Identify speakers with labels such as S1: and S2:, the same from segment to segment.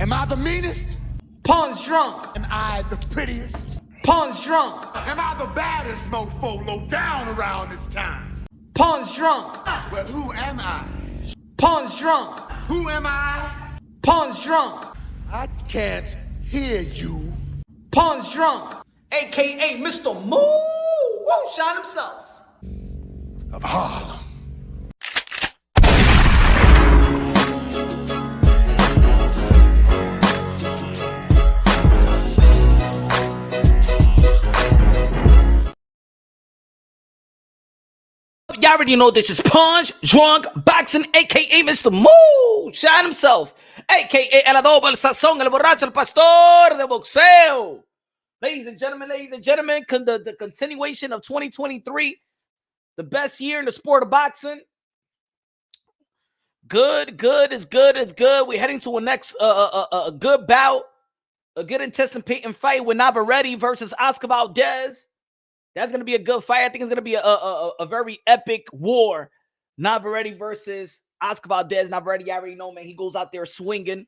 S1: Am I the meanest?
S2: Pun's drunk.
S1: Am I the prettiest?
S2: Pun's drunk.
S1: Am I the baddest mofo low down around this time?
S2: Pun's drunk.
S1: Well, who am I?
S2: Pun's drunk.
S1: Who am I?
S2: Pun's drunk.
S1: I can't hear you.
S2: Pun's drunk. AKA Mr. Moo Woo Shot himself.
S1: Of Harlem.
S2: Y'all already know this is Punch Drunk Boxing, aka Mr. Moo Shot himself, aka El Adobo, El Sazón, El Borracho, El Pastor de Boxeo. Ladies and gentlemen, the continuation of 2023, the best year in the sport of boxing. Good is good. We're heading to a next a good bout, a good anticipating fight with Navarrete versus Oscar Valdez. That's going to be a good fight. I think it's going to be a very epic war. Navarrete versus Oscar Valdez. Navarrete, you already know, man. He goes out there swinging,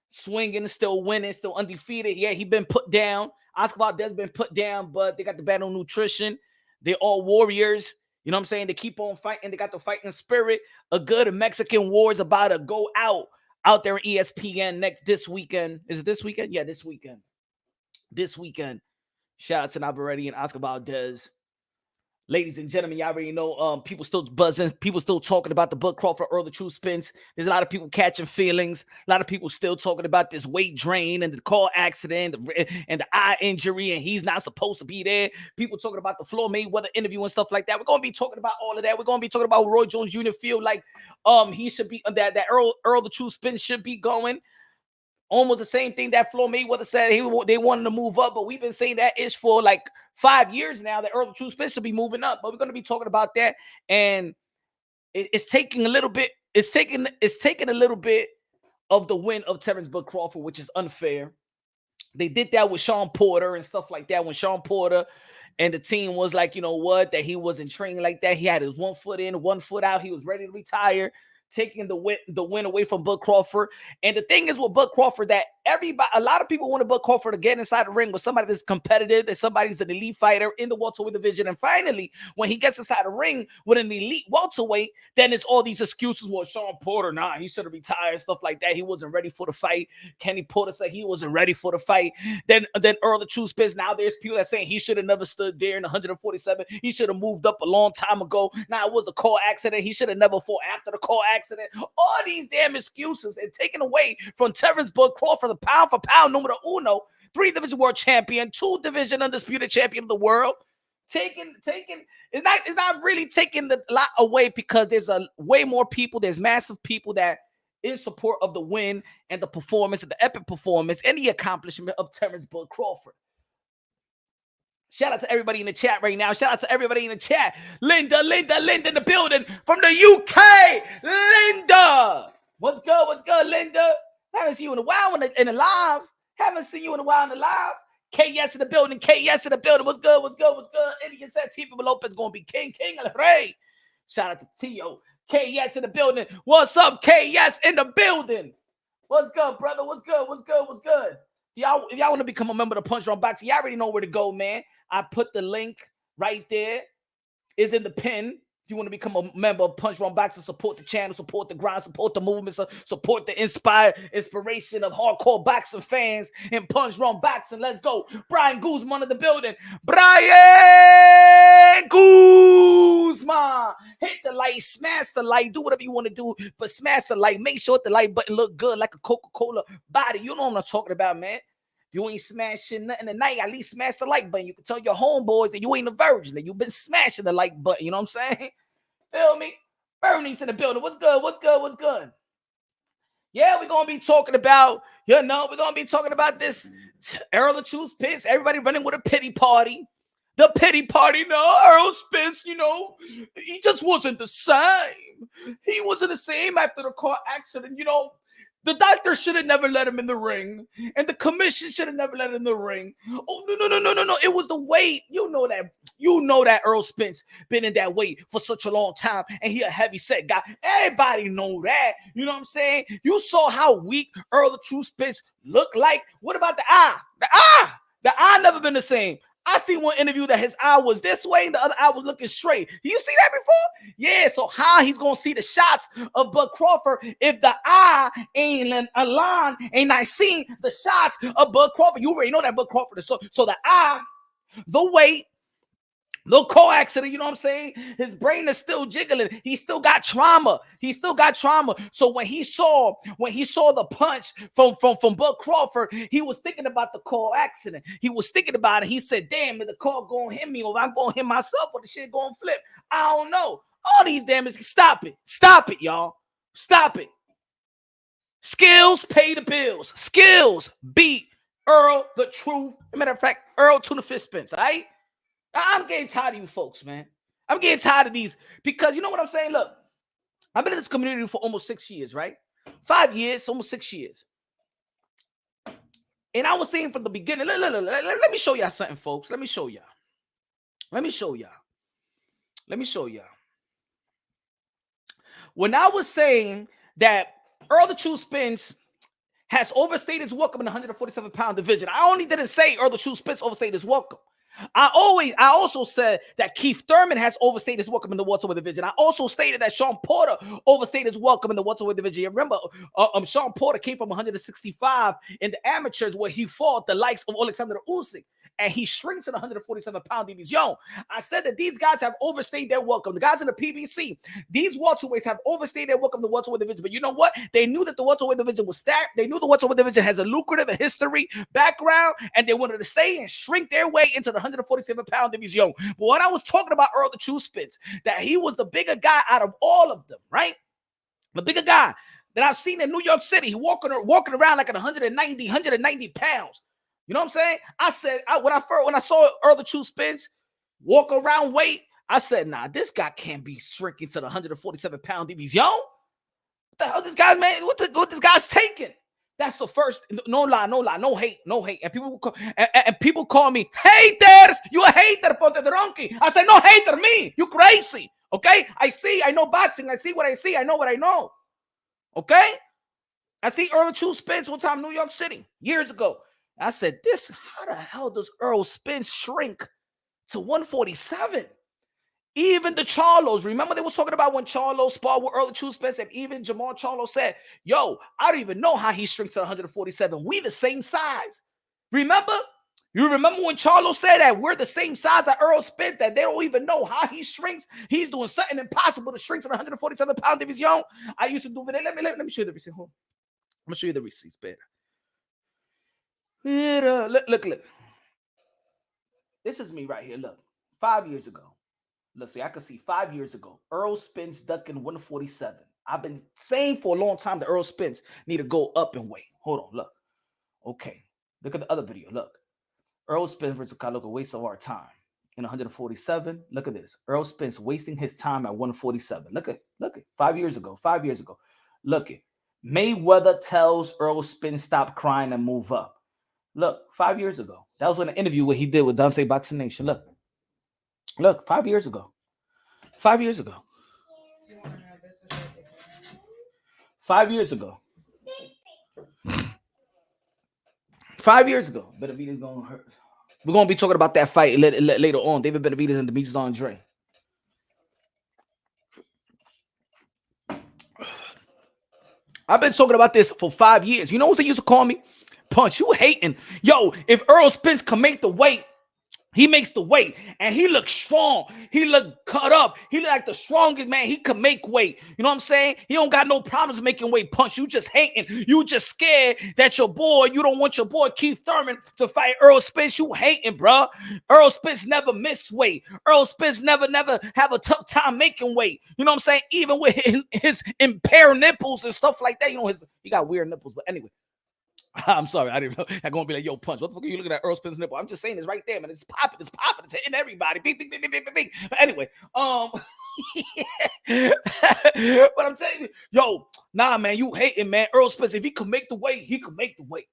S2: still winning, still undefeated. Yeah, he been put down. Oscar Valdez been put down, but they got the battle nutrition. They're all warriors. You know what I'm saying? They keep on fighting. They got the fighting spirit. A good Mexican war is about to go out there in ESPN this weekend. Is it this weekend? Yeah, this weekend. Shout out to Navarrete and Oscar Valdez. Ladies and gentlemen, y'all already know people still buzzing. People still talking about the Bud Crawford Earl the True Spence. There's a lot of people catching feelings. A lot of people still talking about this weight drain and the car accident and the eye injury, and he's not supposed to be there. People talking about the Floyd Mayweather interview and stuff like that. We're going to be talking about all of that. We're going to be talking about Roy Jones Jr. feel like he should be, that Earl the True Spence should be going. Almost the same thing that Floyd Mayweather said they wanted to move up, but we've been saying that is for like 5 years now that Earl the True Spence should be moving up. But we're going to be talking about that, and it's taking a little bit. It's taking a little bit of the win of Terrence Bud Crawford, which is unfair. They did that with Sean Porter and stuff like that. When Sean Porter and the team was like, you know what, that he wasn't training like that. He had his 1 foot in, 1 foot out. He was ready to retire, taking the win away from Bud Crawford. And the thing is with Bud Crawford that a lot of people wanted Bud Crawford to get inside the ring with somebody that's competitive, that somebody's an elite fighter in the welterweight division. And finally, when he gets inside the ring with an elite welterweight, then it's all these excuses. Well, Sean Porter, he should have retired, stuff like that. He wasn't ready for the fight. Kenny Porter said he wasn't ready for the fight. Then Earl the True Spence. Now there's people that saying he should have never stood there in 147. He should have moved up a long time ago. Now it was a car accident. He should have never fought after the car accident. All these damn excuses and taken away from Terrence Bud Crawford, the pound for pound numero uno, 3-division world champion, 2-division undisputed champion of the world. It's not really taking the lot away, because there's a way more people. There's massive people that in support of the win and the performance and the epic performance and the accomplishment of Terrence Bud Crawford. Shout out to everybody in the chat right now. Shout out to everybody in the chat. Linda in the building from the UK. Linda. What's good, Linda? Haven't seen you in a while in the live. Haven't seen you in a while in the live. KS in the building. What's good? Indian said Tifa Lopez going to be king of the rey. Shout out to Tio. KS in the building. What's up, KS in the building? What's good, brother? What's good? If y'all want to become a member of the Punch Drunk Boxing, y'all already know where to go, man. I put the link right there. It's in the pin. If you want to become a member of Punch Drunk Boxing, support the channel, support the grind, support the movement, support the inspiration of hardcore boxing fans in Punch Drunk Boxing. Let's go. Brian Guzman in the building. Brian Guzman. Hit the like, smash the like, do whatever you want to do, but smash the like. Make sure the like button look good like a Coca-Cola body. You know what I'm talking about, man. You ain't smashing nothing tonight, at least smash the like button. You can tell your homeboys that you ain't a virgin, that you've been smashing the like button. You know what I'm saying? Feel me? Bernie's in the building. What's good? Yeah, we're going to be talking about, this Earl the True Spence. Everybody running with a pity party. The pity party, no, Earl Spence, he just wasn't the same. He wasn't the same after the car accident, The doctor should have never let him in the ring. And the commission should have never let him in the ring. Oh, no. It was the weight. You know that. You know that Earl Spence been in that weight for such a long time, and he a heavy set guy. Everybody know that. You know what I'm saying? You saw how weak Earl the True Spence looked like. What about the eye? The eye never been the same. I seen one interview that his eye was this way and the other eye was looking straight. Do you see that before? Yeah, so how he's going to see the shots of Bud Crawford if the eye ain't aligned, ain't I seen the shots of Bud Crawford? You already know that Bud Crawford is so the eye, the weight, little car accident, you know what I'm saying? His brain is still jiggling. He still got trauma. So when he saw the punch from Bud Crawford, he was thinking about the car accident. He was thinking about it. He said, damn, if the car gonna hit me, or I'm gonna hit myself, or the shit gonna flip. I don't know. All these damages. Stop it, y'all. Stop it. Skills pay the bills. Skills beat Earl the Truth. As a matter of fact, Earl to the fifth Spence, all right? I'm getting tired of you folks, man. I'm getting tired of these because you know what I'm saying? Look, I've been in this community for almost 6 years, right? 5 years, almost 6 years. And I was saying from the beginning, let me show y'all something, folks. Let me show y'all. When I was saying that Earl the True Spence has overstayed his welcome in the 147-pound division, I only didn't say Earl the True Spence overstayed his welcome. I also said that Keith Thurman has overstayed his welcome in the welterweight division. I also stated that Sean Porter overstayed his welcome in the welterweight division. You remember, Sean Porter came from 165 in the amateurs where he fought the likes of Alexander Usyk, and he shrinks to the 147-pound division. I said that these guys have overstayed their welcome. The guys in the PBC, these welterweights have overstayed their welcome in the welterweight division. But you know what? They knew that the welterweight division was stacked. They knew the welterweight division has a lucrative history, background, and they wanted to stay and shrink their way into the 147-pound division. But when I was talking about Earl the True Spence, that he was the bigger guy out of all of them, right? The bigger guy that I've seen in New York City, he walking around like at 190 pounds. You know what I'm saying? I said, when I saw Earl the True Spence walk around weight, I said, nah, this guy can't be shrinking to the 147-pound division. What the hell this guy's, man, what this guy's taking? That's the first, no lie, no hate. And people call me haters. You a hater, Ponte de Ronqui. I said, no hater, me. You crazy. Okay? I know boxing. I see what I see. I know what I know. Okay? I see Earl True Spence one time in New York City years ago. I said, how the hell does Earl Spence shrink to 147? Even the Charlos, remember they was talking about when Charlo sparred with Earl True Spence, and even Jermall Charlo said, yo, I don't even know how he shrinks to 147. We the same size. Remember? You remember when Charlo said that we're the same size as Earl Spence, that they don't even know how he shrinks? He's doing something impossible to shrink to the 147-pound division. I used to do it. Let me show you the receipt. Hold on. I'm going to show you the receipts better. Look. This is me right here. Look, 5 years ago. Let's see, I can see 5 years ago. Earl Spence ducking 147. I've been saying for a long time that Earl Spence need to go up in weight. Hold on, look. Okay, look at the other video. Look, Earl Spence versus Carlo, a waste of our time in 147. Look at this. Earl Spence wasting his time at 147. Look at 5 years ago. Look at Mayweather tells Earl Spence stop crying and move up. Look, 5 years ago. That was in an interview what he did with Dante Boxing Nation. Look, 5 years ago. 5 years ago. 5 years ago. 5 years ago. Benavidez gonna hurt. We're gonna be talking about that fight later on. David Benavidez and Demetrius Andre. I've been talking about this for 5 years. You know what they used to call me? Punch, you hating. Yo, if Earl Spence can make the weight, he makes the weight, and he looks strong. He look cut up. He look like the strongest man. He can make weight. You know what I'm saying? He don't got no problems making weight. Punch, you just hating. You just scared that you don't want your boy Keith Thurman to fight Earl Spence. You hating, bro. Earl Spence never miss weight. Earl Spence never have a tough time making weight. You know what I'm saying? Even with his impaired nipples and stuff like that. You know, he got weird nipples, but anyway. I'm sorry, I didn't know. I'm gonna be like, yo, Punch, what the fuck are you looking at Earl Spence's nipple? I'm just saying it's right there, man. It's popping, it's hitting everybody. Bing. But anyway, but I'm telling you, yo, nah, man, you hating, man. Earl Spence, if he can make the weight, he can make the weight.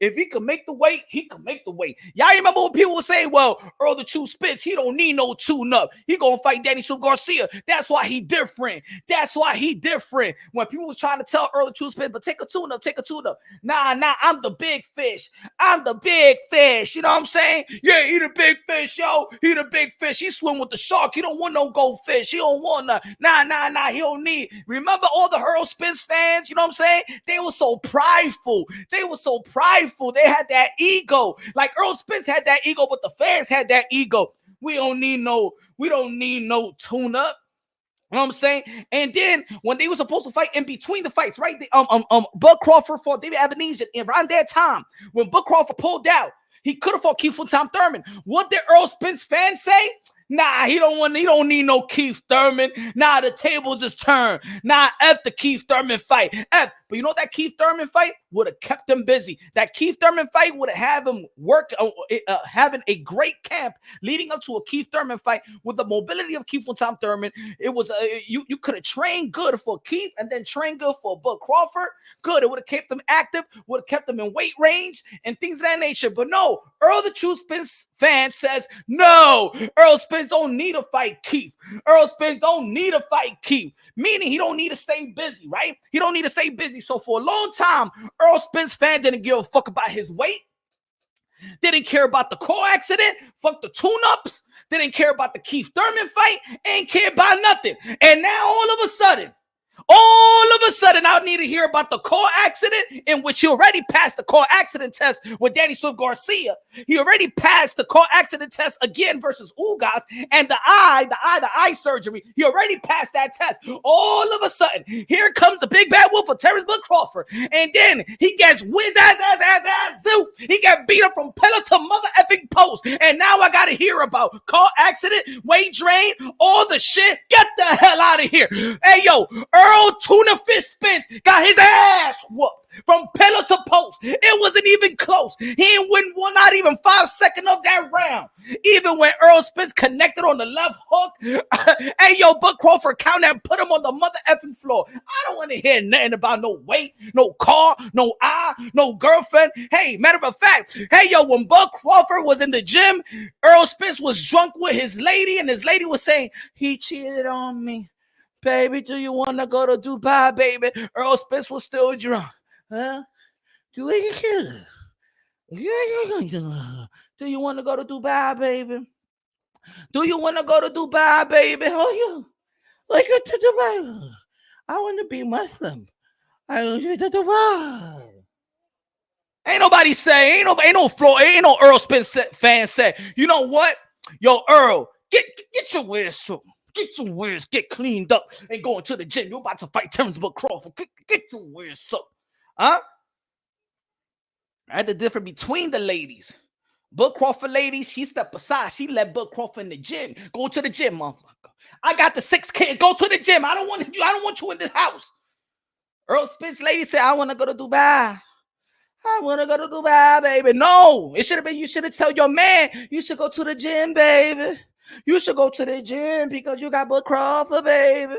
S2: If he can make the weight, he can make the weight. Y'all remember when people were saying, well, Earl the Truth Spence, he don't need no tune-up. He gonna fight Danny Sue Garcia. That's why he different. That's why he different. When people was trying to tell Earl the Truth Spence, but take a tune-up, take a tune-up. Nah, I'm the big fish. I'm the big fish. You know what I'm saying? Yeah, he the big fish, yo. He the big fish. He swim with the shark. He don't want no goldfish. He don't want none. Nah. He don't need. Remember all the Earl Spence fans? You know what I'm saying? They were so prideful. They were so prideful. They had that ego. Like Earl Spence had that ego, but the fans had that ego. We don't need no tune-up. You know what I'm saying? And then when they were supposed to fight in between the fights, right? Bud Crawford fought David Avenesian around that time. When Bud Crawford pulled out, he could have fought Keith from Tom Thurman. What did Earl Spence fans say? Nah, he don't need no Keith Thurman. Nah, the tables is turned. Nah, F the Keith Thurman fight. F. But you know that Keith Thurman fight would have kept him busy. That Keith Thurman fight would have had him work, having a great camp leading up to a Keith Thurman fight with the mobility of Keith from Tom Thurman. It was you could have trained good for Keith and then trained good for Bud Crawford. Good. It would have kept them active, would have kept them in weight range and things of that nature. But no, Earl the True Spence fan says, no, Earl Spence don't need to fight Keith. Earl Spence don't need to fight Keith, meaning he don't need to stay busy, right? He don't need to stay busy. So for a long time, Earl Spence fan didn't give a fuck about his weight. Didn't care about the car accident. Fuck the tune-ups. Didn't care about the Keith Thurman fight. Ain't care about nothing. And now all of a sudden, I need to hear about the car accident in which he already passed the car accident test with Danny Swift Garcia. He already passed the car accident test again versus Ugas, and the eye surgery. He already passed that test. All of a sudden, here comes the big bad wolf of Terrence Bud Crawford, and then he gets zoop. He got beat up from pillar to mother effing post, and now I gotta hear about car accident, weight drain, all the shit. Get the hell out of here. Hey yo, Earl Tuna Fish Spence got his ass whooped from pillar to post. It wasn't even close. He didn't win not even 5 seconds of that round. Even when Earl Spence connected on the left hook, hey yo, Bud Crawford counted and put him on the mother effing floor. I don't want to hear nothing about no weight, no car, no eye, no girlfriend. Hey, matter of fact, hey yo, when Bud Crawford was in the gym, Earl Spence was drunk with his lady, and his lady was saying, he cheated on me. Baby, do you want to go to Dubai, baby? Earl Spence was still drunk. Huh? Do you want to go to Dubai, baby? Do you want to go to Dubai, baby? Oh, you like it to Dubai? I want to be Muslim. I want to go to Dubai. Ain't nobody say, ain't no Earl Spence fan say, you know what? Yo, Earl, get your ass up. Get your ass, get cleaned up, and go into the gym. You're about to fight Terrence Bud Crawford. Get your ass up. Huh? I had the difference between the ladies. Bud Crawford lady, she stepped aside. She let Bud Crawford in the gym. Go to the gym, motherfucker. I got the 6 kids. Go to the gym. I don't want you in this house. Earl Spence lady said, I want to go to Dubai. I want to go to Dubai, baby. No, it should have been, you should have told your man, you should go to the gym, baby. You should go to the gym because you got Bud Crawford, baby.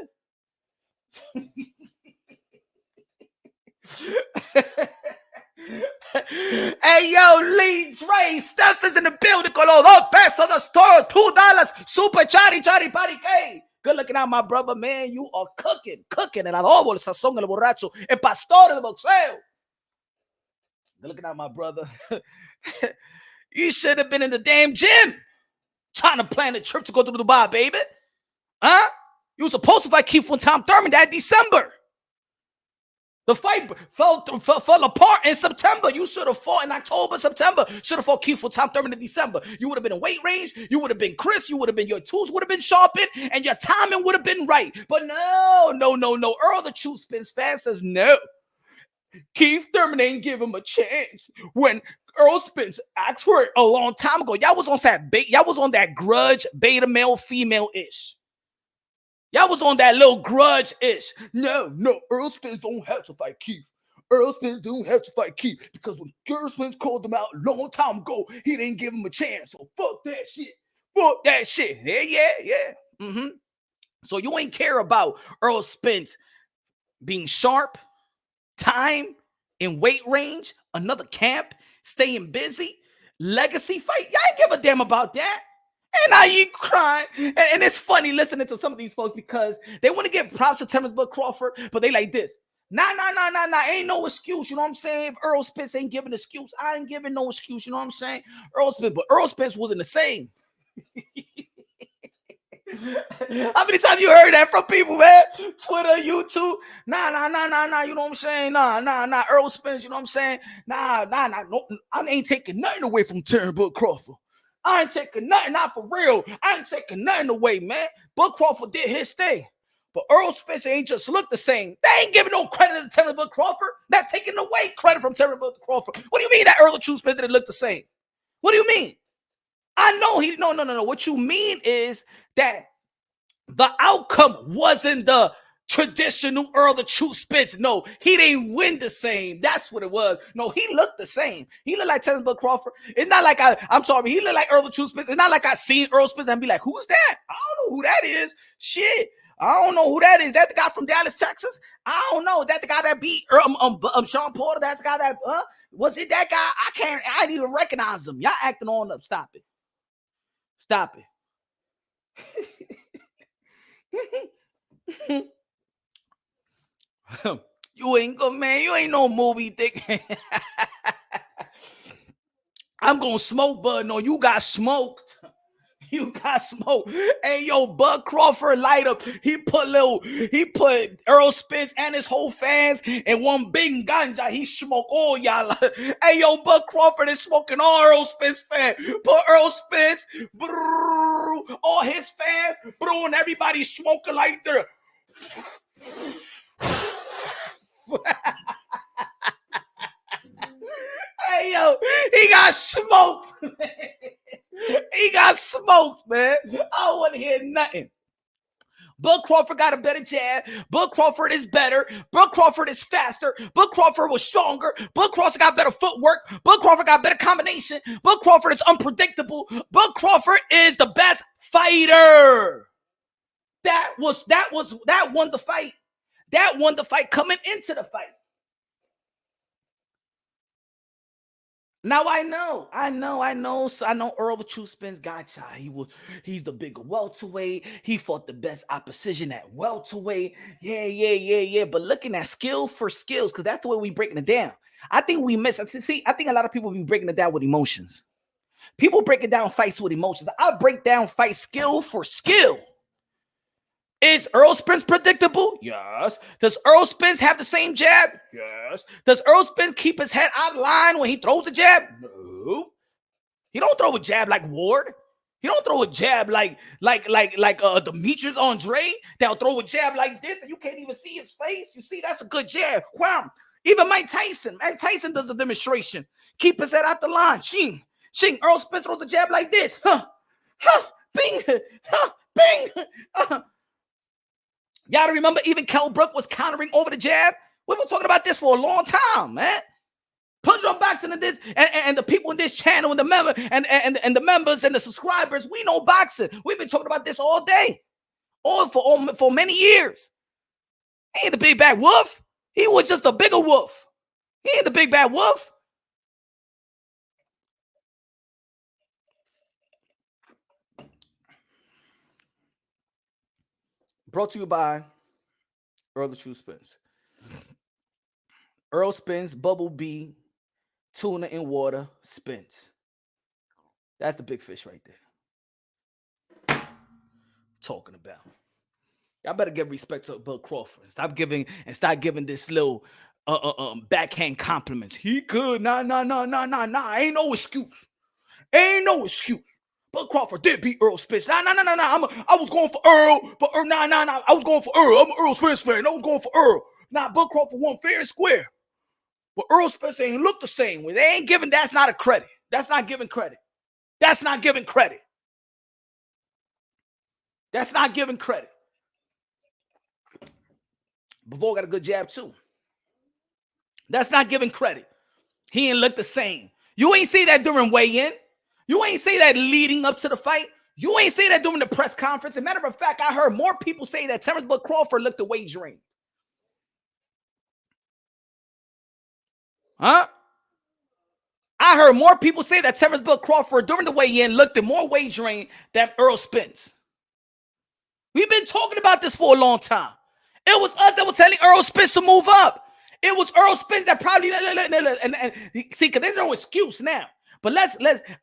S2: Hey, yo, Lee Dre, Steph is in the building con los 2 pesos the store, $2, super chari, party, K. Good looking out, my brother, man. You are cooking. El adobo, el sazón, el borracho, el pastor, el boxeo. Good looking out, my brother. You should have been in the damn gym trying to plan a trip to go to Dubai, baby. Huh? You were supposed to fight Keith from Tom Thurman that December. The fight fell apart in September. You should have fought in October, September. Should have fought Keith from Tom Thurman in December. You would have been in weight range. You would have been Chris. You would have been, your tools would have been sharpened, and your timing would have been right. But no. Earl the True Spence fan says no. Keith Thurman ain't give him a chance. When Earl Spence asked for it a long time ago, y'all was on that grudge beta male female ish. Y'all was on that little grudge ish. No, Earl Spence don't have to fight Keith. Earl Spence don't have to fight Keith because when Earl Spence called him out a long time ago, he didn't give him a chance. So fuck that shit. Yeah. Mm-hmm. So you ain't care about Earl Spence being sharp, time, in weight range, another camp, staying busy, legacy fight. Y'all ain't give a damn about that. And now you crying. And it's funny listening to some of these folks because they want to give props to Terrence Bud Crawford, but they like this. Nah. Ain't no excuse. You know what I'm saying? If Earl Spence ain't giving excuse, I ain't giving no excuse. You know what I'm saying? But Earl Spence wasn't the same. How many times you heard that from people, man? Twitter, YouTube. Nah. You know what I'm saying? Nah. Earl Spence, you know what I'm saying? Nah. No, I ain't taking nothing away from Terrence Bud Crawford. I ain't taking nothing out for real. I ain't taking nothing away, man. Bud Crawford did his thing. But Earl Spence ain't just look the same. They ain't giving no credit to Terrence Bud Crawford. That's taking away credit from Terrence Bud Crawford. What do you mean that Earl True Spence didn't look the same? What do you mean? I know he no. What you mean is that the outcome wasn't the traditional Earl the True Spence. No, he didn't win the same. That's what it was. No, he looked the same. He looked like Terrence Bud Crawford. It's not like I'm sorry, he looked like Earl the True Spence. It's not like I seen Earl Spence and be like, who's that? I don't know who that is. Shit. I don't know who that is. That the guy from Dallas, Texas? I don't know. That the guy that beat Sean Porter? That's the guy that was it that guy? I didn't even recognize him. Y'all acting on up. Stop it. You ain't good, man. You ain't no movie dick. I'm gonna smoke, Bud. No, you got smoked. You got smoked. Hey, yo, Bud Crawford light up. He put Earl Spence and his whole fans in one big ganja. He smoked all y'all. Hey, yo, Bud Crawford is smoking all Earl Spence fans. Put Earl Spence, all his fans, and everybody smoking like that. Hey, yo, he got smoked. He got smoked, man. I don't want to hear nothing. Bud Crawford got a better jab. Bud Crawford is better. Bud Crawford is faster. Bud Crawford was stronger. Bud Crawford got better footwork. Bud Crawford got better combination. Bud Crawford is unpredictable. Bud Crawford is the best fighter. That won the fight. That won the fight coming into the fight. Now I know Earl the True Spence gotcha. He's the bigger welterweight. He fought the best opposition at welterweight. Yeah. But looking at skill for skills, because that's the way we breaking it down. I think we miss. See, I think a lot of people be breaking it down with emotions. People breaking down fights with emotions. I break down fight skill for skill. Is Earl Spence predictable? Yes. Does Earl Spence have the same jab? Yes. Does Earl Spence keep his head out of line when he throws the jab? No. He don't throw a jab like Ward. He don't throw a jab like Demetrius Andre. They'll throw a jab like this and you can't even see his face. You see, that's a good jab. Wow. Even Mike Tyson. Mike Tyson does a demonstration. Keep his head out the line. Shing. Earl Spence throws a jab like this. Bing. Bing. Y'all remember even Kell Brook was countering over the jab? We've been talking about this for a long time, man. Punch on boxing and this, and the people in this channel and the member and the members and the subscribers, we know boxing. We've been talking about this all day, for many years. He ain't the big bad wolf. He was just a bigger wolf. He ain't the big bad wolf. Brought to you by Earl the True Spence. Earl Spence, Bubble Bee, tuna in water, Spence. That's the big fish right there. Talking about. Y'all better give respect to Bud Crawford. Stop giving this little backhand compliments. He could. Nah. Ain't no excuse. Bud Crawford did beat Earl Spence. Nah. I was going for Earl, but nah. I was going for Earl. I'm an Earl Spence fan. I was going for Earl. Nah, Bud Crawford won fair and square. But Earl Spence ain't look the same. When they ain't giving, that's not a credit. That's not giving credit. That's not giving credit. That's not giving credit. Bivol got a good jab too. That's not giving credit. He ain't look the same. You ain't see that during weigh-in. You ain't say that leading up to the fight. You ain't say that during the press conference. As a matter of fact, I heard more people say that Terrence Bud Crawford looked the way drained. Huh? I heard more people say that Terrence Bud Crawford during the weigh-in looked at more wagering than Earl Spence. We've been talking about this for a long time. It was us that were telling Earl Spence to move up. It was Earl Spence that probably and see, because there's no excuse now. But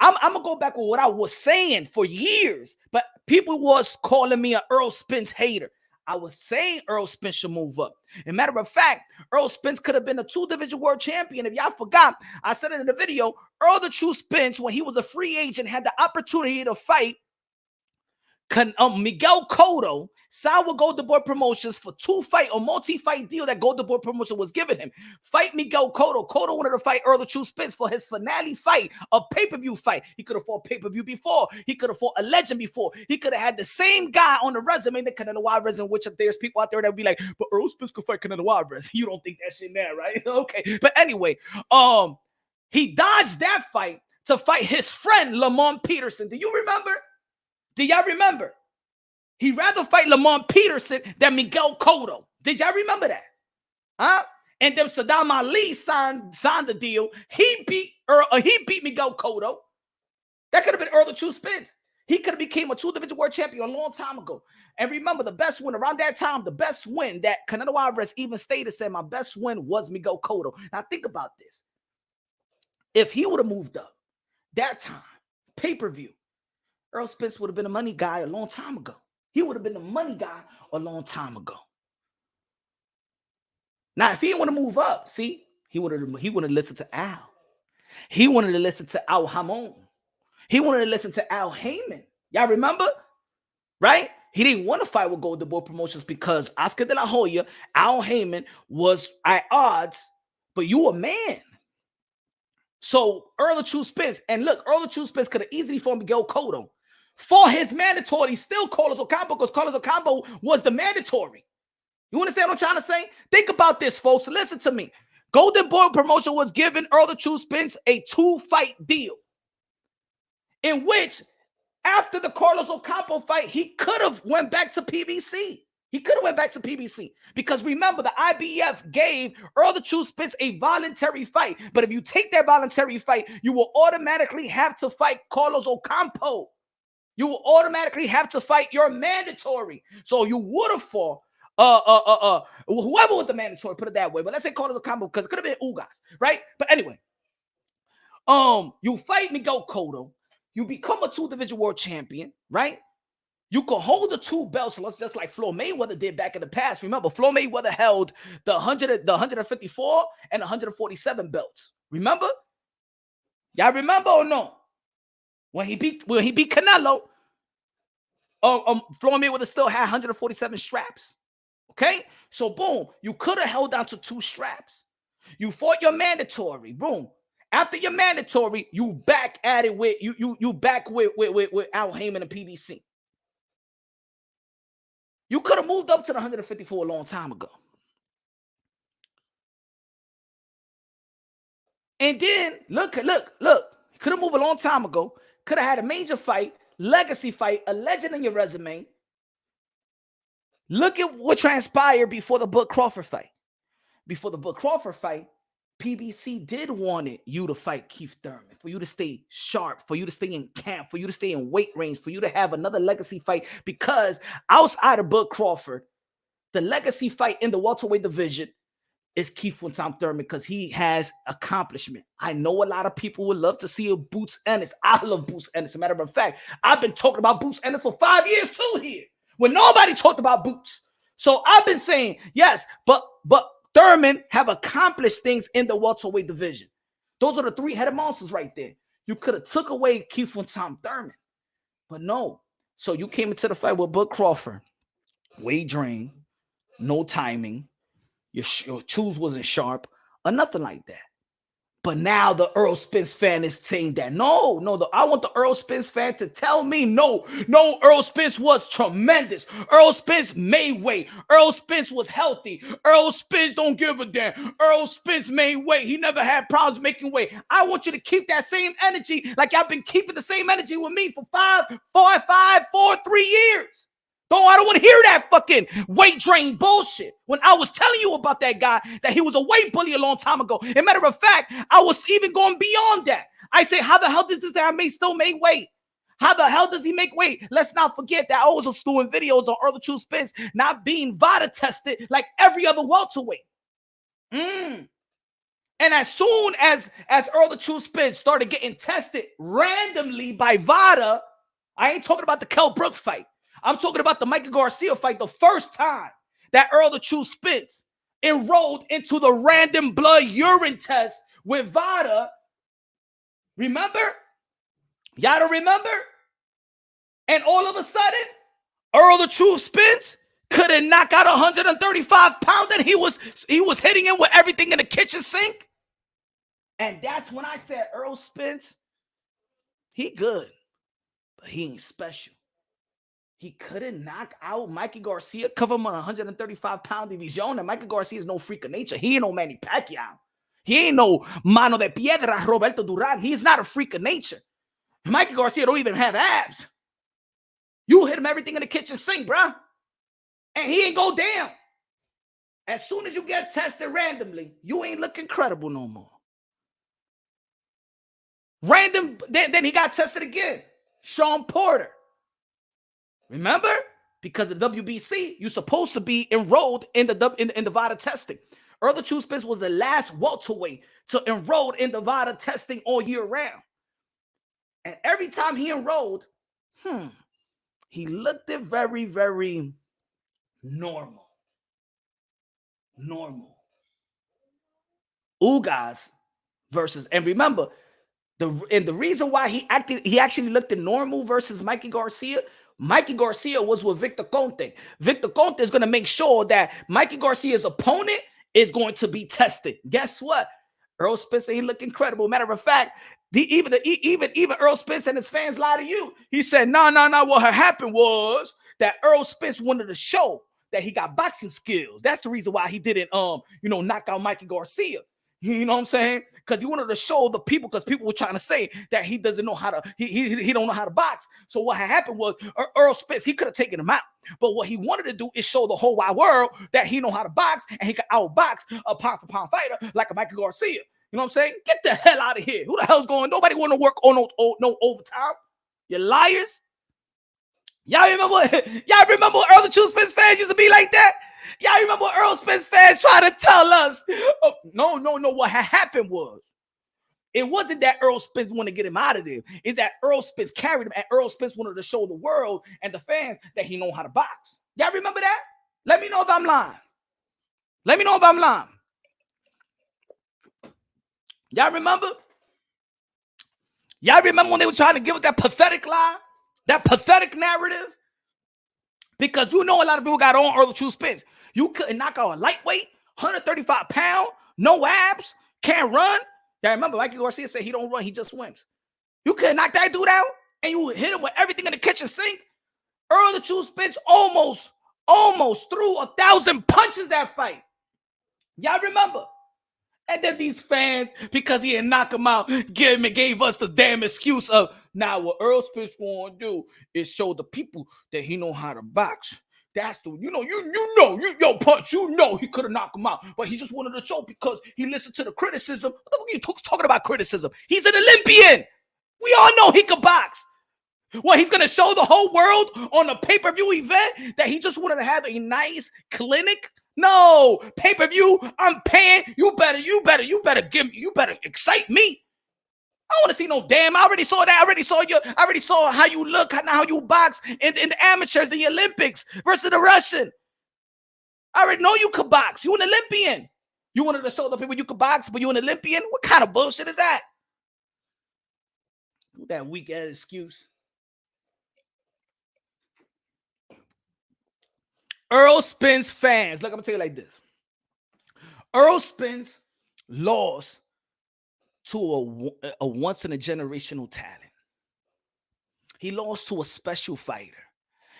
S2: I'm gonna go back with what I was saying for years. But people was calling me an Earl Spence hater. I was saying Earl Spence should move up. As a matter of fact, Earl Spence could have been a 2-division world champion. If y'all forgot, I said it in the video, Earl the True Spence, when he was a free agent, had the opportunity to fight Miguel Cotto, signed with Golden Boy Promotions for 2-fight or multi-fight deal that Golden Boy Promotion was giving him. Fight Miguel Cotto. Cotto wanted to fight Earl the True Spence for his finale fight, a pay-per-view fight. He could have fought pay-per-view before. He could have fought a legend before. He could have had the same guy on the resume that Canelo Alvarez, in which there's people out there that would be like, but Earl Spence could fight Canelo Alvarez. You don't think that shit now, right? Okay. But anyway, he dodged that fight to fight his friend Lamont Peterson. Do you remember? Do y'all remember? He'd rather fight Lamont Peterson than Miguel Cotto. Did y'all remember that? Huh? And then Saddam Ali signed the deal. He beat Miguel Cotto. That could have been Earl the True Spence. He could have became a 2-division world champion a long time ago. And remember, the best win around that time, the best win that Canelo Alvarez even stated, said, my best win was Miguel Cotto. Now think about this. If he would have moved up that time, pay-per-view, Earl Spence would have been a money guy a long time ago. He would have been the money guy a long time ago. Now, if he didn't want to move up, see, he would have listened to Al. He wanted to listen to Al Hamon. He wanted to listen to Al Heyman. Y'all remember? Right? He didn't want to fight with Golden Boy Promotions because Oscar De La Hoya, Al Heyman was at odds, but you a man. So Earl the True Spence, and look, Earl the True Spence could have easily fought Miguel Cotto. For his mandatory, still Carlos Ocampo, because Carlos Ocampo was the mandatory. You understand what I'm trying to say? Think about this, folks. Listen to me. Golden Boy Promotion was giving Earl the True Spence a 2-fight deal, in which, after the Carlos Ocampo fight, he could have went back to PBC. He could have went back to PBC. Because remember, the IBF gave Earl the True Spence a voluntary fight. But if you take that voluntary fight, you will automatically have to fight Carlos Ocampo. You will automatically have to fight your mandatory. So you would have fought whoever was the mandatory, put it that way. But let's say Carlos Ocampo, because it could have been Ugas, right? But anyway, you fight Miguel Cotto, you become a 2-division world champion, right? You can hold the 2 belts, just like Floyd Mayweather did back in the past. Remember, Floyd Mayweather held the 154 and 147 belts. Remember? Y'all remember or no? When he beat Canelo, Floyd Mayweather still had 147 straps. Okay? So boom, you could have held down to 2 straps. You fought your mandatory. Boom. After your mandatory, you back at it with you back with Al Heyman and PBC. You could have moved up to the 154 a long time ago. And then look, could have moved a long time ago. Could have had a major fight, legacy fight, a legend in your resume. Look at what transpired before the Bud Crawford fight. Before the Bud Crawford fight, PBC did wanted you to fight Keith Thurman, for you to stay sharp, for you to stay in camp, for you to stay in weight range, for you to have another legacy fight, because outside of Bud Crawford, the legacy fight in the welterweight division is Keith Tom Thurman, because he has accomplishment. I know a lot of people would love to see a Boots Ennis. I love Boots Ennis. As a matter of fact, I've been talking about Boots Ennis for 5 years too here, when nobody talked about Boots. So I've been saying, yes, but Thurman have accomplished things in the welterweight division. Those are the 3-headed monsters right there. You could have took away Keith Tom Thurman, but no. So you came into the fight with Bud Crawford. Weight drain, no timing. Your choose wasn't sharp or nothing like that. But now the Earl Spence fan is saying that. No, I want the Earl Spence fan to tell me no, Earl Spence was tremendous. Earl Spence made weight. Earl Spence was healthy. Earl Spence don't give a damn. Earl Spence made weight. He never had problems making weight. I want you to keep that same energy like I've been keeping the same energy with me for 3 years. I don't want to hear that fucking weight drain bullshit. When I was telling you about that guy, that he was a weight bully a long time ago. As a matter of fact, I was even going beyond that. I say, how the hell does this guy still make weight? How the hell does he make weight? Let's not forget that I was doing videos on Earl the Truth Spence not being VADA tested like every other welterweight. And as soon as Earl the Truth Spence started getting tested randomly by VADA, I ain't talking about the Kell Brook fight. I'm talking about the Mikey Garcia fight, the first time that Earl the Truth Spence enrolled into the random blood urine test with VADA. Remember? Y'all don't remember? And all of a sudden, Earl the Truth Spence couldn't knock out 135 pounds that he was hitting him with everything in the kitchen sink. And that's when I said, Earl Spence, he good, but he ain't special. He couldn't knock out Mikey Garcia, cover him on 135-pound division. And Mikey Garcia is no freak of nature. He ain't no Manny Pacquiao. He ain't no Mano de Piedra, Roberto Duran. He's not a freak of nature. Mikey Garcia don't even have abs. You hit him everything in the kitchen sink, bro. And he ain't go down. As soon as you get tested randomly, you ain't looking credible no more. Random, then he got tested again. Sean Porter. Remember? Because the WBC, you're supposed to be enrolled in the VADA testing. Earl the Truth Spence was the last welterweight to enroll in the VADA testing all year round. And every time he enrolled, he looked it very, very normal. Ugas versus, and remember, the reason why he actually looked at normal versus Mikey Garcia was with Victor Conte. Victor Conte is going to make sure that Mikey Garcia's opponent is going to be tested. Guess what? Earl Spence ain't looking credible. Matter of fact, even Earl Spence and his fans lie to you. He said, no. What had happened was that Earl Spence wanted to show that he got boxing skills. That's the reason why he didn't, knock out Mikey Garcia. You know what I'm saying? Because he wanted to show the people, because people were trying to say that he doesn't know how to, he don't know how to box. So what had happened was Earl Spence, he could have taken him out. But what he wanted to do is show the whole wide world that he know how to box and he could outbox a pound for pound fighter like a Mikey Garcia. You know what I'm saying? Get the hell out of here. Who the hell's going? Nobody want to work on no overtime. You liars. Y'all remember Earl the Truth Spence fans used to be like that? Y'all remember Earl Spence fans trying to tell us, no. What had happened was, it wasn't that Earl Spence wanted to get him out of there. It's that Earl Spence carried him, and Earl Spence wanted to show the world and the fans that he know how to box. Y'all remember that? Let me know if I'm lying. Y'all remember? Y'all remember when they were trying to give us that pathetic lie? That pathetic narrative? Because you know a lot of people got on Earl the Truth Spence. You couldn't knock out a lightweight, 135 pound, no abs, can't run. Y'all remember Mikey Garcia said he don't run, he just swims. You couldn't knock that dude out, and you hit him with everything in the kitchen sink. Earl the Truth Spence almost threw 1,000 punches that fight. Y'all remember? And then these fans, because he didn't knock him out, gave us the damn excuse of, now what Earl Spence want to do is show the people that he know how to box. That's the, Punch, he could have knocked him out, but he just wanted to show because he listened to the criticism. What the fuck are you talking about criticism? He's an Olympian. We all know he could box. Well, he's going to show the whole world on a pay-per-view event that he just wanted to have a nice clinic? No, pay-per-view, I'm paying. You better excite me. I don't want to see no damn. I already saw that. I already saw how you look, how you box in the amateurs, the Olympics versus the Russian. I already know you could box. You an Olympian. You wanted to show the people you could box, but you an Olympian? What kind of bullshit is that? That weak ass excuse. Earl Spence fans, look, I'm gonna tell you like this. Earl Spence lost to a once in a generational talent. He lost to a special fighter.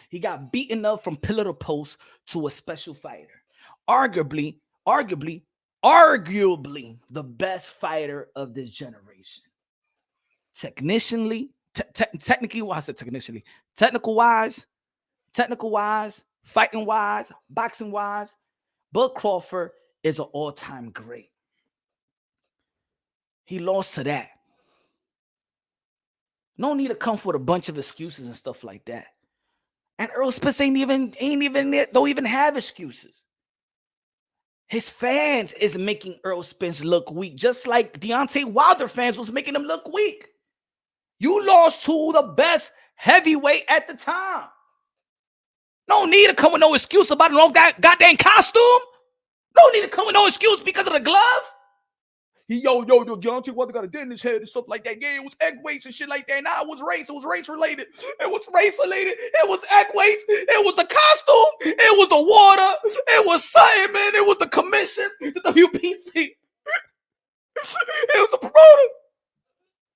S2: He got beaten up from pillar to post to a special fighter. Arguably the best fighter of this generation. Technical wise, technical wise, fighting wise, boxing wise, Bud Crawford is an all-time great. He lost to that. No need to come for a bunch of excuses and stuff like that. And Earl Spence don't even have excuses. His fans is making Earl Spence look weak, just like Deontay Wilder fans was making him look weak. You lost to the best heavyweight at the time. No need to come with no excuse about that goddamn costume. No need to come with no excuse because of the glove. Yo, Deontay Wilder got a dent in his head and stuff like that. Yeah, it was egg weights and shit like that. Nah, it was race. It was race related. It was race related. It was egg weights. It was the costume. It was the water. It was something, man. It was the commission, the WPC. It was the promoter.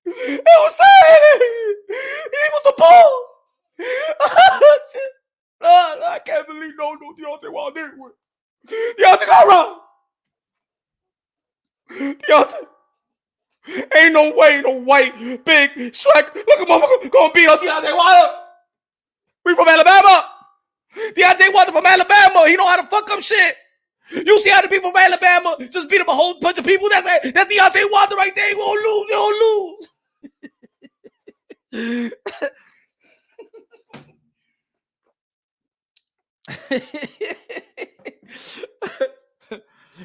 S2: It was saying he was the bull. I can't believe no Deontay Wilder didn't win. Deontay got wrong. Deontay. Ain't no way, no white, big, Shrek. Look at motherfucker gonna beat up Deontay Wilder. We from Alabama. Deontay Wilder from Alabama. He know how to fuck up shit. You see how the people from Alabama just beat up a whole bunch of people? That's Deontay Wilder right there. He gonna lose. He gonna lose.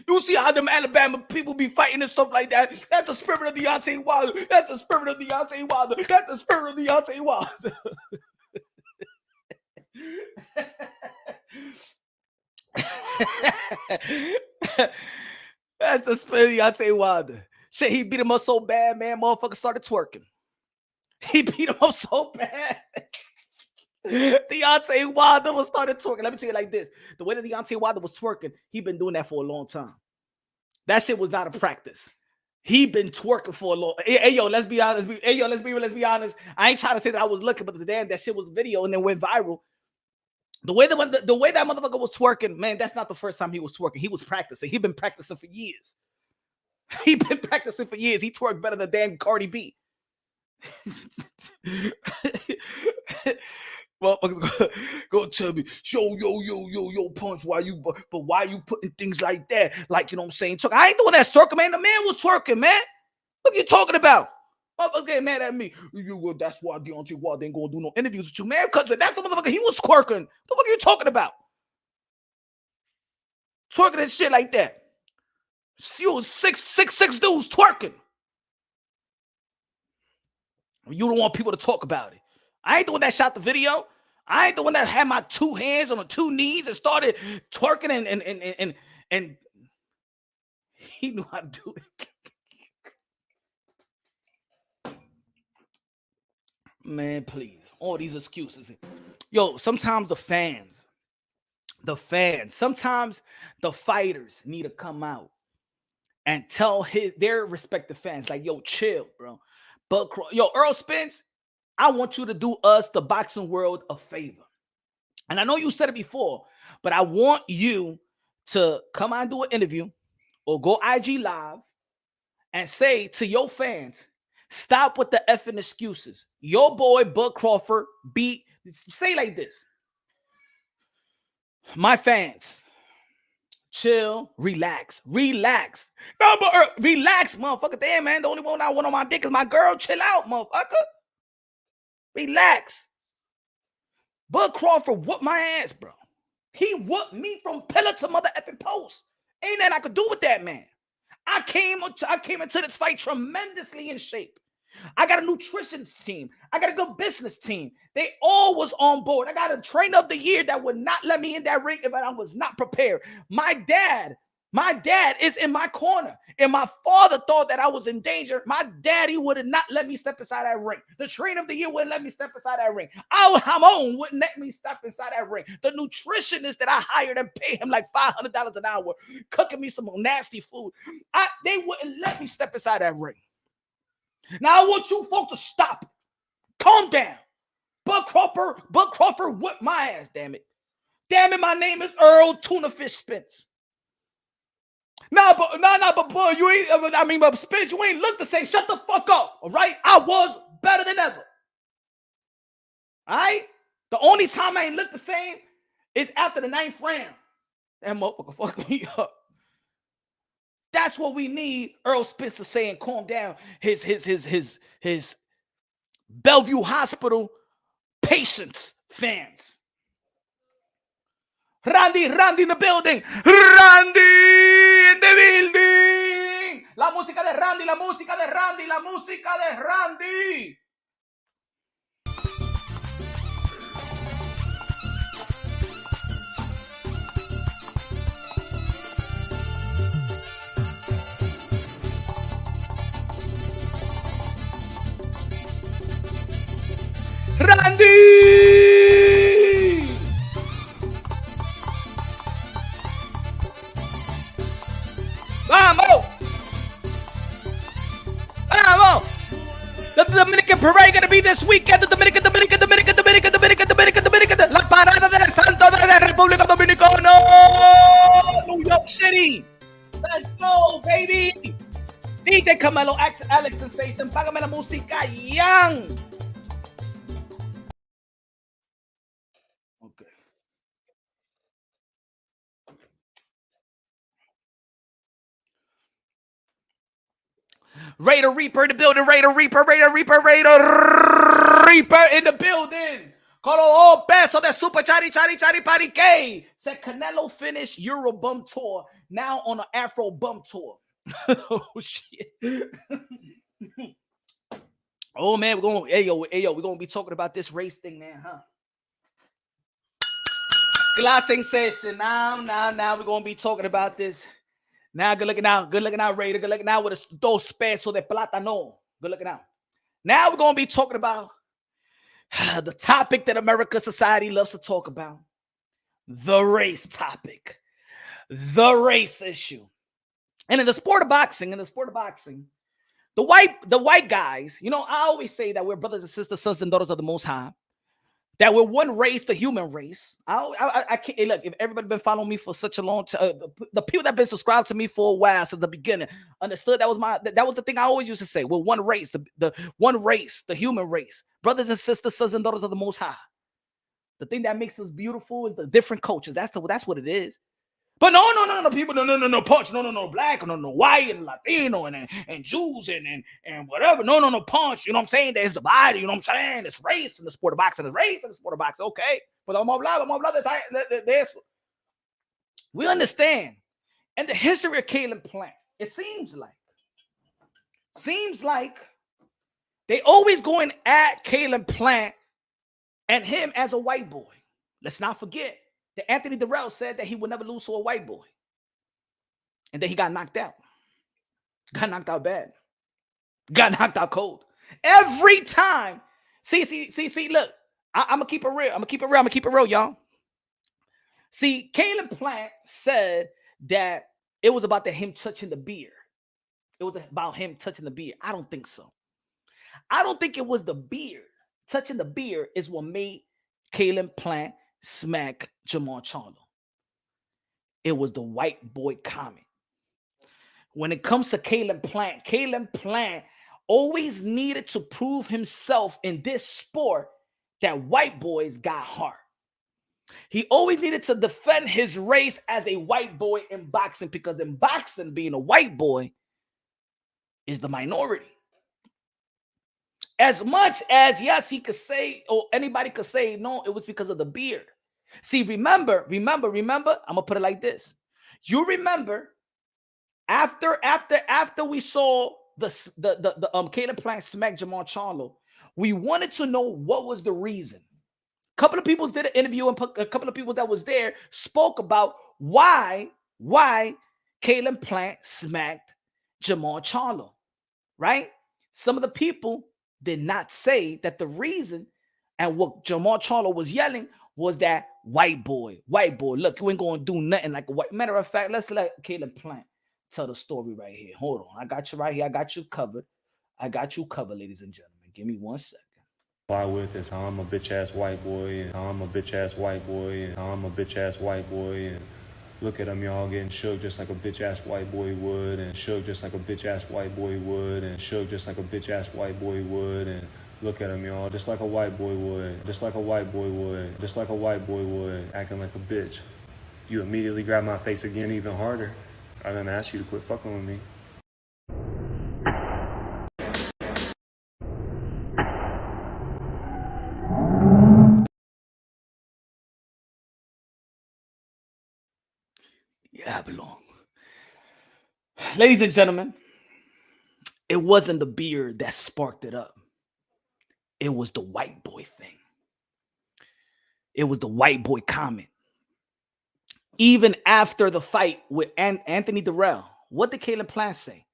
S2: You see how them Alabama people be fighting and stuff like that? That's the spirit of Deontay Wilder. That's the spirit of Deontay Wilder. That's the spirit of Deontay Wilder. That's the spirit of Deontay Wilder. Shit, he beat him up so bad, man. Motherfucker started twerking. He beat him up so bad. Deontay Wilder was started twerking. Let me tell you like this. The way that Deontay Wilder was twerking, he been doing that for a long time. That shit was not a practice. He been twerking for a long. Hey, yo, let's be honest. Let's be honest. I ain't trying to say that I was looking, but that shit was video and then went viral. The way that motherfucker was twerking, man, that's not the first time he was twerking. He was practicing. He been practicing for years. He twerked better than damn Cardi B. Motherfuckers go tell me, yo, Punch, why you putting things like that? Like, you know what I'm saying? I ain't doing that twerking, man. The man was twerking, man. What are you talking about? Motherfuckers getting mad at me. That's why Deontay Wilder ain't gonna do no interviews with you, man. Because that's the motherfucker, he was twerking. What the fuck are you talking about? Twerking and shit like that. You was six dudes twerking. You don't want people to talk about it. I ain't the one that shot the video. I ain't the one that had my two hands on the two knees and started twerking and he knew how to do it. Man, please. All these excuses. Yo, sometimes the sometimes the fighters need to come out and tell their respective fans, like, yo, chill, bro. But yo, Earl Spence, I want you to do us, the boxing world, a favor. And I know you said it before, but I want you to come on and do an interview or go IG live and say to your fans, stop with the effing excuses. Your boy, Bud Crawford, say like this. My fans, chill, relax. No, but relax, motherfucker. Damn, man, the only one I want on my dick is my girl. Chill out, motherfucker. Relax. Bud Crawford whooped my ass, bro. He whooped me from pillar to mother effing post. Ain't nothing I could do with that, man. I came into this fight tremendously in shape. I got a nutrition team. I got a good business team. They all was on board. I got a trainer of the year that would not let me in that ring if I was not prepared. My dad is in my corner. And my father thought that I was in danger. My daddy would have not let me step inside that ring. The trainer of the year wouldn't let me step inside that ring. Al Hamon wouldn't let me step inside that ring. The nutritionist that I hired and paid him like $500 an hour, cooking me some nasty food, they wouldn't let me step inside that ring. Now I want you folks to stop it. Calm down. Bud Crawford whipped my ass, damn it. Damn it, my name is Earl Tuna Fish Spence. But Bud, you ain't, but Spence, you ain't look the same. Shut the fuck up, all right? I was better than ever. All right? The only time I ain't look the same is after the 9th round. That motherfucker fucked me up. That's what we need Earl Spencer saying, calm down. His Bellevue Hospital patients, fans. Randy in the building. Randy in the building. La música de Randy, la música de Randy, la música de Randy. Randy. Vamos! Vamos! The Dominican Parade gonna be this weekend. The Dominican. La Parada del Santo de la República Dominicana. New York City. Let's go, baby. DJ Camelo, Alex Sensation. Págame la música, young. Okay. Raider Reaper in the building. Raider Reaper in the building. Con los pesos de Super Chari Parique. Said Canelo finished Euro Bum Tour. Now on an Afro Bum Tour. Oh, shit. Oh, man. We're going, we're going to be talking about this race thing, man, huh? Glassing session. Now we're going to be talking about this. Now, good looking out, Raider. Good looking out with those pesos de plátano. Good looking out. Now we're going to be talking about the topic that American society loves to talk about. The race topic. The race issue. And in the sport of boxing, the white guys, you know, I always say that we're brothers and sisters, sons and daughters of the Most High. That we're one race, the human race. I can't, look, if everybody been following me for such a long time, the people that been subscribed to me for a while since the beginning understood that was the thing I always used to say. We're one race, the one race, the human race. Brothers and sisters, sons and daughters of the Most High. The thing that makes us beautiful is the different cultures. That's what it is. But no, people, no, punch, no, black, no, white, and Latino, and Jews, and whatever, no, punch, you know what I'm saying? There's the body, you know what I'm saying? There's race in the sport of boxing, there's race in the sport of boxing, okay? But vamos a hablar de eso. We understand. And the history of Caleb Plant, it seems like they always going at Caleb Plant and him as a white boy. Let's not forget that Anthony Durrell said that he would never lose to a white boy. And then he got knocked out. Got knocked out bad. Got knocked out cold. Every time. See, look. I'm going to keep it real. I'm going to keep it real, y'all. See, Caleb Plant said that it was about him touching the beard. It was about him touching the beard. I don't think so. I don't think it was the beard. Touching the beard is what made Caleb Plant smack Jermall Charlo. It was the white boy comment. When it comes to Caleb Plant always needed to prove himself in this sport that white boys got heart. He always needed to defend his race as a white boy in boxing, because in boxing, being a white boy is the minority. As much as, yes, he could say, or anybody could say, no, it was because of the beard. See, remember, I'm gonna put it like this. You remember after we saw the Caleb Plant smack Jermall Charlo, we wanted to know what was the reason. A couple of people did an interview, and a couple of people that was there spoke about why Caleb Plant smacked Jermall Charlo, right? Some of the people did not say that the reason and what Jermall Charlo was yelling was that white boy, look, you ain't gonna do nothing like a white. Matter of fact, let's let Caleb Plant tell the story right here. Hold on, I got you right here. I got you covered, ladies and gentlemen. Give me 1 second.
S3: Fly with is how I'm a bitch ass white boy, and how I'm a bitch ass white boy, and how I'm a bitch ass white boy, and look at them, y'all getting shook just like a bitch ass white boy would, and shook just like a bitch ass white boy would, and shook just like a bitch ass white boy would, and Look at him, y'all, just like a white boy would, just like a white boy would, just like a white boy would, acting like a bitch. You immediately grab my face again even harder. I didn't ask you to quit fucking with me.
S2: Diablo. Ladies and gentlemen, it wasn't the beard that sparked it up. It was the white boy thing. It was the white boy comment. Even after the fight with Anthony Durrell, what did Caleb Plant say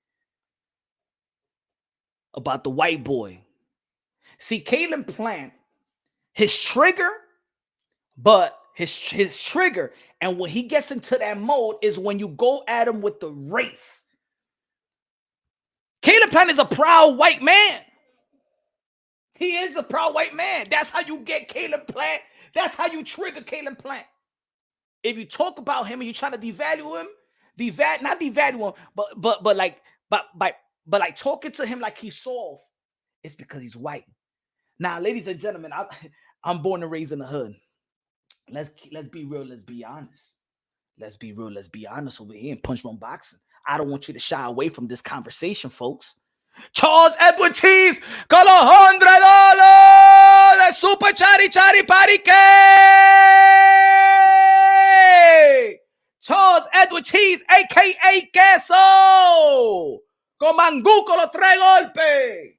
S2: about the white boy? See, Caleb Plant, his trigger, but his trigger, and when he gets into that mode is when you go at him with the race. Caleb Plant is a proud white man. He is a proud white man. That's how you get Caleb Plant. That's how you trigger Caleb Plant. If you talk about him and you try to devalue him, not devalue him, but like talking to him like he's soft, it's because he's white. Now, ladies and gentlemen, I'm born and raised in the hood. Let's be real. Let's be honest. Let's be real. Let's be honest over here in Punchline Boxing. I don't want you to shy away from this conversation, folks. Charles Edward Cheese con los $100 de Super Chari Chari Parique. Charles Edward Cheese, a.k.a. Queso. Con mangú con los 3 golpes.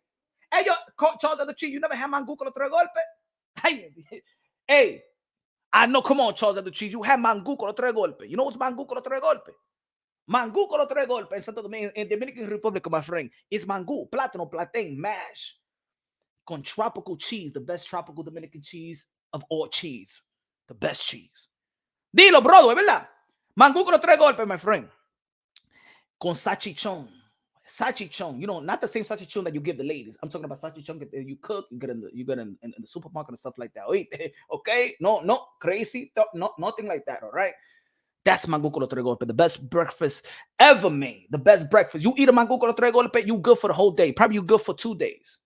S2: Hey, Charles Edward Cheese, you never had mangú con los 3 golpes? Hey, I know, come on, Charles Edward Cheese, you had mangú con los 3 golpes. You know what's mangú con los 3 golpes? Mangú con los 3 golpes in Santo Domingo, in Dominican Republic, my friend. It's mangú, plátano, plantain, mash. Con tropical cheese, the best tropical Dominican cheese of all cheese. The best cheese. Dilo, brother, ¿verdad? Mangú con los 3 golpes, my friend. Con salchichón. Salchichón. You know, not the same salchichón that you give the ladies. I'm talking about salchichón that you cook, you get in the supermarket and stuff like that. Okay? No, crazy. No, nothing like that, all right? That's mangú con los 3 golpes, the best breakfast ever made. The best breakfast. You eat a mangú con los 3 golpes, you good for the whole day. Probably you good for 2 days.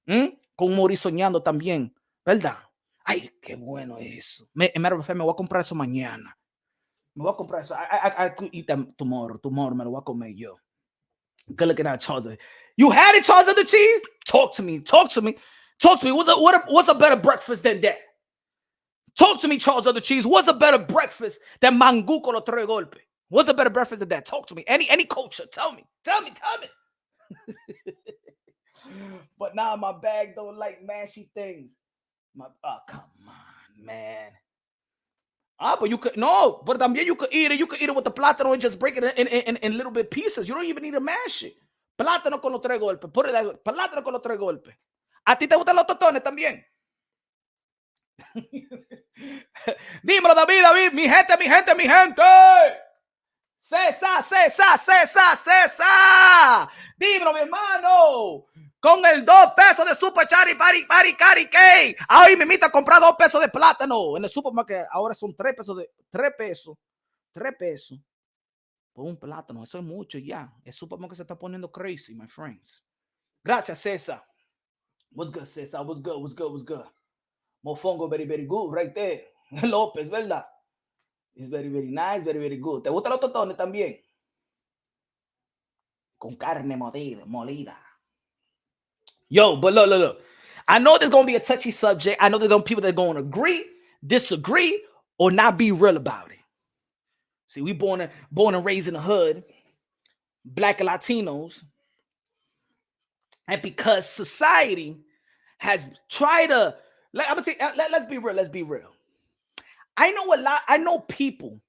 S2: Con morir soñando también, ¿verdad? Ay, qué bueno eso. Matter of fact, me voy a comprar eso mañana. Me voy a comprar eso. I could eat them tomorrow. Tomorrow me lo voy a comer yo. Good looking at Charles. You had it, Charles, of the cheese? Talk to me. What's a better breakfast than that? Talk to me, Charles of the Cheese. What's a better breakfast than mangú con los 3 golpes? What's a better breakfast than that? Talk to me. Any culture. Tell me. But now my bag don't like mashy things. Come on, man. But you could but también you could eat it. You could eat it with the plátano and just break it in little bit pieces. You don't even need to mash it. Plátano con los 3 golpes. Put it that way. Plátano con los 3 golpes. ¿A ti te gustan los tostones también? Dímelo, David, mi gente. César. Dímelo, mi hermano. Con el 2 pesos de Super Chari Parique. Ahora me invita a comprar 2 pesos de plátano en el supermercado. Ahora son 3 pesos. 3 pesos por un plátano. Eso es mucho ya. El supermercado se está poniendo crazy, my friends. Gracias, César. What's good, César? What's good? Mofongo, very, very good, right there. López, ¿verdad? It's very, very nice, very, very good. ¿Te gustan los tostones también? Con carne molida. Yo, but look. I know there's going to be a touchy subject. I know there's going to be people that are going to agree, disagree, or not be real about it. See, we born and raised in the hood, Black and Latinos. And because society has tried to, let's be real. I know people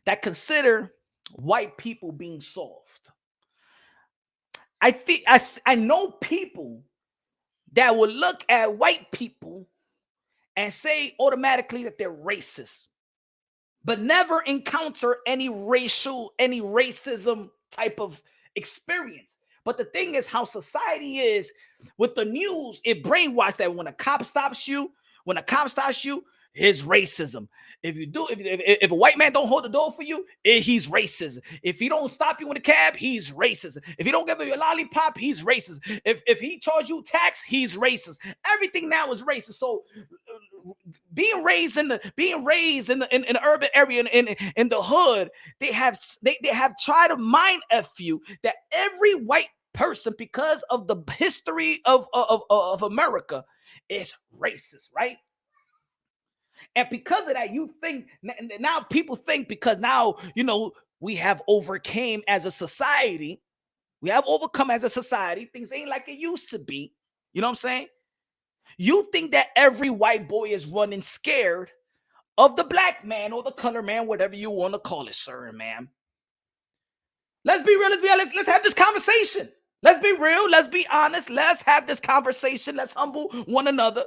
S2: that consider white people being soft. I know people that will look at white people and say automatically that they're racist, but never encounter any racism type of experience. But the thing is how society is with the news, it brainwashed that when a cop stops you, it's racism. If a white man don't hold the door for you, he's racist. If he don't stop you in the cab, he's racist. If he don't give you a lollipop, he's racist. If he charge you tax, he's racist. Everything now is racist. So being raised in the urban area in the hood, they have tried to mind f you that every white person, because of the history of America, is racist, right? And because of that, you think now people think, because now, we have overcome as a society. We have overcome as a society. Things ain't like it used to be. You know what I'm saying? You think that every white boy is running scared of the black man or the color man, whatever you want to call it, sir and ma'am. Let's be real. Let's have this conversation. Let's be real. Let's be honest. Let's have this conversation. Let's humble one another.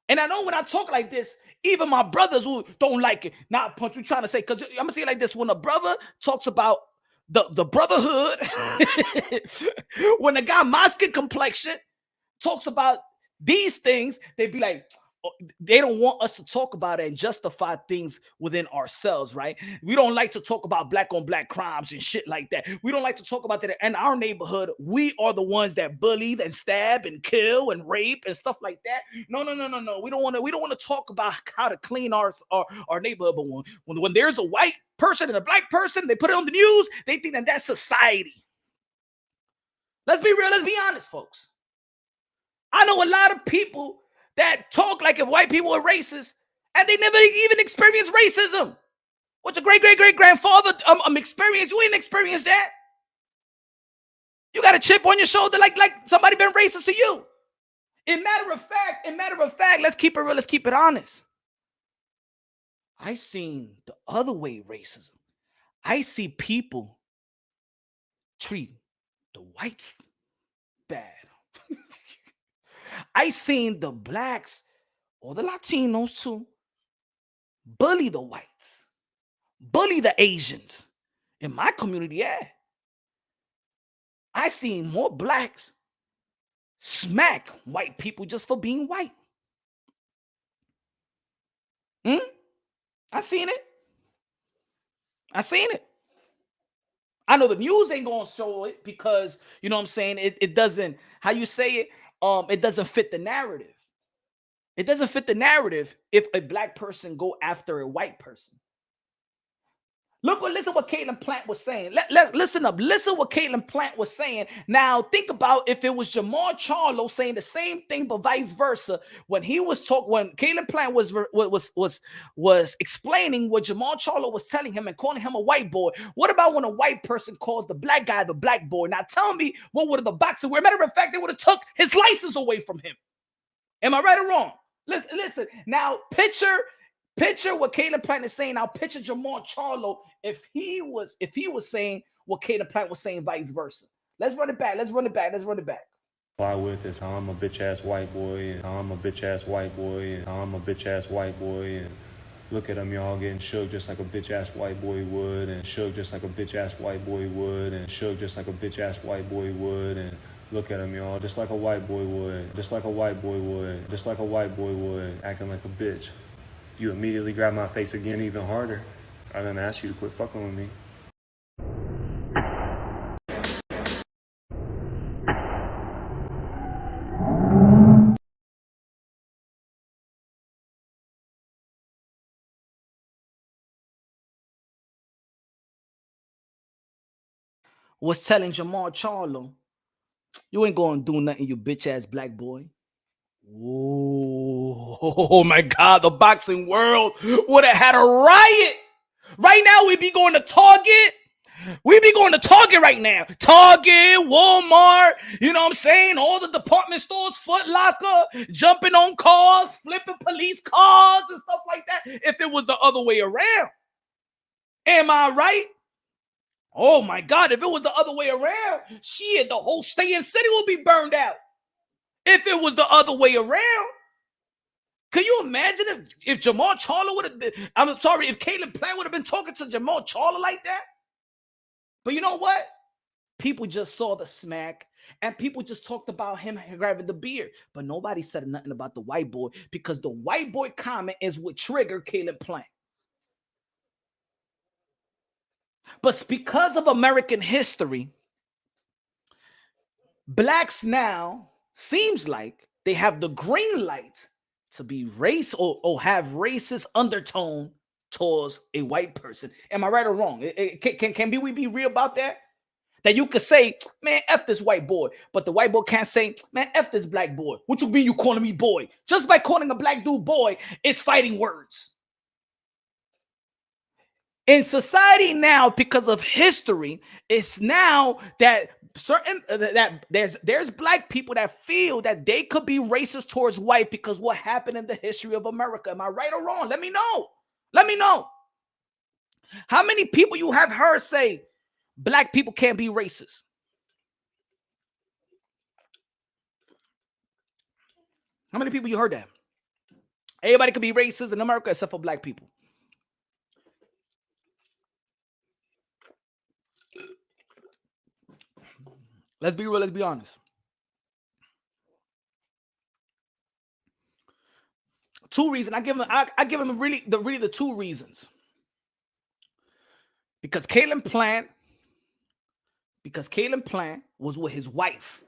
S2: And I know when I talk like this, even my brothers who don't like it, not punch, we trying to say, because I'm going to say it like this. When a brother talks about the brotherhood, when a guy my skin complexion talks about these things, they be like, they don't want us to talk about it and justify things within ourselves, right? We don't like to talk about black on black crimes and shit like that. We don't like to talk about that. In our neighborhood, we are the ones that bully and stab and kill and rape and stuff like that. No. We don't want to talk about how to clean our neighborhood. But when there's a white person and a black person, they put it on the news, they think that that's society. Let's be real. Let's be honest, folks. I know a lot of people that talk like if white people are racist, and they never even experienced racism. What your great-great-great-grandfather experienced, you ain't experienced that. You got a chip on your shoulder like somebody been racist to you. In matter of fact, let's keep it real, let's keep it honest. I seen the other way racism. I see people treat the whites bad. I seen the blacks or the Latinos too bully the whites, bully the Asians. In my community, yeah. I seen more blacks smack white people just for being white. I seen it. I know the news ain't gonna show it because, you know what I'm saying, it doesn't, how you say it, it doesn't fit the narrative. It doesn't fit the narrative if a black person go after a white person. Listen what Caitlin Plant was saying. Listen up. Listen what Caitlin Plant was saying. Now think about if it was Jermall Charlo saying the same thing, but vice versa. When Caitlin Plant was explaining what Jermall Charlo was telling him and calling him a white boy. What about when a white person called the black guy the black boy? Now tell me, what would the boxer wear? Matter of fact, they would have took his license away from him. Am I right or wrong? Listen. Now picture what Caitlin Plant is saying. Now picture Jermall Charlo if he was saying what Caitlin Plant was saying, vice versa. Let's run it back.
S3: Fly with is how I'm a bitch ass white boy, and how I'm a bitch ass white boy, and how I'm a bitch ass white boy, and look at them y'all getting shook just like a bitch ass white boy would, and shook just like a bitch ass white boy would, and shook just like a bitch ass white boy would, and look at them y'all just like a white boy would, just like a white boy would, just like a white boy would, acting like a bitch. You immediately grab my face again even harder. I didn't ask you to quit fucking with me.
S2: Was telling Jermall Charlo, you ain't gonna do nothing, you bitch ass black boy. Oh my God, the boxing world would have had a riot. Right now, we'd be going to Target. Right now. Target, Walmart, you know what I'm saying? All the department stores, Foot Locker, jumping on cars, flipping police cars and stuff like that. If it was the other way around. Am I right? Oh my God, if it was the other way around, shit, the whole stay-in city would be burned out. If it was the other way around. Can you imagine if Jermall Charlo would have been, if Caitlin Plant would have been talking to Jermall Charlo like that? But you know what? People just saw the smack. And people just talked about him grabbing the beard, but nobody said nothing about the white boy, because the white boy comment is what triggered Caleb Plant. But because of American history, blacks now seems like they have the green light to be race or have racist undertone towards a white person. Am I right or wrong? Can we be real about that? That you could say, man, F this white boy, but the white boy can't say, man, F this black boy. What you mean you calling me boy? Just by calling a black dude boy, it's fighting words. In society now, because of history, it's now that there's black people that feel that they could be racist towards white because what happened in the history of America. Am I right or wrong? Let me know. Let me know. How many people you have heard say black people can't be racist? How many people you heard that? Everybody could be racist in America except for black people. Let's be real. Let's be honest. Two reasons. I give him really the two reasons. Because Caleb Plant was with his wife,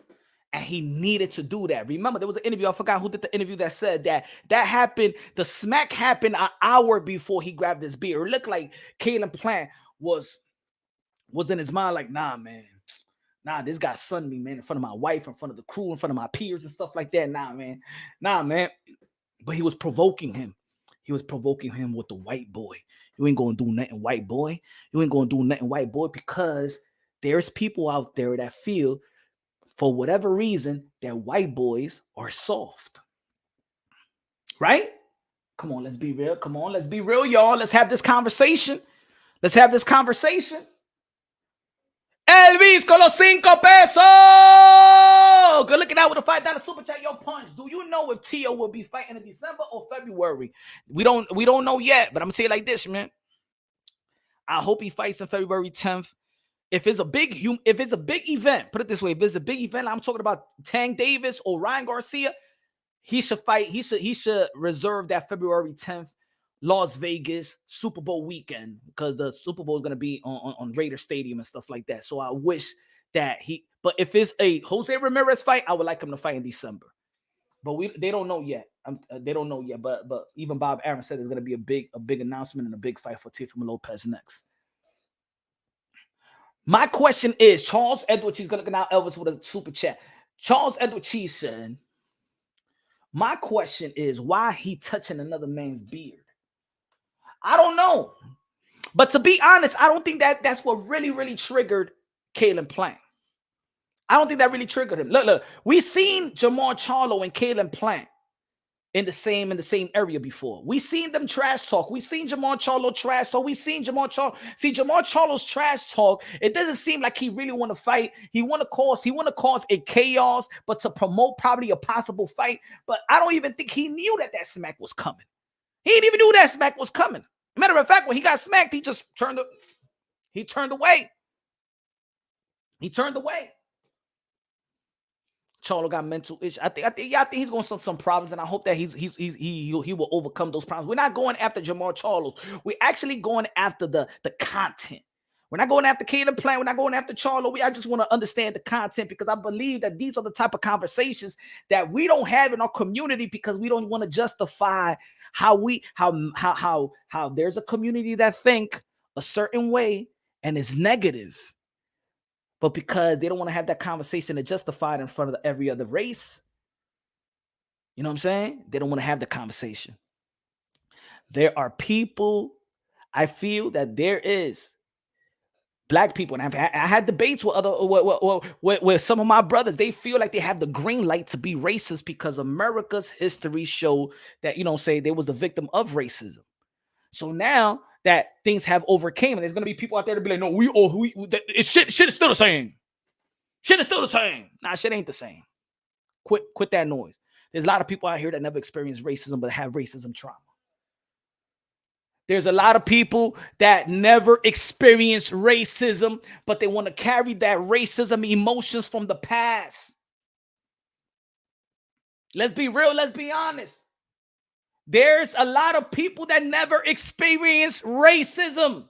S2: and he needed to do that. Remember, there was an interview. I forgot who did the interview that said that happened. The smack happened an hour before he grabbed his beer. It looked like Caleb Plant was in his mind like, nah, man. Nah, this guy sunned me, man, in front of my wife, in front of the crew, in front of my peers and stuff like that. Nah, man. But he was provoking him. He was provoking him with the white boy. You ain't gonna do nothing, white boy. You ain't gonna do nothing, white boy, because there's people out there that feel, for whatever reason, that white boys are soft. Right? Come on, let's be real. Come on, let's be real, y'all. Let's have this conversation. Elvis con los 5 pesos. Good looking out with a $5 super chat. Yo, Punch, do you know if Tio will be fighting in December or February? We don't know yet, but I'm gonna say it like this, man. I hope he fights on February 10th. If it's a big event, put it this way, if it's a big event, I'm talking about Tank Davis or Ryan Garcia, he should fight. He should reserve that February 10th Las Vegas Super Bowl weekend, because the Super Bowl is going to be on Raider Stadium and stuff like that. So I wish that but if it's a Jose Ramirez fight, I would like him to fight in December. But they don't know yet. They don't know yet. But even Bob Aaron said there's going to be a big announcement and a big fight for Teofimo Lopez next. My question is, Charles Edward Cheese, going to now Elvis with a super chat. Charles Edward Cheese said, my question is, why he touching another man's beard? I don't know. But to be honest, I don't think that's what really triggered Caleb Plant. I don't think that really triggered him. Look, we seen Jermall Charlo and Caleb Plant in the same area before. We seen them trash talk. We seen Jermall Charlo trash talk. We seen Jermall Charlo. See, Jermall Charlo's trash talk, it doesn't seem like he really want to fight. He want to cause a chaos, but to promote probably a possible fight. But I don't even think he knew that smack was coming. He didn't even know that smack was coming. Matter of fact, when he got smacked, he just turned away. He turned away. Charlo got mental issues. I think he's going to some problems, and I hope that he will overcome those problems. We're not going after Jermall Charlo. We're actually going after the content. We're not going after Caleb Plant. We're not going after Charlo. I just want to understand the content, because I believe that these are the type of conversations that we don't have in our community, because we don't want to justify how there's a community that think a certain way and is negative, but because they don't want to have that conversation to justify it in front of every other race, you know what I'm saying? They don't want to have the conversation. There are people, I feel that there is black people, and I had debates with some of my brothers. They feel like they have the green light to be racist because America's history show that, they was the victim of racism. So now that things have overcame, and there's gonna be people out there to be like, no, shit is still the same. Shit is still the same. Nah, shit ain't the same. Quit that noise. There's a lot of people out here that never experienced racism but have racism trauma. There's a lot of people that never experienced racism, but they want to carry that racism emotions from the past. Let's be real. Let's be honest. There's a lot of people that never experienced racism.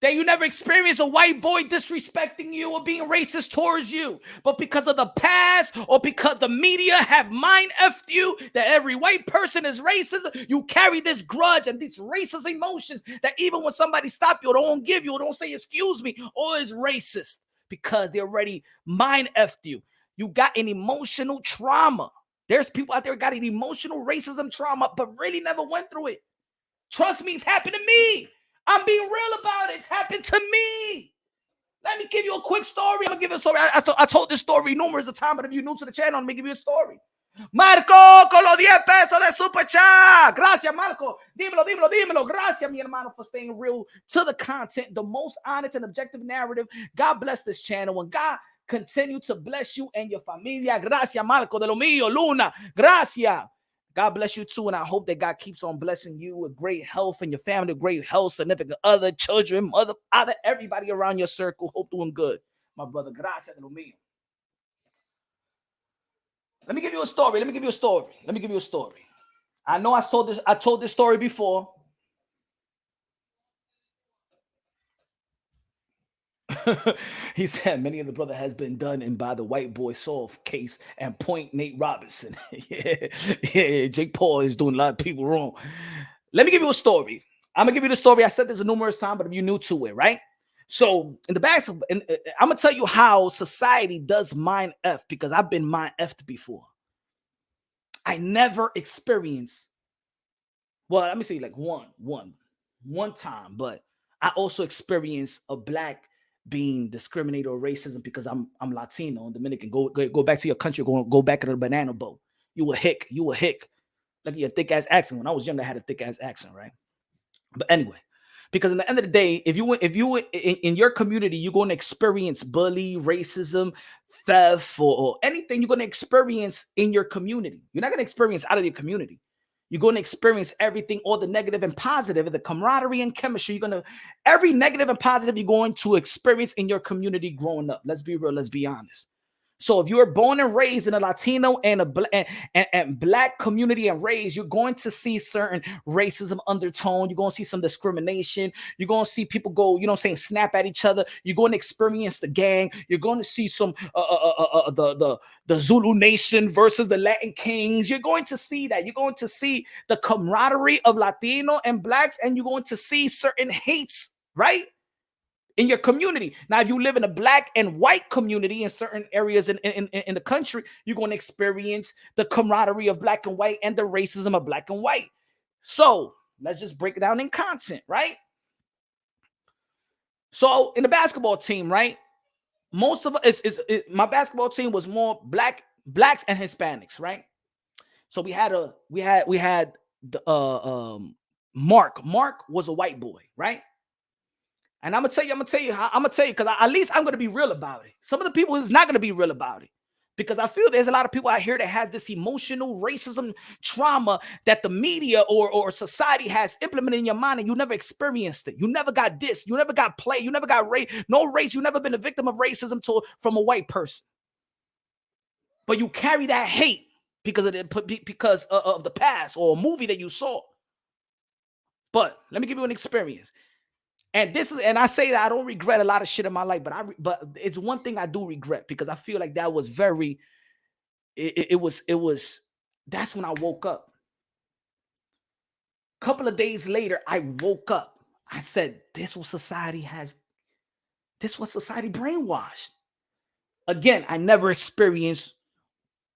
S2: That you never experienced a white boy disrespecting you or being racist towards you. But because of the past or because the media have mind-effed you that every white person is racist, you carry this grudge and these racist emotions that even when somebody stop you or don't give you or don't say excuse me or is racist because they already mind-effed you. You got an emotional trauma. There's people out there who got an emotional racism trauma but really never went through it. Trust me, it's happened to me. I'm being real about it. It's happened to me. Let me give you a quick story. I'm going to give you a story. I told this story numerous of times, but if you're new to the channel, let me give you a story. Marco, con los 10 pesos de super chat. Gracias, Marco. Dímelo. Gracias, mi hermano, for staying real to the content, the most honest and objective narrative. God bless this channel, and God continue to bless you and your familia. Gracias, Marco, de lo mío, Luna. Gracias. God bless you too, and I hope that God keeps on blessing you with great health and your family, great health, significant other, children, mother, father, everybody around your circle. Hope doing good, my brother. Gracias, lo mío. Let me give you a story. I know I told this story before. He said many of the brother has been done in by the white boy soft case and point Nate Robinson. yeah, Jake Paul is doing a lot of people wrong. Let me give you a story. I'm gonna give you the story. I said this a numerous times, but if you're new to it, right? So in the back, I'm gonna tell you how society does mind F because I've been mind F'd before. I never experienced. Well, let me say like one time, but I also experienced a black being discriminated or racism because I'm Latino and Dominican. Go back to your country. Go back to the banana boat. You a hick. Like your thick ass accent. When I was younger, I had a thick ass accent, right? But anyway, because in the end of the day, if you in your community, you're going to experience bully, racism, theft, or anything you're going to experience in your community. You're not going to experience out of your community. You're going to experience everything, all the negative and positive, the camaraderie and chemistry. Every negative and positive you're going to experience in your community growing up. Let's be real. Let's be honest. So if you were born and raised in a Latino and a black community and raised, you're going to see certain racism undertone. You're going to see some discrimination. You're going to see people go, snap at each other. You're going to experience the gang. You're going to see some the Zulu Nation versus the Latin Kings. You're going to see that. You're going to see the camaraderie of Latino and blacks, and you're going to see certain hates, right? In your community. Now, if you live in a black and white community in certain areas in the country, you're going to experience the camaraderie of black and white and the racism of black and white. So let's just break it down in content, right? So in the basketball team, right? Most of us my basketball team was more blacks and Hispanics, right? So we had the Mark. Mark was a white boy, right? And I'm gonna tell you because at least I'm gonna be real about it. Some of the people is not gonna be real about it because I feel there's a lot of people out here that has this emotional racism trauma that the media or society has implemented in your mind, and you never experienced it. You never got this. You never got play. You never got race. No race. You never been a victim of racism from a white person. But you carry that hate because of the past or a movie that you saw. But let me give you an experience. And I say that I don't regret a lot of shit in my life, but it's one thing I do regret because I feel like that was that's when I woke up. A couple of days later, I woke up. I said, this what society brainwashed. Again, I never experienced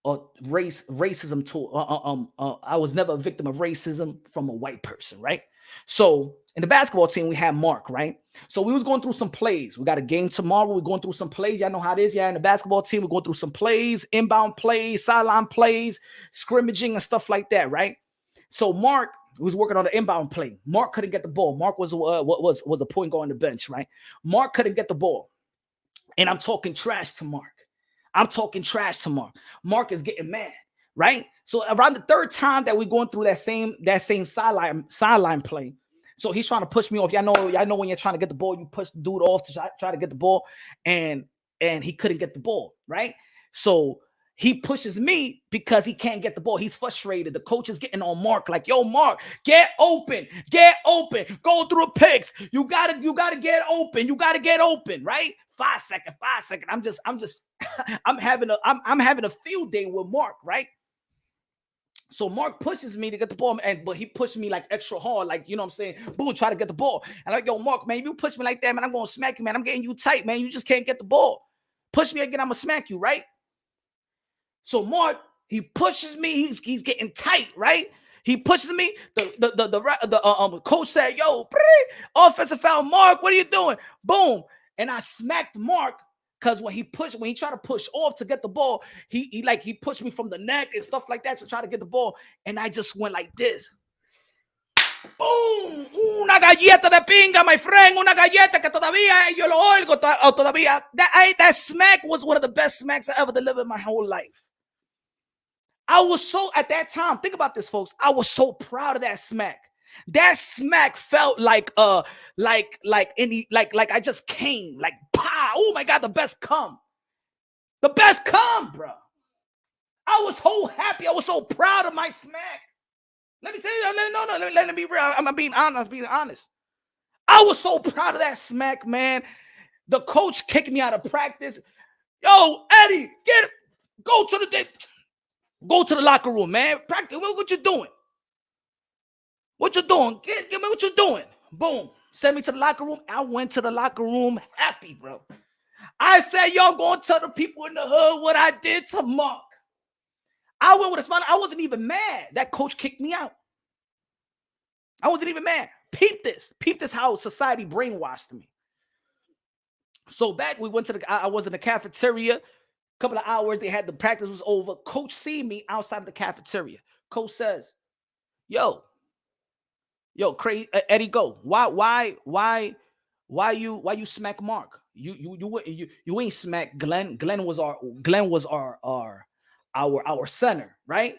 S2: racism I was never a victim of racism from a white person, right? So in the basketball team, we had Mark, right? So we was going through some plays. We got a game tomorrow. We're going through some plays. Y'all know how it is. Yeah, in the basketball team, we're going through some plays, inbound plays, sideline plays, scrimmaging and stuff like that, right? So Mark was working on the inbound play. Mark couldn't get the ball. Mark was a point guard on the bench, right? Mark couldn't get the ball. And I'm talking trash to Mark. Mark is getting mad. right? So around the third time that we're going through that same sideline play, so he's trying to push me off. Y'all know when you're trying to get the ball, you push the dude off to try to get the ball, and he couldn't get the ball, right? So he pushes me because he can't get the ball. He's frustrated. The coach is getting on Mark, like, yo, Mark, get open, go through the picks. You gotta get open. You gotta get open, right? 5 seconds. I'm having a field day with Mark, right? So Mark pushes me to get the ball, but he pushed me like extra hard, like, you know what I'm saying? Boom, try to get the ball. And like, yo, Mark, man, you push me like that, man, I'm going to smack you, man. I'm getting you tight, man. You just can't get the ball. Push me again, I'm going to smack you, right? So Mark, he pushes me. He's getting tight, right? He pushes me. The coach said, yo, offensive foul, Mark, what are you doing? Boom. And I smacked Mark. Because when he tried to push off to get the ball, he pushed me from the neck and stuff like that to try to get the ball. And I just went like this. Boom! Una galleta de pinga, my friend. Una galleta que todavía yo lo oigo todavía. That smack was one of the best smacks I ever delivered in my whole life. I was so, at that time, think about this, folks. I was so proud of that smack. That smack felt like I just came, like, pow, oh my God, the best come, bro. I was so happy. I was so proud of my smack. Let me tell you, let me be real. I'm being honest. I was so proud of that smack, man. The coach kicked me out of practice. Yo, Eddie, go to the locker room, man. Practice. What you doing? What you doing? Give me what you doing. Boom. Send me to the locker room. I went to the locker room happy, bro. I said, y'all going to tell the people in the hood what I did to Mark. I went with a smile. I wasn't even mad. That coach kicked me out. I wasn't even mad. Peep this how society brainwashed me. So back, we went to I was in the cafeteria. A couple of hours, the practice was over. Coach see me outside of the cafeteria. Coach says, yo, crazy Eddie, go. Why you smack Mark? You ain't smack Glenn. Glenn was our center, right?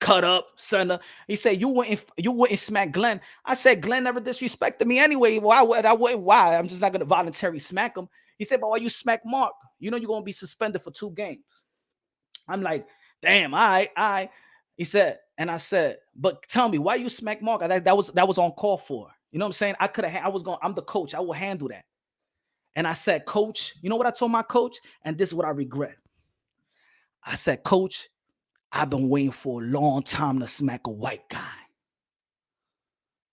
S2: Cut up center. He said you wouldn't smack Glenn. I said Glenn never disrespected me anyway. Why would I? Why? I'm just not gonna voluntarily smack him. He said, but why you smack Mark? You know you're gonna be suspended for 2 games. I'm like, damn, I. He said, and I said, but tell me why you smack Mark? That was on call for. You know what I'm saying? I'm the coach. I will handle that. And I said, coach, you know what I told my coach? And this is what I regret. I said, coach, I've been waiting for a long time to smack a white guy.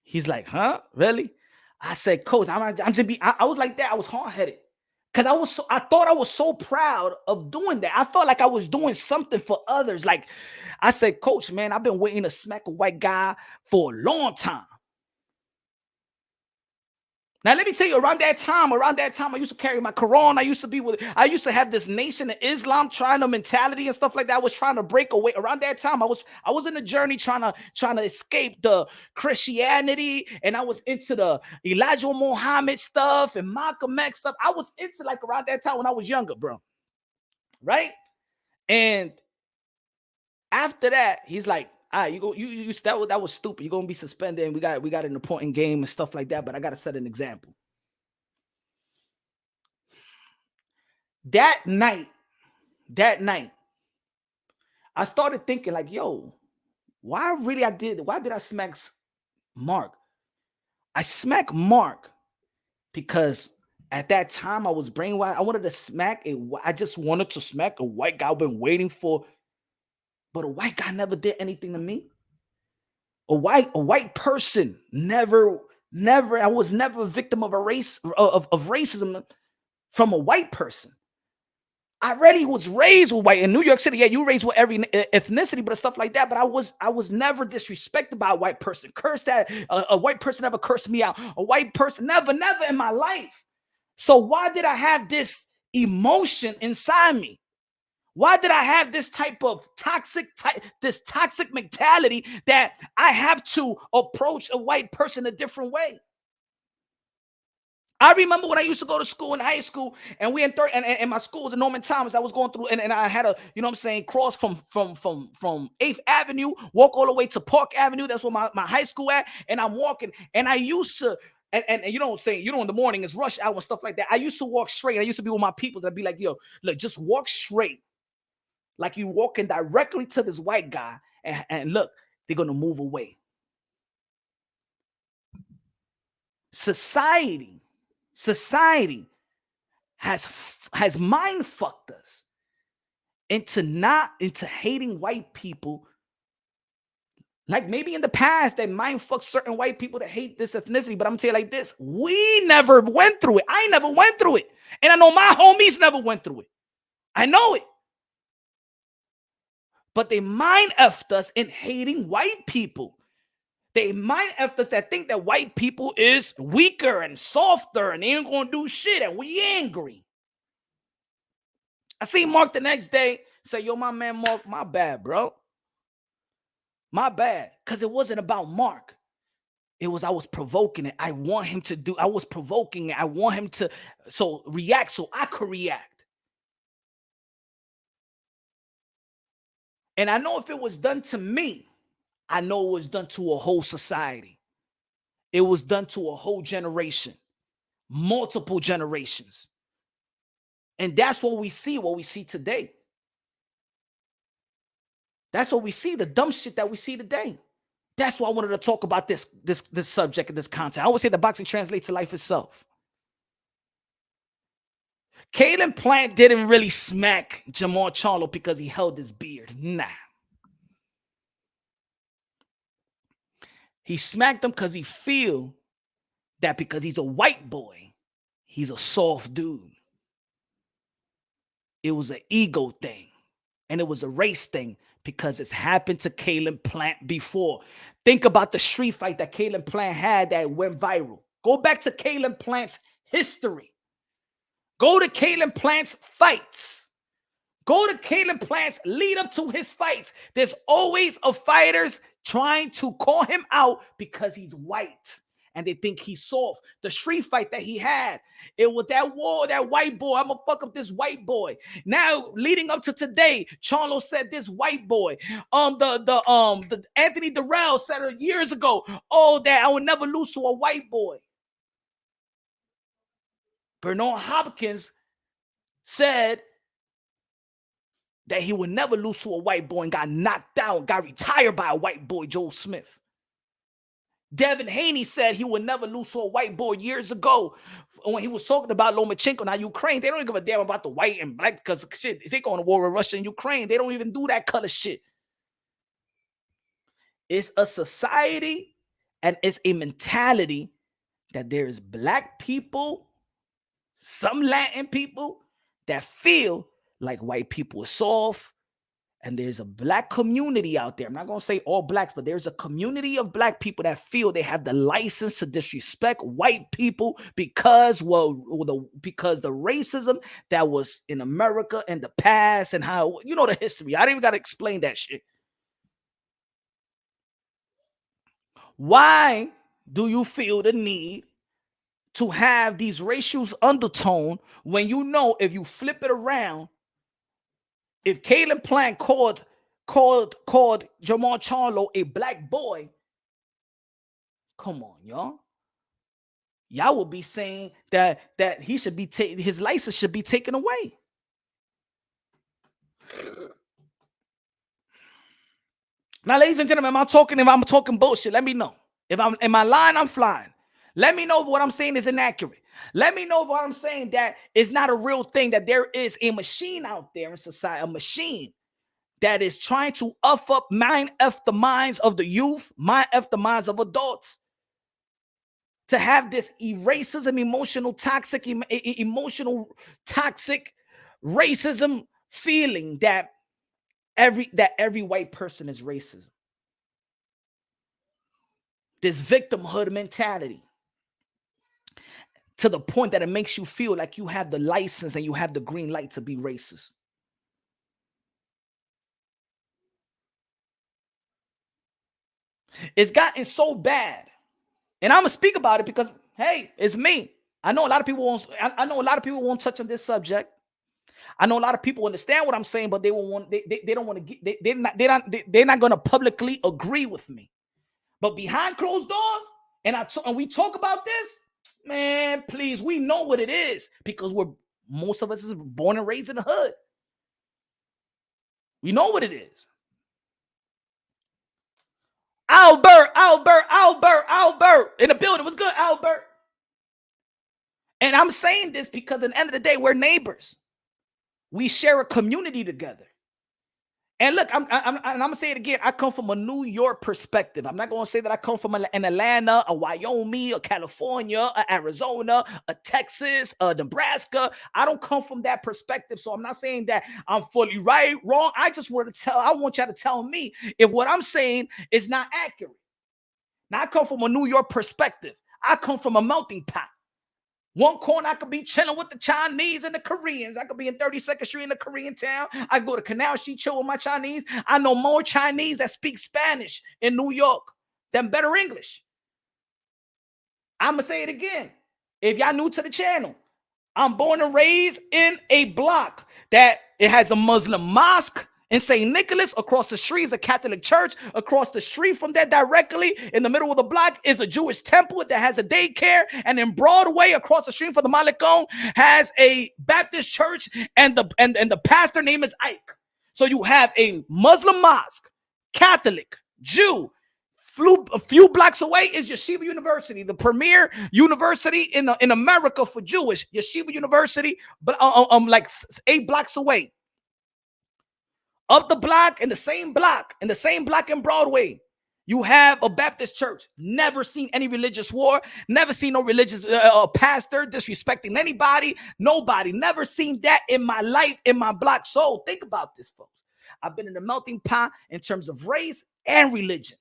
S2: He's like, huh? Really? I said, coach, I was like that. I was hard-headed. Because I thought I was so proud of doing that. I felt like I was doing something for others. Like I said, coach, man, I've been waiting to smack a white guy for a long time. Now, let me tell you, around that time, I used to carry my Quran. I used to have this Nation of Islam trying to mentality and stuff like that. I was trying to break away. Around that time, I was in a journey trying to escape the Christianity, and I was into the Elijah Muhammad stuff and Malcolm X stuff. I was into like around that time when I was younger, bro. Right? And after that, he's like, all right, that was stupid. You're gonna be suspended, and we got an important game and stuff like that. But I gotta set an example. That night, I started thinking like, yo, why did I smack Mark? I smacked Mark because at that time I was brainwashed. I just wanted to smack a white guy I've been waiting for. But a white guy never did anything to me. A white person never. I was never a victim of racism from a white person. I already was raised with white in New York City. Yeah, you raised with every ethnicity, but stuff like that. But I was never disrespected by a white person. Cursed at a white person never cursed me out. A white person never in my life. So why did I have this emotion inside me? Why did I have this type of toxic mentality that I have to approach a white person a different way? I remember when I used to go to school in high school, and we in third, and my school was in Norman Thomas. I was going through, and I had a, you know what I'm saying, cross from 8th Avenue, walk all the way to Park Avenue. That's where my high school at. And I'm walking, and I used to, and you know what I'm saying, in the morning it's rush hour and stuff like that. I used to walk straight. I used to be with my people that'd be like, yo, look, just walk straight. Like you walking directly to this white guy, and look, they're gonna move away. Society has mind fucked us into hating white people. Like maybe in the past they mind fucked certain white people that hate this ethnicity, but I'm telling you like this, we never went through it. I never went through it, and I know my homies never went through it. I know it, but they mind effed us in hating white people. They mind effed us that think that white people is weaker and softer and they ain't gonna do shit, and we angry. I see Mark the next day say, yo, my man Mark, my bad, bro. My bad. Because it wasn't about Mark. It was, I was provoking it. I was provoking it. I want him to react so I could react. And I know if it was done to me, I know it was done to a whole society. It was done to a whole generation, multiple generations. And that's what we see today. That's what we see, the dumb shit that we see today. That's why I wanted to talk about this subject and this content. I always say the boxing translates to life itself. Caleb Plant didn't really smack Jermall Charlo because he held his beard. Nah. He smacked him because he feel that because he's a white boy, he's a soft dude. It was an ego thing, and it was a race thing because it's happened to Caleb Plant before. Think about the street fight that Caleb Plant had that went viral. Go back to Caleb Plant's history. Go to Caleb Plant's fights. Go to Caleb Plant's lead up to his fights. There's always a fighters trying to call him out because he's white and they think he's soft. The street fight that he had, it was that war, that white boy. I'm gonna fuck up this white boy. Now, leading up to today, Charlo said this white boy. The Anthony Durrell said it years ago. Oh, that I would never lose to a white boy. Bernard Hopkins said that he would never lose to a white boy and got knocked out, got retired by a white boy, Joel Smith. Devin Haney said he would never lose to a white boy years ago when he was talking about Lomachenko. Now, Ukraine, they don't give a damn about the white and black because shit, if they go on war with Russia and Ukraine, they don't even do that color shit. It's a society and it's a mentality that there is black people, some Latin people that feel like white people are soft, and there's a black community out there. I'm not going to say all blacks, but there's a community of black people that feel they have the license to disrespect white people because the racism that was in America in the past and how, you know, the history. I don't even got to explain that shit. Why do you feel the need to have these racial undertone when you know if you flip it around, if Caleb Plant called Jermall Charlo a black boy, come on, y'all. Y'all will be saying that he should be his license should be taken away. Now, ladies and gentlemen, if I'm talking bullshit, let me know. If I'm in my line, I'm flying. Let me know if what I'm saying is inaccurate. Let me know if what I'm saying that is not a real thing, that there is a machine out there in society, a machine that is trying to mind F the minds of the youth, mind F the minds of adults, to have this racism, emotional toxic racism feeling that every white person is racism. This victimhood mentality, to the point that it makes you feel like you have the license and you have the green light to be racist. It's gotten so bad. And I'm going to speak about it because, hey, it's me. I know a lot of people won't. I know a lot of people won't touch on this subject. I know a lot of people understand what I'm saying, but they won't want. They don't want to get. They're not going to publicly agree with me. But behind closed doors, and we talk about this, man. Please, we know what it is because most of us is born and raised in the hood. We know what it is. Albert in the building. What's good, Albert? And I'm saying this because at the end of the day, we're neighbors. We share a community together. And look, I'm gonna say it again. I come from a New York perspective. I'm not gonna say that I come from an Atlanta, a Wyoming, a California, a Arizona, a Texas, a Nebraska. I don't come from that perspective. So I'm not saying that I'm fully right, wrong. I want y'all to tell me if what I'm saying is not accurate. Now I come from a New York perspective. I come from a melting pot. One corner, I could be chilling with the Chinese and the Koreans. I could be in 32nd Street in a Korean town. I go to Canal Street, chill with my Chinese. I know more Chinese that speak Spanish in New York than better English. I'm going to say it again. If y'all new to the channel, I'm born and raised in a block that it has a Muslim mosque in St. Nicholas. Across the street is a Catholic church. Across the street from there, directly in the middle of the block, is a Jewish temple that has a daycare. And in Broadway, across the street from the Malecon, has a Baptist church, and the pastor name is Ike. So you have a Muslim mosque, Catholic, Jew. A few blocks away is Yeshiva University, the premier university in America for Jewish. Yeshiva University, but like 8 blocks away. Up the block, in the same block in Broadway, you have a Baptist church. Never seen any religious war. Never seen no religious pastor disrespecting anybody. Nobody. Never seen that in my life, in my block. So think about this, folks. I've been in the melting pot in terms of race and religion.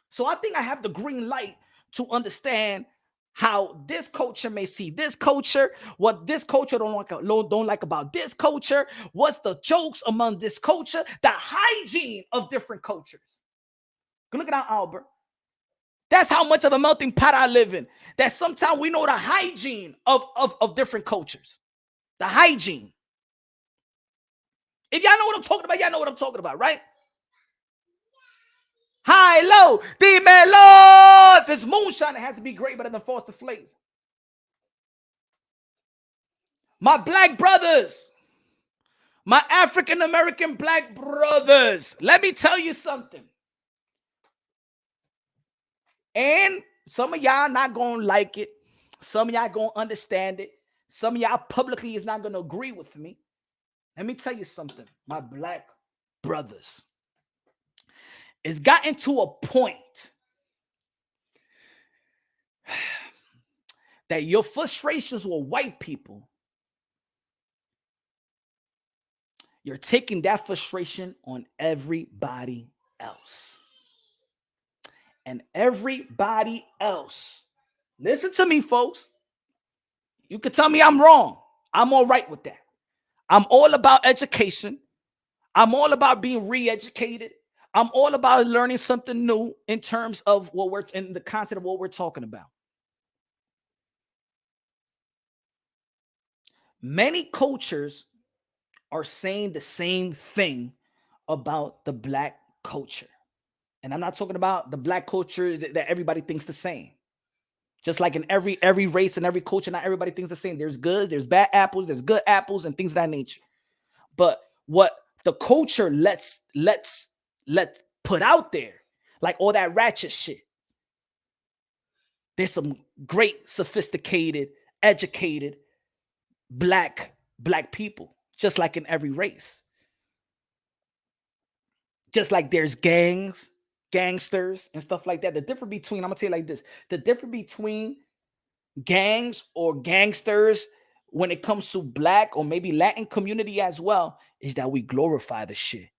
S2: So I think I have the green light to understand how this culture may see this culture, what this culture don't like about this culture, what's the jokes among this culture, the hygiene of different cultures. Look at Albert. That's how much of a melting pot I live in. That sometimes we know the hygiene of different cultures. The hygiene. If y'all know what I'm talking about, y'all know what I'm talking about, right? High, low, dímelo. If it's moonshine, it has to be great better than Foster Flakes. My black brothers, my African-American black brothers, let me tell you something. And some of y'all not going to like it. Some of y'all going to understand it. Some of y'all publicly is not going to agree with me. Let me tell you something, my black brothers. It's gotten to a point that your frustrations with white people, you're taking that frustration on everybody else. And everybody else, listen to me, folks. You can tell me I'm wrong. I'm all right with that. I'm all about education. I'm all about being re-educated. I'm all about learning something new in terms of what we're in the content of what we're talking about. Many cultures are saying the same thing about the black culture. And I'm not talking about the black culture that everybody thinks the same. Just like in every race and every culture, not everybody thinks the same. There's goods, there's bad apples, there's good apples, and things of that nature. But what the culture let's put out there, like all that ratchet shit. There's some great, sophisticated, educated black people, just like in every race. Just like there's gangs, gangsters, and stuff like that. The difference between, I'm gonna tell you like this, the difference between gangs or gangsters when it comes to black or maybe Latin community as well is that we glorify the shit.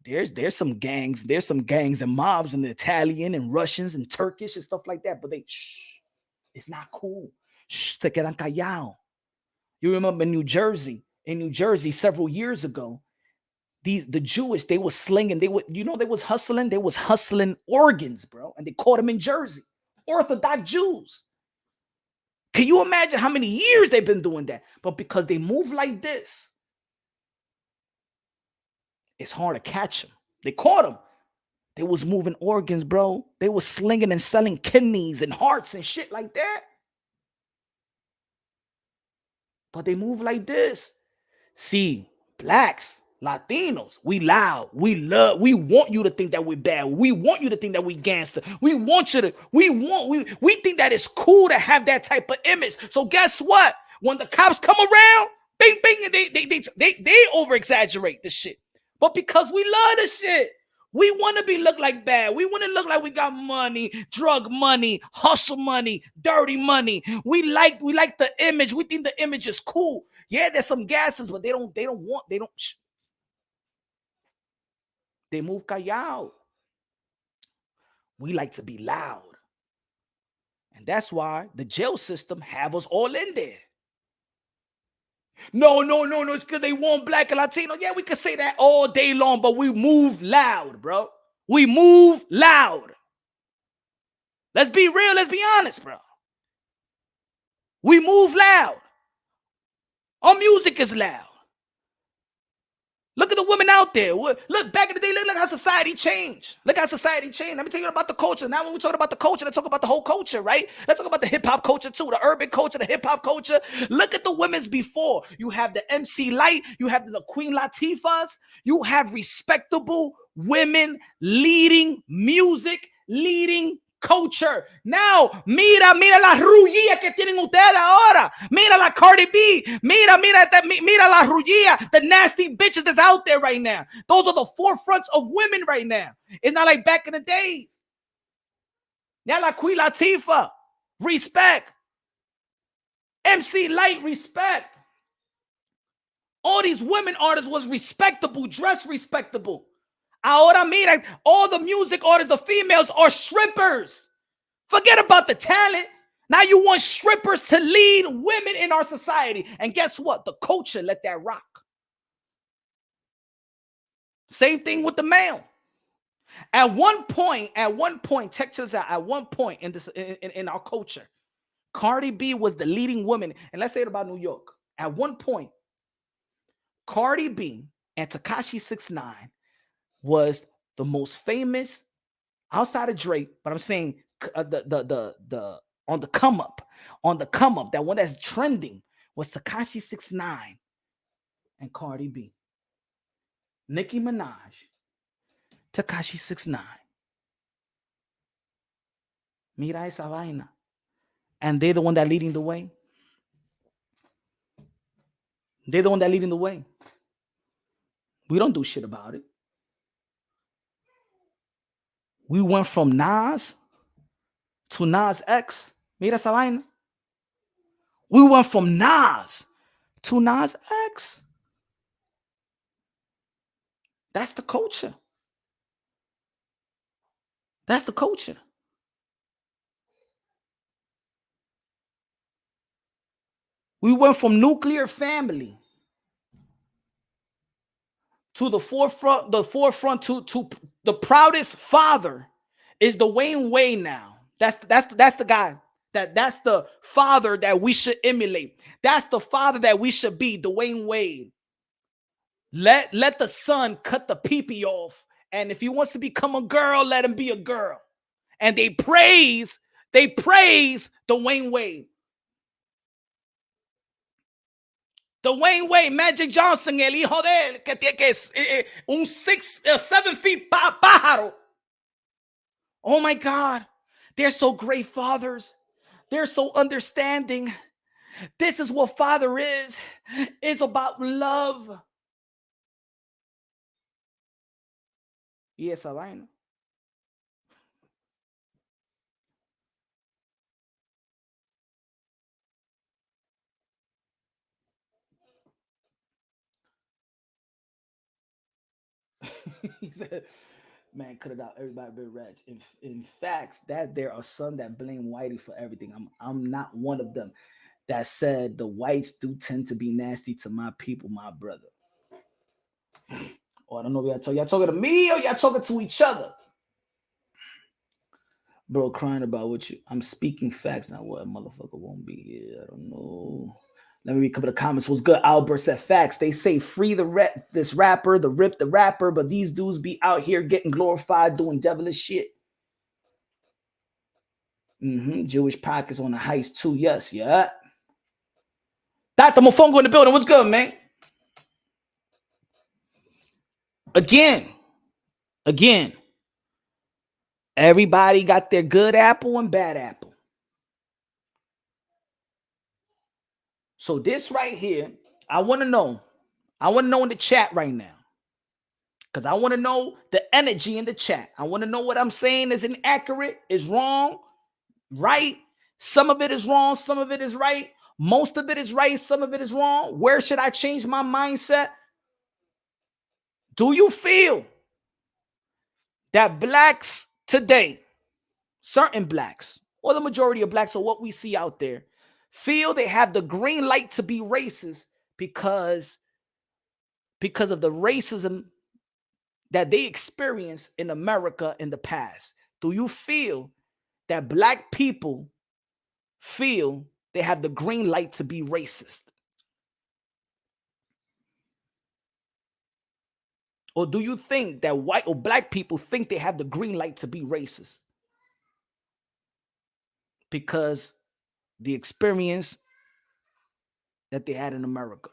S2: There's some gangs and mobs and the Italian and Russians and Turkish and stuff like that, but it's not cool. Se quedan callado. You remember in New Jersey several years ago, the Jewish, they was slinging, they was hustling organs, bro, and they caught them in Jersey. Orthodox Jews Can you imagine how many years they've been doing that? But because they move like this, it's hard to catch them. They caught them. They was moving organs, bro. They was slinging and selling kidneys and hearts and shit like that. But they move like this. See, blacks, Latinos, we loud, we love, we want you to think that we're bad. We want you to think that we gangster. We want you to, we think that it's cool to have that type of image. So guess what? When the cops come around, bing, bing, they over exaggerate the shit. But because we love the shit, we want to look like bad. We want to look like we got money, drug money, hustle money, dirty money. We like the image. We think the image is cool. Yeah, there's some gases, but they move callado. We like to be loud. And that's why the jail system have us all in there. No, it's because they want black and Latino. Yeah, we could say that all day long, but we move loud, bro. We move loud. Let's be real. Let's be honest, bro. We move loud. Our music is loud. Look at the women out there. Look, back in the day, look how society changed. Look how society changed. Let me tell you about the culture. Now, when we talk about the culture, let's talk about the whole culture, right? Let's talk about the hip-hop culture, too. The urban culture, the hip-hop culture. Look at the women's before. You have the MC Light. You have the Queen Latifahs. You have respectable women leading music, leading culture. Now, mira la rullía que tienen ustedes ahora. Mira la Cardi B. Mira la rullía. The nasty bitches that's out there right now. Those are the forefronts of women right now. It's not like back in the days. Now la Queen Latifah. Respect. MC Light, respect. All these women artists was respectable, dressed respectable. Ahora mira, all the music artists, the females are strippers. Forget about the talent. Now you want strippers to lead women in our society. And guess what? The culture let that rock. Same thing with the male. At one point, check this out. At one point in our culture, Cardi B was the leading woman. And let's say it about New York. At one point, Cardi B and Tekashi 6ix9ine was the most famous outside of Drake, but I'm saying the on the come up, that one that's trending was Tekashi 6ix9ine and Cardi B. Nicki Minaj, Tekashi 6ix9ine. Mira esa vaina. And they're the one that leading the way. They're the one that leading the way. We don't do shit about it. We went from Nas to Nas X. Mira esa vaina. We went from Nas to Nas X. That's the culture. That's the culture. We went from nuclear family to the forefront to the proudest father is Dwayne Wade now. That's the guy. That's the father that we should emulate. That's the father that we should be, Dwayne Wade. Let the son cut the pee-pee off. And if he wants to become a girl, let him be a girl. And they praise Dwayne Wade. Dwayne Wade, Magic Johnson, el hijo de él, que es un 7 feet pájaro. Oh my God. They're so great fathers. They're so understanding. This is what father is. It's about love. Y esa vaina. He said, man, cut it out. Everybody been rich. In facts, that there are some that blame Whitey for everything. I'm not one of them that said the whites do tend to be nasty to my people, my brother. Oh, I don't know if y'all talking to me or y'all talking to each other. Bro, crying about what you. I'm speaking facts now. What, a motherfucker won't be here? I don't know. Let me read a couple of comments. What's good? Albert said facts. They say free this rapper, the rip the rapper, but these dudes be out here getting glorified doing devilish shit. Jewish pockets on the heist too. Yes, yeah. Dr. Mofongo in the building. What's good, man? Again. Everybody got their good apple and bad apple. So this right here, I want to know. I want to know in the chat right now. Because I want to know the energy in the chat. I want to know what I'm saying is inaccurate, is wrong, right? Some of it is wrong, some of it is right. Most of it is right, some of it is wrong. Where should I change my mindset? Do you feel that blacks today, certain blacks, or the majority of blacks, or what we see out there, feel they have the green light to be racist because of the racism that they experienced in America in the past? Do you feel that black people feel they have the green light to be racist? Or do you think that white or black people think they have the green light to be racist? Because the experience that they had in America.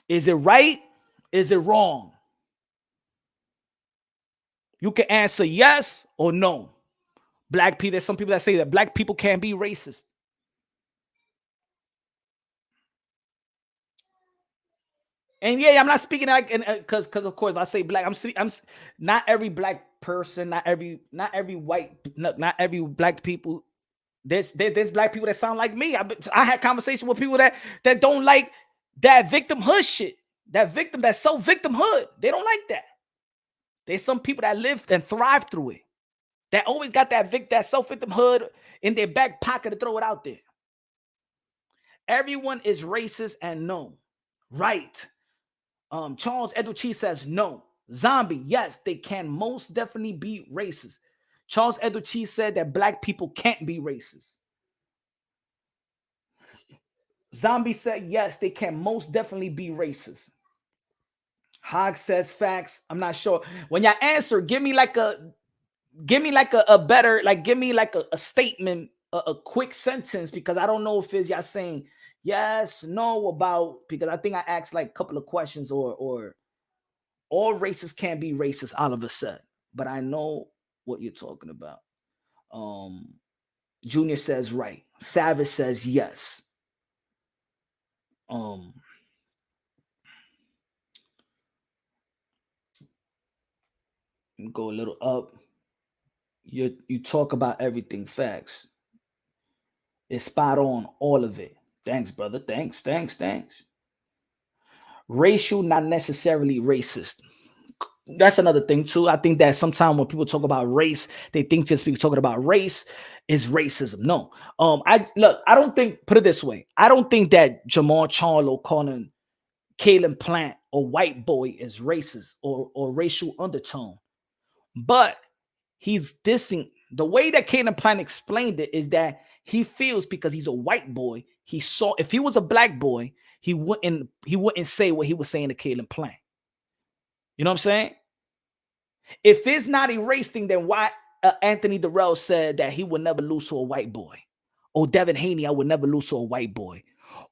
S2: Is it right? Is it wrong? You can answer yes or no. Black people, there's some people that say that black people can't be racist. And yeah, I'm not speaking like, because of course, if I say black, I'm not every black person, not every white, not every black people. There's black people that sound like me. I had conversation with people that don't like that victimhood shit, that self-victimhood. They don't like that. There's some people that live and thrive through it, that always got that self-victimhood in their back pocket to throw it out there. Everyone is racist and no, right? Charles Educhi says no. Zombie, yes, they can most definitely be racist. Charles Educhi said that black people can't be racist. Zombie said yes, they can most definitely be racist. Hog says facts. I'm not sure. When y'all answer, give me like a better, like give me like a statement, a quick sentence, because I don't know if it's y'all saying yes, no about, because I think I asked like a couple of questions, or all races can't be racist all of a sudden. But I know what you're talking about. Junior says right. Savage says yes. Go a little up. You talk about everything. Facts. It's spot on, all of it. Thanks, brother. Thanks. Racial, not necessarily racist. That's another thing too. I think that sometimes when people talk about race, they think just people talking about race is racism. No. I don't think, put it this way, I don't think that Jermall Charlo calling Caleb Plant a white boy is racist or racial undertone. But he's dissing. The way that Caleb Plant explained it is that he feels because he's a white boy, he saw, if he was a black boy, he wouldn't say what he was saying to Caleb Plant. You know what I'm saying? If it's not a race thing, then why Anthony Durrell said that he would never lose to a white boy? Or Devin Haney, I would never lose to a white boy.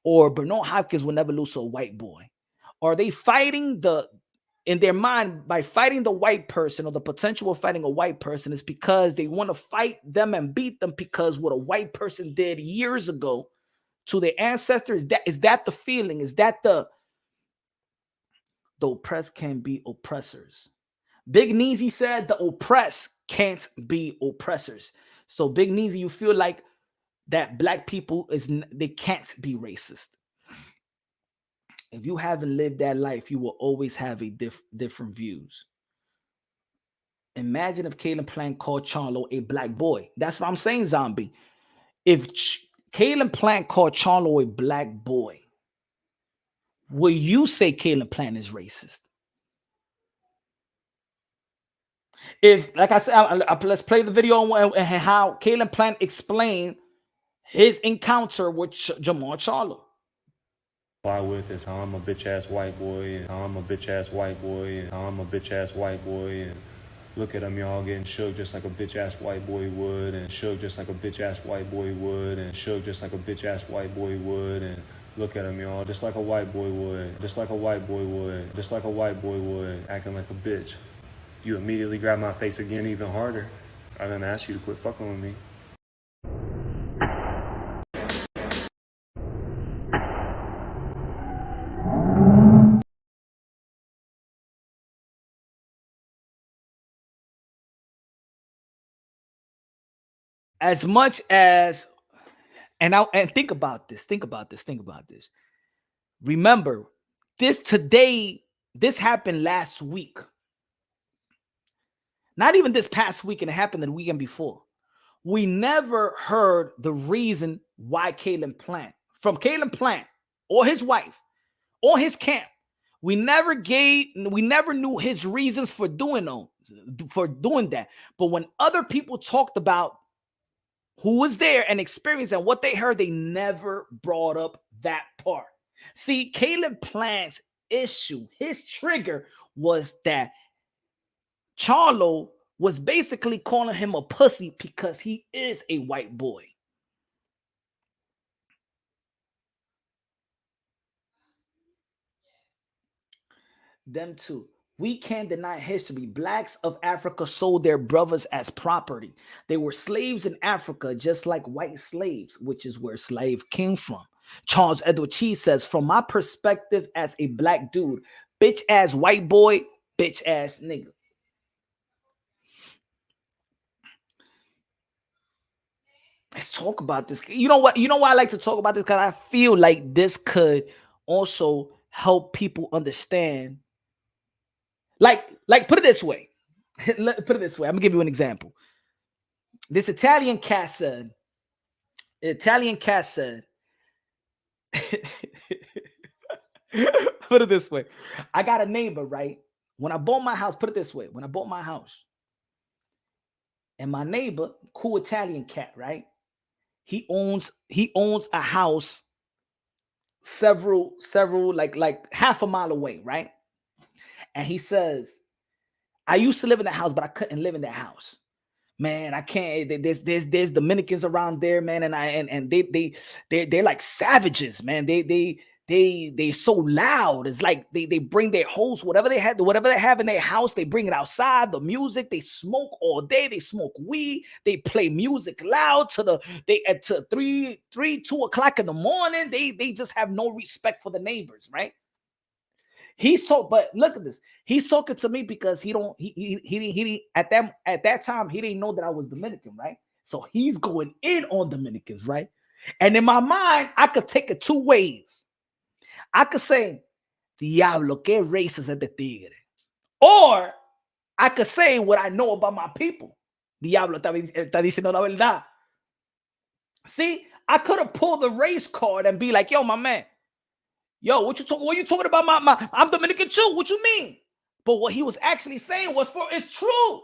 S2: Or Bernard Hopkins would never lose to a white boy. Are they fighting in their mind, by fighting the white person, or the potential of fighting a white person, is because they want to fight them and beat them because what a white person did years ago to their ancestors? Is that the feeling? Is that the oppressed can be oppressors? Big Neezy said the oppressed can't be oppressors. So Big Neezy, you feel like that black people they can't be racist. If you haven't lived that life, you will always have a different views. Imagine if Caleb Plant called Charlo a black boy. That's what I'm saying, Zombie. If Caleb Plant called Charlo a black boy, will you say Caleb Plant is racist? If, like I said, let's play the video and how Caleb Plant explained his encounter with Jermall Charlo.
S3: Fly with is how I'm a bitch ass white boy, and how I'm a bitch ass white boy, and how I'm a bitch ass white boy, and look at them y'all getting shook just like a bitch ass white boy would, and shook just like a bitch ass white boy would, and shook just like a bitch ass white boy would, and look at them y'all just like a white boy would, just like a white boy would, just like a white boy would, acting like a bitch. You immediately grab my face again even harder. I didn't ask you to quit fucking with me.
S2: As much as, and think about this. Remember, this happened last week. Not even this past weekend, it happened the weekend before. We never heard the reason why Caleb Plant, from Caleb Plant or his wife or his camp, we never knew his reasons for doing that. But when other people talked about who was there and experienced and what they heard, they never brought up that part. See, Caleb Plant's issue, his trigger was that Charlo was basically calling him a pussy because he is a white boy. Them too. We can't deny history. Blacks of Africa sold their brothers as property. They were slaves in Africa, just like white slaves, which is where slave came from. Charles Edward Cheese says, from my perspective as a black dude, bitch ass white boy, bitch ass nigga. Let's talk about this. You know what? You know why I like to talk about this? Because I feel like this could also help people understand. Like put it this way. Put it this way. I'm gonna give you an example. This Italian cat said, put it this way. I got a neighbor, right? When I bought my house, put it this way. When I bought my house, and my neighbor, cool Italian cat, right? He owns a house several like half a mile away, right? And he says, I used to live in that house, but I couldn't live in that house. Man, I can't. There's Dominicans around there, man, and they're like savages, man. They so loud. It's like they bring their host, whatever they have in their house, they bring it outside. The music, they smoke all day. They smoke weed. They play music loud to 2 o'clock in the morning. They just have no respect for the neighbors, right? But look at this. He's talking to me because he at that time he didn't know that I was Dominican, right? So he's going in on Dominicans, right? And in my mind, I could take it two ways. I could say, Diablo, qué racist es de tigre. Or I could say what I know about my people. Diablo está diciendo la verdad. See, I could have pulled the race card and be like, yo, my man. Yo, what you talking about? I'm Dominican too. What you mean? But what he was actually saying was it's true.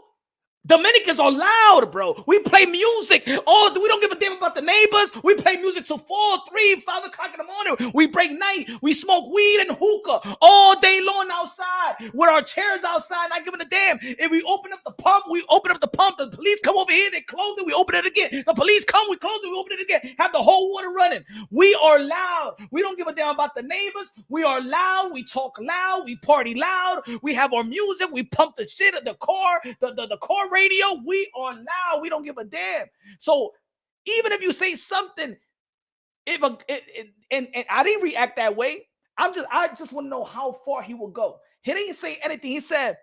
S2: Dominicans are loud, bro. We play music. Oh, we don't give a damn about the neighbors. We play music till 4, 3, 5 o'clock in the morning. We break night. We smoke weed and hookah all day long outside with our chairs outside, not giving a damn. If we open up the pump, we open up the pump. The police come over here, they close it, we open it again. The police come, we close it, we open it again. Have the whole water running. We are loud. We don't give a damn about the neighbors. We are loud. We talk loud. We party loud. We have our music. We pump the shit at the car, the car radio. We are loud. We don't give a damn. So even if you say something, and I didn't react that way. I just want to know how far he will go. He didn't say anything. He said,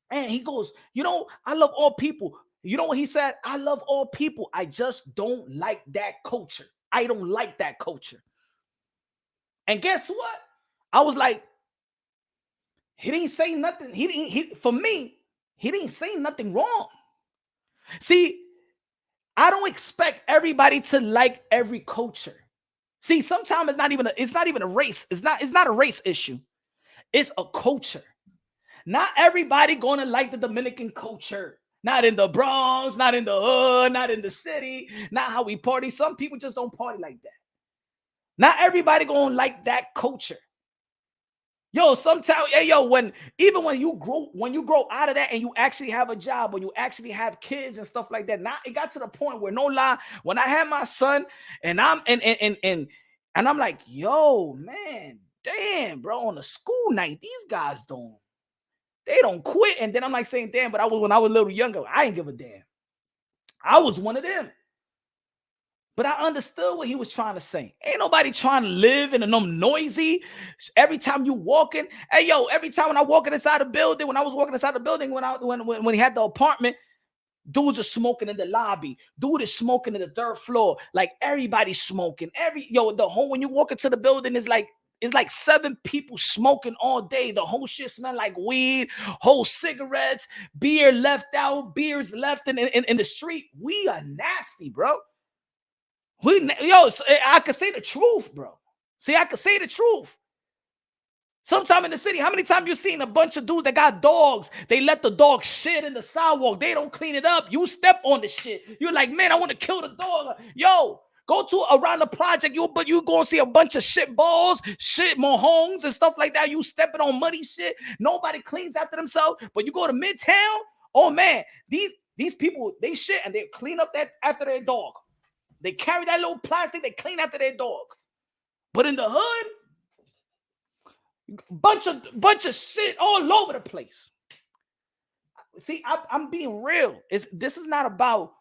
S2: and he goes, I love all people. You know what he said? I love all people. I just don't like that culture. I don't like that culture. And guess what? I was like, he didn't say nothing. For me, he didn't say nothing wrong. See, I don't expect everybody to like every culture. See, sometimes it's not even a race. It's not a race issue. It's a culture. Not everybody gonna like the Dominican culture. Not in the Bronx, not in the hood, not in the city, not how we party. Some people just don't party like that. Not everybody gonna like that culture. Yo, sometimes, hey, yo, when you grow out of that and you actually have a job, when you actually have kids and stuff like that. Now it got to the point where, no lie, when I had my son and I'm like, yo, man, damn, bro, on a school night, these guys don't quit. And then I'm like saying, damn, but when I was a little younger, I didn't give a damn. I was one of them. But I understood what he was trying to say. Ain't nobody trying to live in a noisy. Every time you walking, hey yo, every time when I walking inside the building, when I was walking inside the building, when he had the apartment, dudes are smoking in the lobby. Dude is smoking in the third floor. Like everybody's smoking. When you walk into the building, it's like 7 people smoking all day. The whole shit smell like weed, whole cigarettes, beer left out, beers left in the street. We are nasty, bro. I could say the truth, bro. See, I could say the truth. Sometime in the city, how many times you seen a bunch of dudes that got dogs? They let the dog shit in the sidewalk. They don't clean it up. You step on the shit. You're like, man, I want to kill the dog. Yo, go to around the project. You gonna see a bunch of shit balls, shit mohomes and stuff like that. You stepping on muddy shit. Nobody cleans after themselves. But you go to Midtown, oh man, these people, they shit and they clean up that after their dog. They carry that little plastic, they clean after their dog. But in the hood, bunch of shit all over the place. See, I'm being real. This is not about,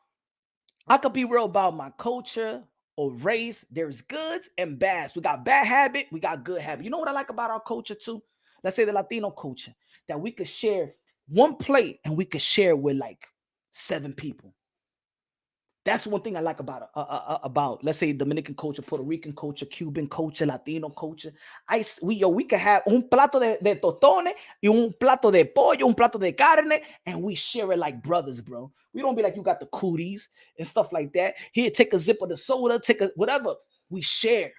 S2: I could be real about my culture or race. There's goods and bads. We got bad habit, we got good habit. You know what I like about our culture too? Let's say the Latino culture, that we could share one plate and we could share with like 7 people. That's one thing I like about let's say Dominican culture, Puerto Rican culture, Cuban culture, Latino culture. We can have un plato de tostones y un plato de pollo, un plato de carne, and we share it like brothers, bro. We don't be like, you got the cooties and stuff like that. Here, take a sip of the soda, take a whatever. We share.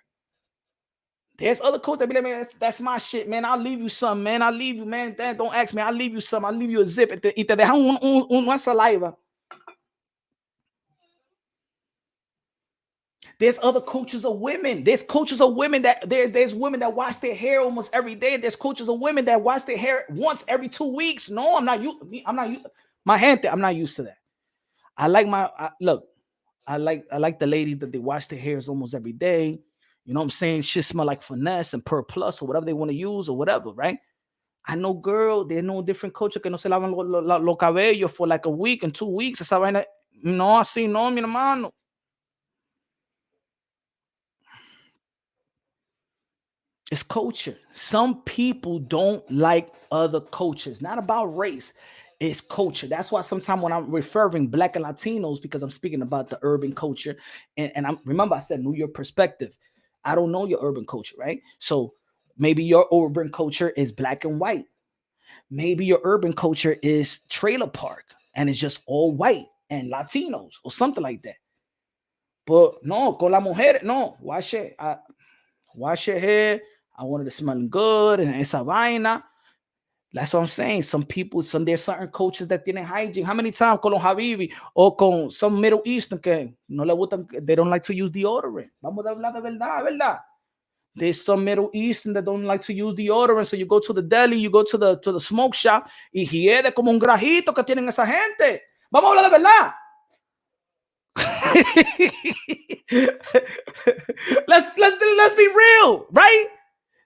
S2: There's other cultures that be like, man, that's my shit, man. I'll leave you some, man. I'll leave you, man. Don't ask me. I'll leave you some. I'll leave you a zip. Y te dejan una saliva. There's other cultures of women. There's cultures of women there's women that wash their hair almost every day. There's cultures of women that wash their hair once every 2 weeks. No, I'm not used to that. I like the ladies that they wash their hairs almost every day. You know what I'm saying? Shit smell like Finesse and Per Plus or whatever they want to use or whatever, right? I know, girl, they know different culture que no se lavan los cabellos for like a week and 2 weeks. Esa vaina, no, así no, mi hermano. It's culture. Some people don't like other cultures. Not about race. It's culture. That's why sometimes when I'm referring Black and Latinos, because I'm speaking about the urban culture, and remember I said New York perspective. I don't know your urban culture, right? So maybe your urban culture is black and white. Maybe your urban culture is trailer park and it's just all white and Latinos or something like that. But no, con la mujer, no, wash your hair. I wanted to smell good and esa vaina. That's what I'm saying. There's certain cultures that tienen hygiene. How many times con los Habibi or con some Middle Eastern que no le gustan, they don't like to use deodorant? Vamos a hablar de verdad. There's some Middle Eastern that don't like to use deodorant. So you go to the deli, you go to the smoke shop y hiede como un grajito que tienen esa gente. Vamos a hablar de verdad. let's be real, right?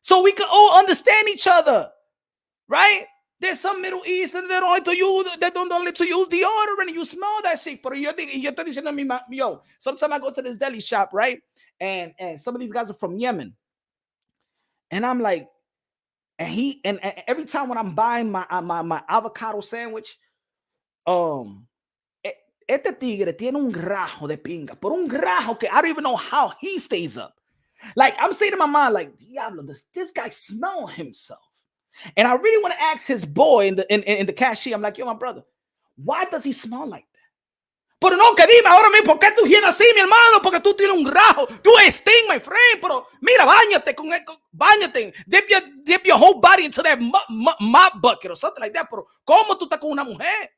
S2: So we can all understand each other, right? There's some Middle Eastern that don't like to use deodorant and you smell that shit. But yo estoy diciendo a mi, yo, sometimes I go to this deli shop, right? And some of these guys are from Yemen. And I'm like, and every time when I'm buying my avocado sandwich, este tigre tiene un grajo de pinga, por un grajo que I don't even know how he stays up. Like, I'm saying to my mind, like, Diablo, does this guy smell himself? And I really want to ask his boy in the cashier. I'm like, yo, my brother, why does he smell like that? Pero no, que dime ahora mismo, ¿por qué tú vienes así, mi hermano? Porque tú tienes un rajo. You ain't sting, my friend. Pero mira, báñate báñate. Dip your whole body into that mop bucket or something like that. Pero ¿cómo tú estás con una mujer?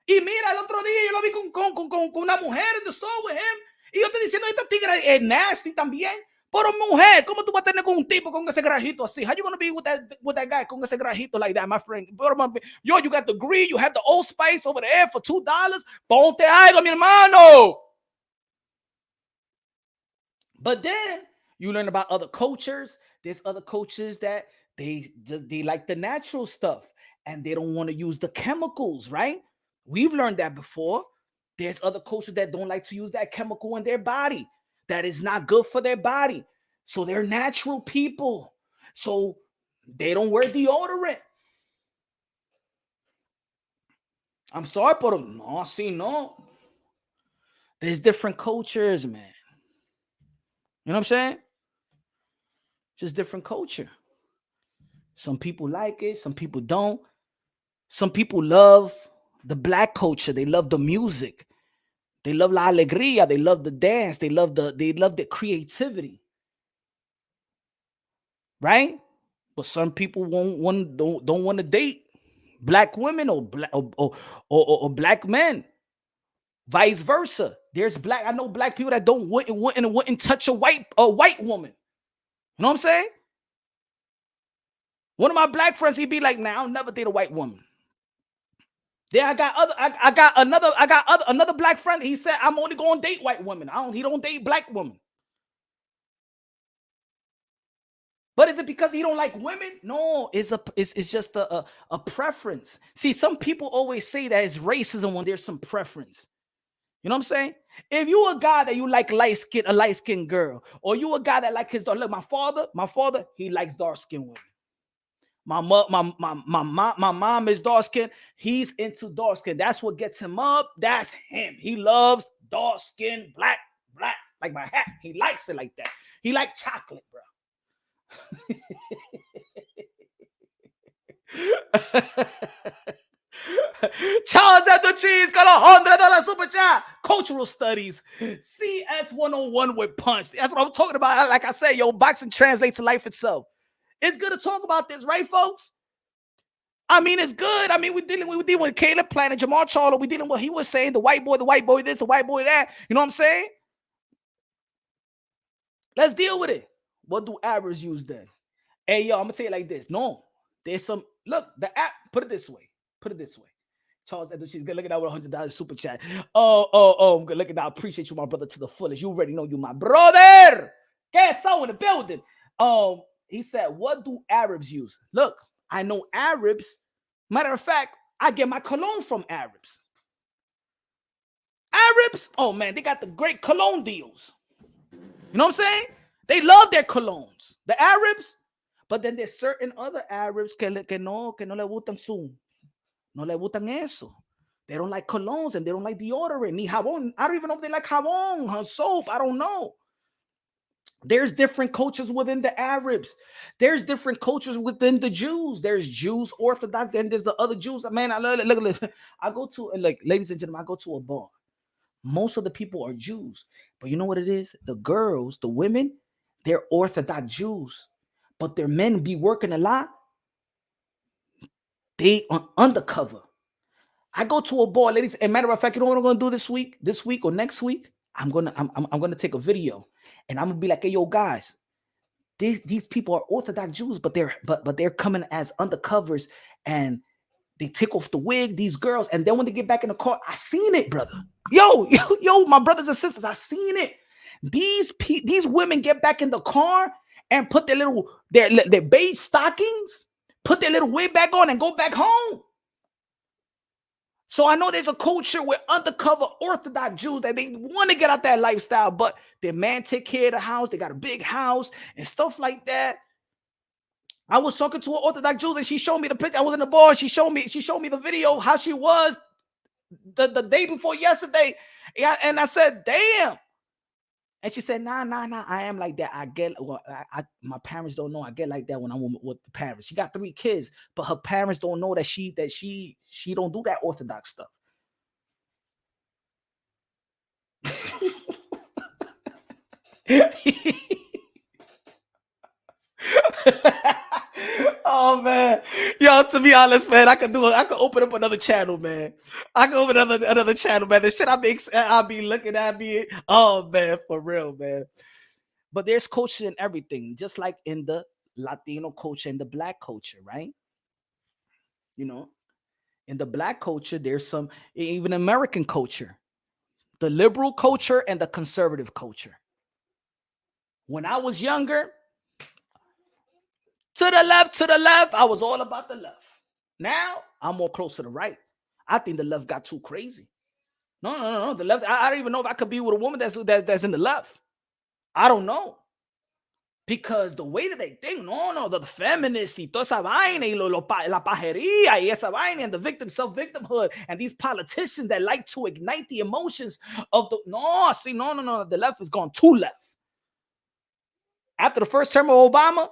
S2: Y mira, el otro día yo lo vi con una mujer en the store with him. Y yo estoy diciendo, esta tigre es nasty también. Pero mujer, ¿cómo tú vas a tener con un tipo con ese grajito así? How you gonna be with that guy con ese grajito like that, my friend? Yo, you got the green, you have the Old Spice over there for $2. Ponte algo, mi hermano. But then you learn about other cultures. There's other cultures that they like the natural stuff and they don't want to use the chemicals, right? We've learned that before. There's other cultures that don't like to use that chemical in their body. That is not good for their body. So they're natural people. So they don't wear deodorant. I'm sorry, pero no, see, no. There's different cultures, man. You know what I'm saying? Just different culture. Some people like it, some people don't. Some people love the black culture. They love the music. They love la alegría. They love the dance. They love the creativity. Right? But some people don't want to date black women or black men. Vice versa. I know black people that wouldn't touch a white woman. You know what I'm saying? One of my black friends, he'd be like, "Nah, I'll never date a white woman." Then I got another black friend. He said, "I'm only going to date white women. He don't date black women." But is it because he don't like women? No, it's just a preference. See, some people always say that it's racism when there's some preference. You know what I'm saying? If you a guy that you like a light skinned girl, or you a guy that like his daughter, look, my father, he likes dark skinned women. My mom is dark skinned. He's into dark skin. That's what gets him up. That's him. He loves dark skin, black, like my hat. He likes it like that. He like chocolate, bro. Charles at the cheese got $100 super chat. Cultural studies, CS 101 with punch. That's what I'm talking about. Like I said, yo, boxing translates to life itself. It's good to talk about this, right, folks? I mean, it's good. I mean, we're dealing with Caleb Plant and Jermall Charlo. We're dealing with what he was saying, the white boy this, the white boy that. You know what I'm saying? Let's deal with it. What do Arabs use then? Hey, yo, I'm gonna tell you like this. No, there's some. Look, the app. Put it this way. Charles, she's good. Look at that with $100 super chat. Oh, I'm good. Look at that. I appreciate you, my brother, to the fullest. You already know you, my brother. Get so in the building. He said, "What do Arabs use?" Look, I know Arabs. Matter of fact, I get my cologne from Arabs. Arabs, oh man, they got the great cologne deals. You know what I'm saying? They love their colognes. The Arabs, but then there's certain other Arabs que no le gustan no le gustan eso. They don't like colognes and they don't like deodorant, ni jabón. I don't even know if they like jabón, soap. I don't know. There's different cultures within the Arabs. There's different cultures within the Jews. There's Jews, Orthodox, then there's the other Jews. Man, I love it. Look. I go to, like, ladies and gentlemen, I go to a bar. Most of the people are Jews. But you know what it is? The girls, the women, they're Orthodox Jews. But their men be working a lot. They are undercover. I go to a bar, ladies. And matter of fact, you know what I'm gonna do this week or next week? I'm gonna take a video and I'm gonna be like, "Hey, yo, guys, these people are Orthodox Jews, but they're coming as undercovers and they take off the wig, these girls, and then when they get back in the car, I seen it, brother. Yo, my brothers and sisters, I seen it. These women get back in the car and put their beige stockings, put their little wig back on and go back home. So I know there's a culture with undercover Orthodox Jews that they want to get out that lifestyle, but their man take care of the house. They got a big house and stuff like that. I was talking to an Orthodox Jew and she showed me the picture. I was in the bar. She showed me the video, how she was the day before yesterday. Yeah, and I said, "Damn." And she said, nah, I am like that. My parents don't know I get like that when I'm with the parents. She got 3 kids, but her parents don't know that she don't do that Orthodox stuff. Oh man, yo, to be honest, man, I could open up another channel, man. I could open another channel, man. The shit I'll be looking at me. Oh man, for real, man. But there's culture in everything, just like in the Latino culture and the Black culture, right? You know, in the Black culture, there's some, even American culture, the liberal culture and the conservative culture. When I was younger, to the left, I was all about the left. Now I'm more close to the right. I think the left got too crazy. No. The left. I don't even know if I could be with a woman that's in the left. I don't know. Because the way that they think, the feminists y toda esa vaina y la pajería y esa vaina and the self-victimhood and these politicians that like to ignite the emotions of the, no, the left is gone too left. After the first term of Obama,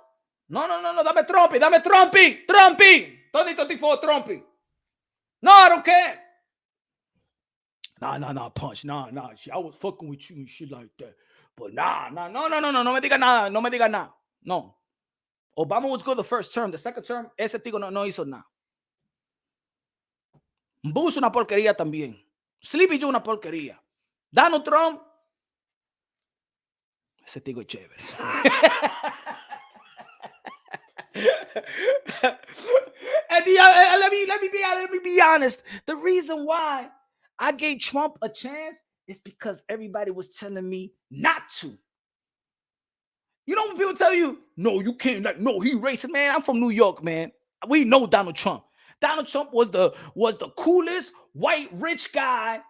S2: no, dame Trumpy, 2024 Trumpy. No, I don't care. Nah, Punch, nah, I was fucking with you and shit like that. But no me diga nada, no. Obama was good the first term, the second term, ese tico no hizo nada. Bush una porquería también. Sleepy Joe una porquería. Donald Trump, ese tico es chévere. And let me be honest. The reason why I gave Trump a chance is because everybody was telling me not to. You know when people tell you, no, you can't, like, no, he racist, man. I'm from New York, man. We know Donald Trump. Donald Trump was the coolest white rich guy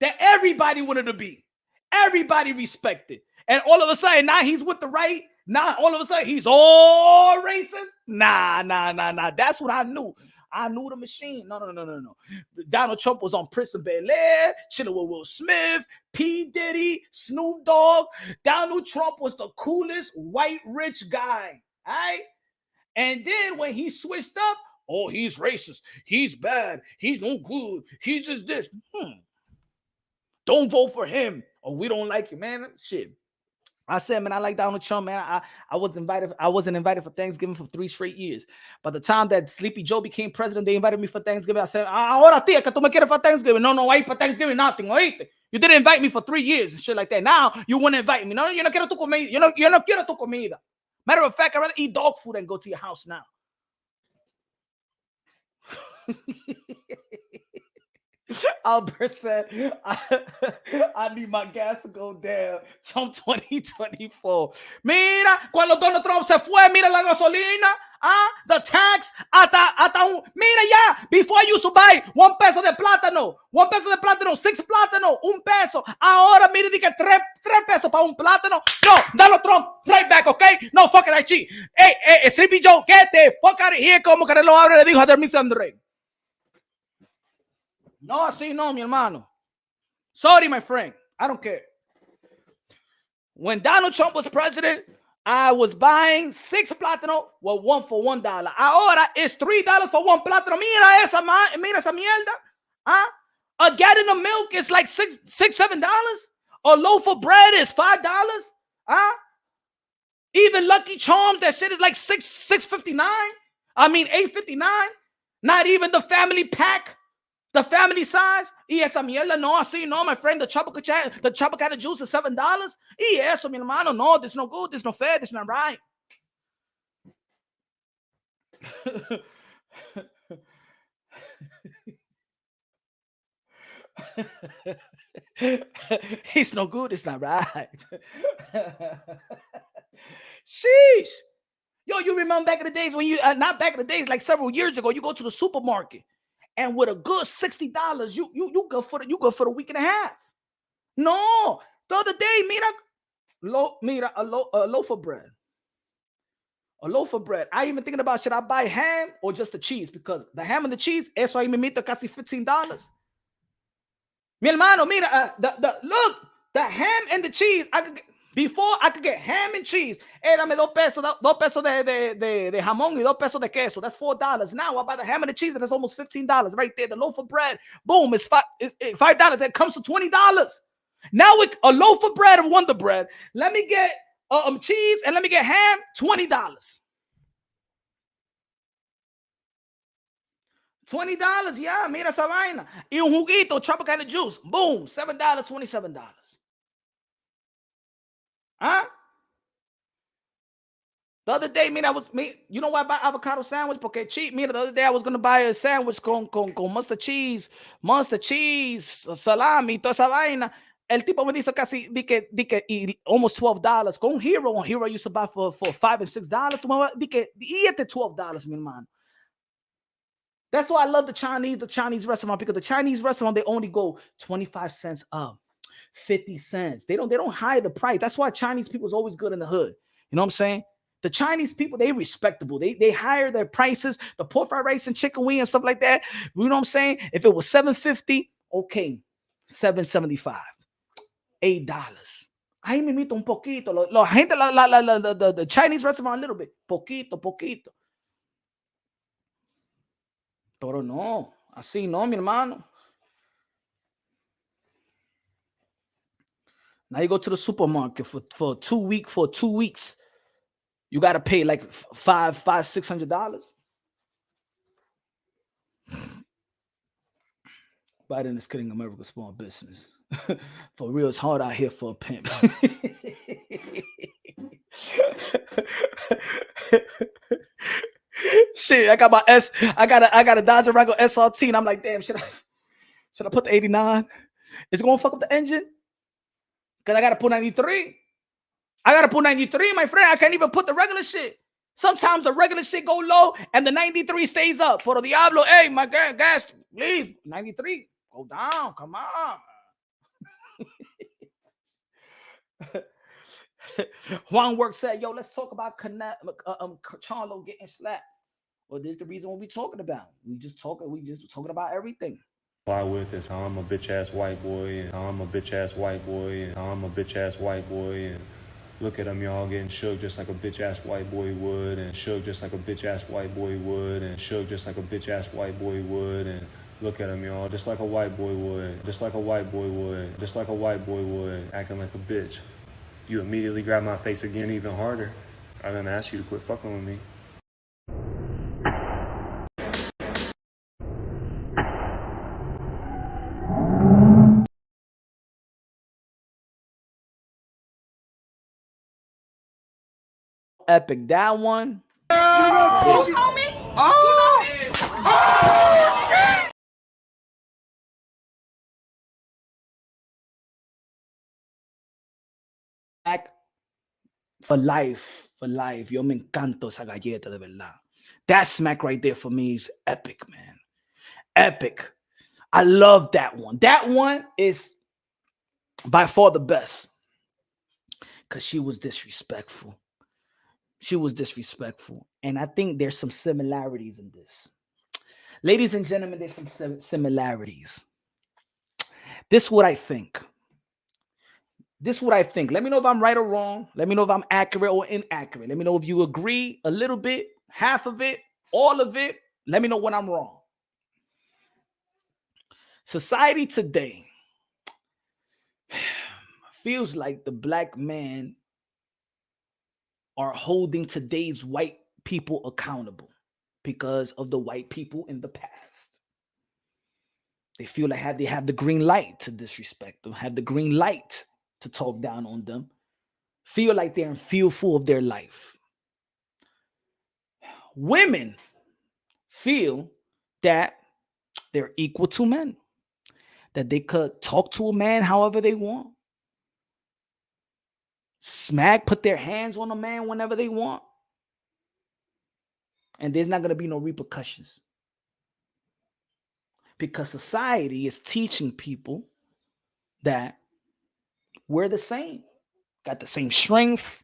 S2: that everybody wanted to be. Everybody respected. And all of a sudden, now he's with the right. Now all of a sudden he's all racist. Nah. That's what I knew. I knew the machine. No. Donald Trump was on Prison Bel-Air, chilling with Will Smith, P. Diddy, Snoop Dogg. Donald Trump was the coolest white rich guy. All right? And then when he switched up, oh, he's racist. He's bad. He's no good. He's just this. Don't vote for him. Or we don't like him, man. Shit. I said, man, I like Donald Trump, man. I wasn't invited for Thanksgiving for 3 straight years. By the time that Sleepy Joe became president, they invited me for Thanksgiving. I said, ahora tía, que tú me quieres for Thanksgiving. No, I ain't for Thanksgiving, nothing. Oíste? You didn't invite me for 3 years and shit like that. Now you want to invite me. No, yo no quiero tu comida. Yo no quiero tu comida. Matter of fact, I'd rather eat dog food than go to your house now. Albert said, I need my gas to go down. Trump 2024. Mira, cuando Donald Trump se fue, mira la gasolina, the tax, mira ya, before I used to buy 1 peso de plátano, 6 plátanos, 1 peso. Ahora mira, di que 3 pesos para un plátano. No, Donald Trump, right back, okay? No, fuck it, I cheat. Hey, Sleepy Joe, get the fuck out of here, como que lo abre, le dijo a Dermis André. No, así no, mi hermano. Sorry, my friend. I don't care. When Donald Trump was president, I was buying 6 plátano with 1 for $1. Ahora it's $3 for 1 plátano. Mira esa mierda. A gallon of milk is like $7. A loaf of bread is $5. Even Lucky Charms, that shit is like $6.59. $8.59. Not even the family pack. The family size, y esa mierda, no, así, no, my friend, the Tropicana juice is $7. Y eso, mi hermano, no, this no good, this no fair, this not right. It's no good, it's not right. Sheesh. Yo, you remember back in the days when not back in the days, like several years ago, you go to the supermarket. And with a good $60, you go for the week and a half. No, the other day, a loaf of bread. A loaf of bread. I even thinking about, should I buy ham or just the cheese? Because the ham and the cheese, eso ahí me meto casi $15. Mi hermano, mira, look, the ham and the cheese, before I could get ham and cheese, dame 2 pesos de jamón y 2 pesos de queso. That's $4. Now I buy the ham and the cheese, and it's almost $15 right there. The loaf of bread, boom, it's $5. It comes to $20. Now with a loaf of bread of Wonder Bread, let me get cheese and let me get ham, $20. $20, yeah, mira esa vaina. Y un juguito, tropical juice, boom, $7, $27. Huh? The other day, you know why I buy avocado sandwich? Porque cheap. Mira, the other day I was gonna buy a sandwich con mustard cheese, salami, toda esa vaina. El tipo me dice casi almost $12. Con Hero, on Hero I used to buy for $5 and $6. Y este $12, mi hermano. That's why I love the Chinese restaurant, because the Chinese restaurant, they only go 25 cents up, 50 cents. They don't hide the price. That's why Chinese people is always good in the hood. You know what I'm saying? The Chinese people, they respectable. They hire their prices, the pork fried rice and chicken wing and stuff like that. You know what I'm saying? If it was $7.50, okay, $7.75, $8. Ahí me mito un poquito. La gente, the Chinese restaurant, a little bit, poquito. Pero no, así no, mi hermano. Now you go to the supermarket for 2 weeks. You got to pay like $600. Biden is killing America's small business. For real, it's hard out here for a pimp. Shit, I got a Dodge Durango SRT, and I'm like, damn, should I put the 89? Is it gonna fuck up the engine? Because I gotta put 93. My friend. I can't even put the regular shit. Sometimes the regular shit go low and the 93 stays up. Por diablo, hey, my gas, leave. 93, go down. Come on. Juan Work said, yo, let's talk about Charlo getting slapped. Well, this is the reason what we're talking about. We just talking about everything.
S3: Fly with is how I'm a bitch ass white boy, and how I'm a bitch ass white boy, and how I'm a bitch ass white boy, and look at them, y'all getting shook just like a bitch ass white boy would, and shook just like a bitch ass white boy would, and shook just like a bitch ass white boy would, and look at them, y'all, just like a white boy would, just like a white boy would, just like a white boy would, acting like a bitch. You immediately grab my face again even harder. I didn't ask you to quit fucking with me.
S2: Epic, that one. Back for life. Yo me encanto esa galleta de verdad. That smack right there for me is epic, man. Epic. I love that one. That one is by far the best, because she was disrespectful. And I think there's some similarities in this. Ladies and gentlemen, there's some similarities. This is what I think. Let me know if I'm right or wrong. Let me know if I'm accurate or inaccurate. Let me know if you agree a little bit, half of it, all of it. Let me know when I'm wrong. Society today feels like the black man are holding today's white people accountable because of the white people in the past. They feel like they have the green light to disrespect them, have the green light to talk down on them, feel like they're fearful of their life. Women feel that they're equal to men, that they could talk to a man however they want, put their hands on a man whenever they want, and there's not going to be no repercussions, because society is teaching people that we're the same, got the same strength,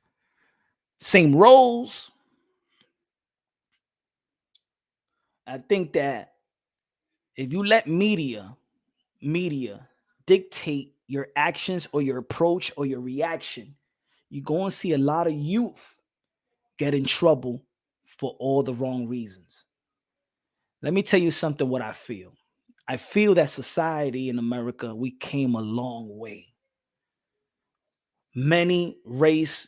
S2: same roles. I think that if you let media dictate your actions or your approach or your reaction, you're going to see a lot of youth get in trouble for all the wrong reasons. Let me tell you something, what I feel. I feel that society in America, we came a long way. many race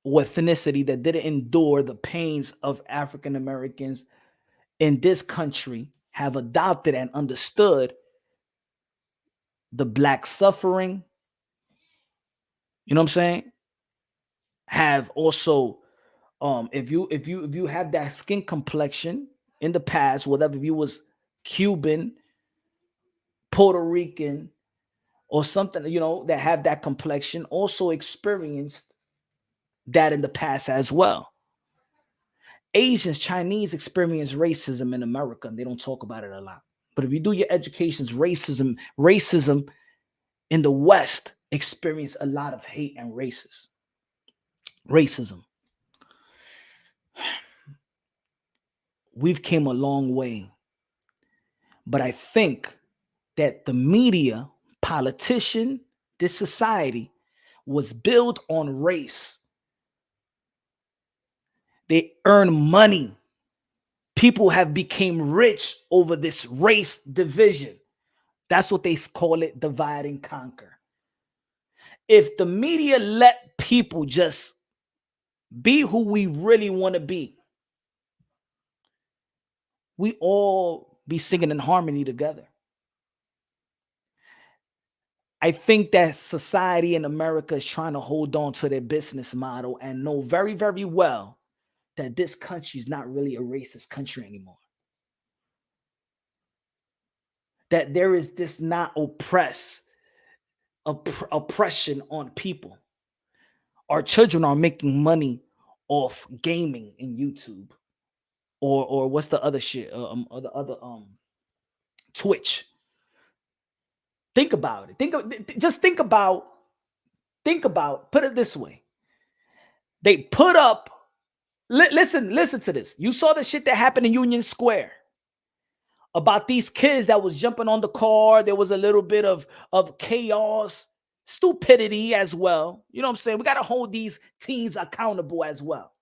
S2: or ethnicity that didn't endure the pains of African Americans in this country have adopted and understood the Black suffering. You know what I'm saying? Have also, if you have that skin complexion in the past, whether if you was Cuban, Puerto Rican, or something, that have that complexion, also experienced that in the past as well. Asians, Chinese experience racism in America, and they don't talk about it a lot. But if you do your educations, racism in the West experience a lot of hate and racism. We've came a long way. But I think that the media, politician, this society was built on race. They earn money. People have become rich over this race division. That's what they call it, divide and conquer. If the media let people just be who we really want to be, we all be singing in harmony together. I think that society in America is trying to hold on to their business model and know very, very well that this country is not really a racist country anymore. That there is this not oppression on people. Our children are making money off gaming in YouTube, or what's the other shit? Twitch. Think about it. Think about. Put it this way. They put up. Listen to this. You saw the shit that happened in Union Square about these kids that was jumping on the car. There was a little bit of chaos, stupidity as well. You know what I'm saying? We got to hold these teens accountable as well.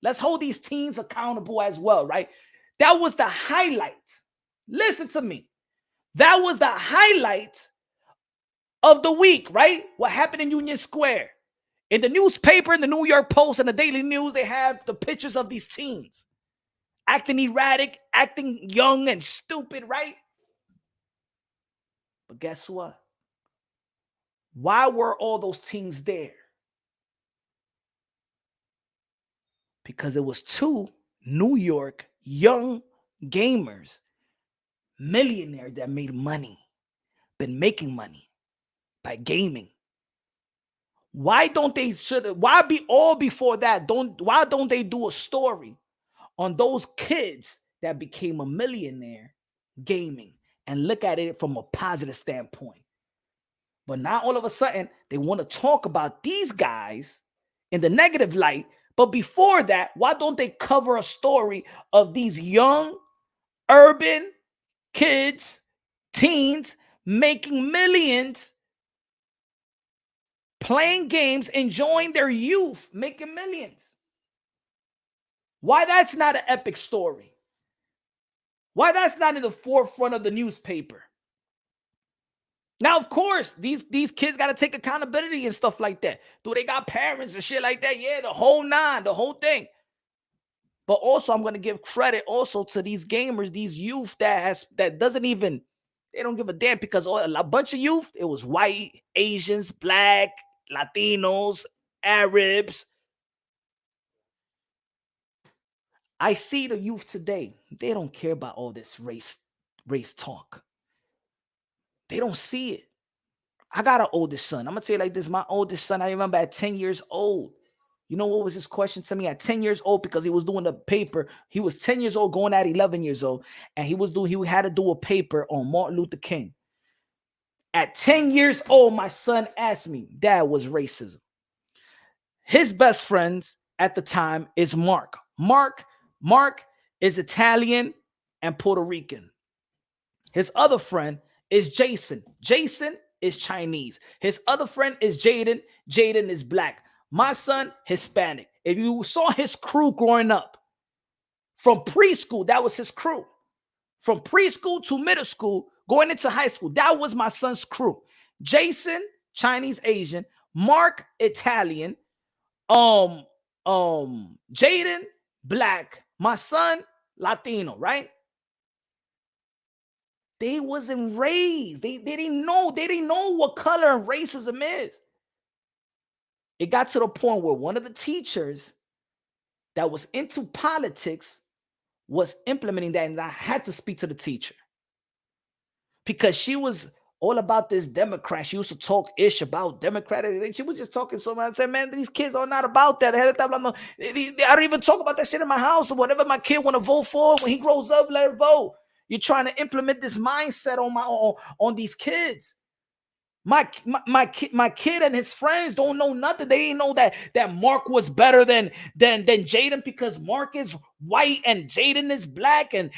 S2: Let's hold these teens accountable as well, right? That was the highlight. Listen to me. That was the highlight of the week, right? What happened in Union Square. In the newspaper, in the New York Post, and the Daily News, they have the pictures of these teens acting erratic, acting young and stupid, right? But guess what? Why were all those teens there? Because it was two New York young gamers, millionaires that made money, been making money by gaming. Why don't they why be all before that? Why don't they do a story on those kids that became a millionaire gaming and look at it from a positive standpoint? But now all of a sudden they want to talk about these guys in the negative light. But before that, why don't they cover a story of these young urban kids, teens making millions, playing games, enjoying their youth, making millions? Why that's not an epic story? Why that's not in the forefront of the newspaper? Now, of course, these kids got to take accountability and stuff like that. Do they got parents and shit like that? Yeah, the whole nine, the whole thing. But also, I'm going to give credit also to these gamers, these youth that doesn't even, they don't give a damn, because a bunch of youth, it was white, Asians, black, Latinos, Arabs. I see the youth today. They don't care about all this race talk. They don't see it. I got an oldest son. I'm going to tell you like this. My oldest son, I remember at 10 years old. You know what was his question to me at 10 years old? Because he was doing the paper. He was 10 years old, going at 11 years old. And he had to do a paper on Martin Luther King. At 10 years old, my son asked me, Dad, was racism? His best friends at the time is Mark. Mark is Italian and Puerto Rican. His other friend is Jason. Jason is Chinese. His other friend is Jaden. Jaden is black. My son, Hispanic. If you saw his crew growing up, from preschool, that was his crew. From preschool to middle school, going into high school, that was my son's crew. Jason Chinese Asian, Mark Italian, Jaden Black, my son Latino, right? They wasn't raised. They didn't know what color and racism is. It got to the point where one of the teachers that was into politics was implementing that, and I had to speak to the teacher because she was all about this Democrat. She used to talk ish about Democratic. She was just talking so much. I said, man, these kids are not about that. I don't even talk about that shit in my house, or whatever my kid want to vote for. When he grows up, let her vote. You're trying to implement this mindset on these kids. My kid and his friends don't know nothing. They didn't know that Mark was better than Jaden because Mark is white and Jaden is black and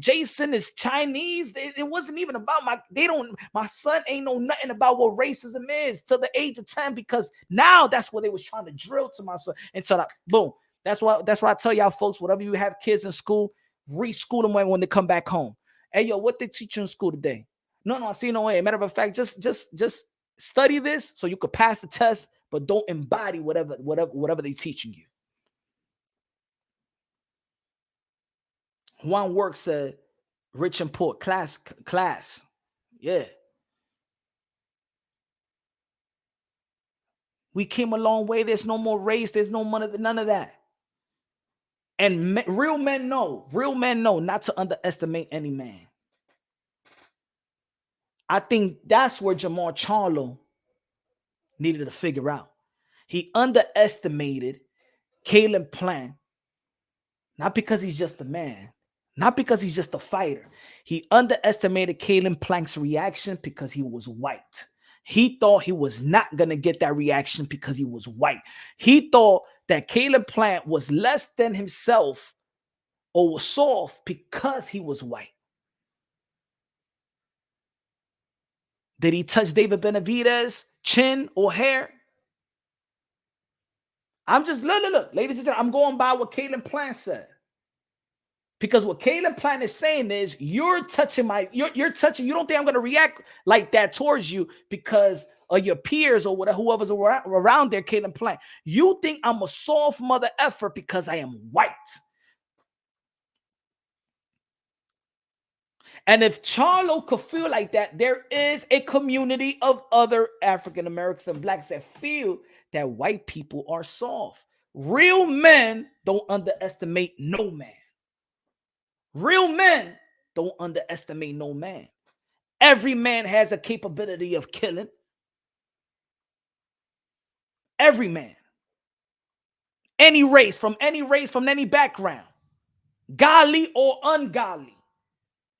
S2: Jason is Chinese. It wasn't even about my son ain't know nothing about what racism is till the age of 10, because now that's what they was trying to drill to my son until that boom. That's why I tell y'all folks, whatever you have kids in school, reschool them when they come back home. Hey yo, what they teach you in school today? No, I see no way. Matter of fact, just study this so you could pass the test, but don't embody whatever they're teaching you. Juan Work said, rich and poor, class. Yeah. We came a long way. There's no more race. There's no money, none of that. And real men know not to underestimate any man. I think that's where Jermall Charlo needed to figure out. He underestimated Caleb Plant, not because he's just a man, not because he's just a fighter. He underestimated Caleb Plant's reaction because he was white. He thought he was not going to get that reaction because he was white. He thought that Caleb Plant was less than himself or was soft because he was white. Did he touch David Benavidez' chin or hair? I'm just, look, ladies and gentlemen, I'm going by what Caleb Plant said. Because what Caleb Plant is saying is, you're touching, you don't think I'm going to react like that towards you because of your peers or whatever, whoever's around there, Caleb Plant. You think I'm a soft mother effer because I am white. And if Charlo could feel like that, there is a community of other African Americans and blacks that feel that white people are soft. Real men don't underestimate no man. Real men don't underestimate no man. Every man has a capability of killing. Every man. Any race, from any background. Godly or ungodly.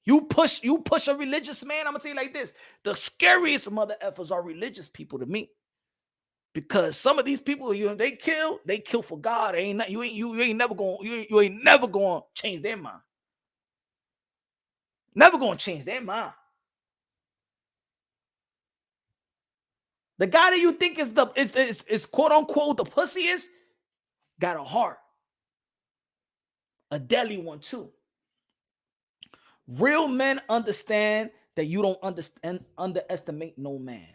S2: You push a religious man, I'm gonna tell you like this. The scariest mother effers are religious people to me. Because some of these people, they kill for God. You ain't never gonna change their mind. Never gonna change their mind. The guy that you think is quote unquote the pussiest got a heart. A deadly one too. Real men understand that you don't underestimate no man.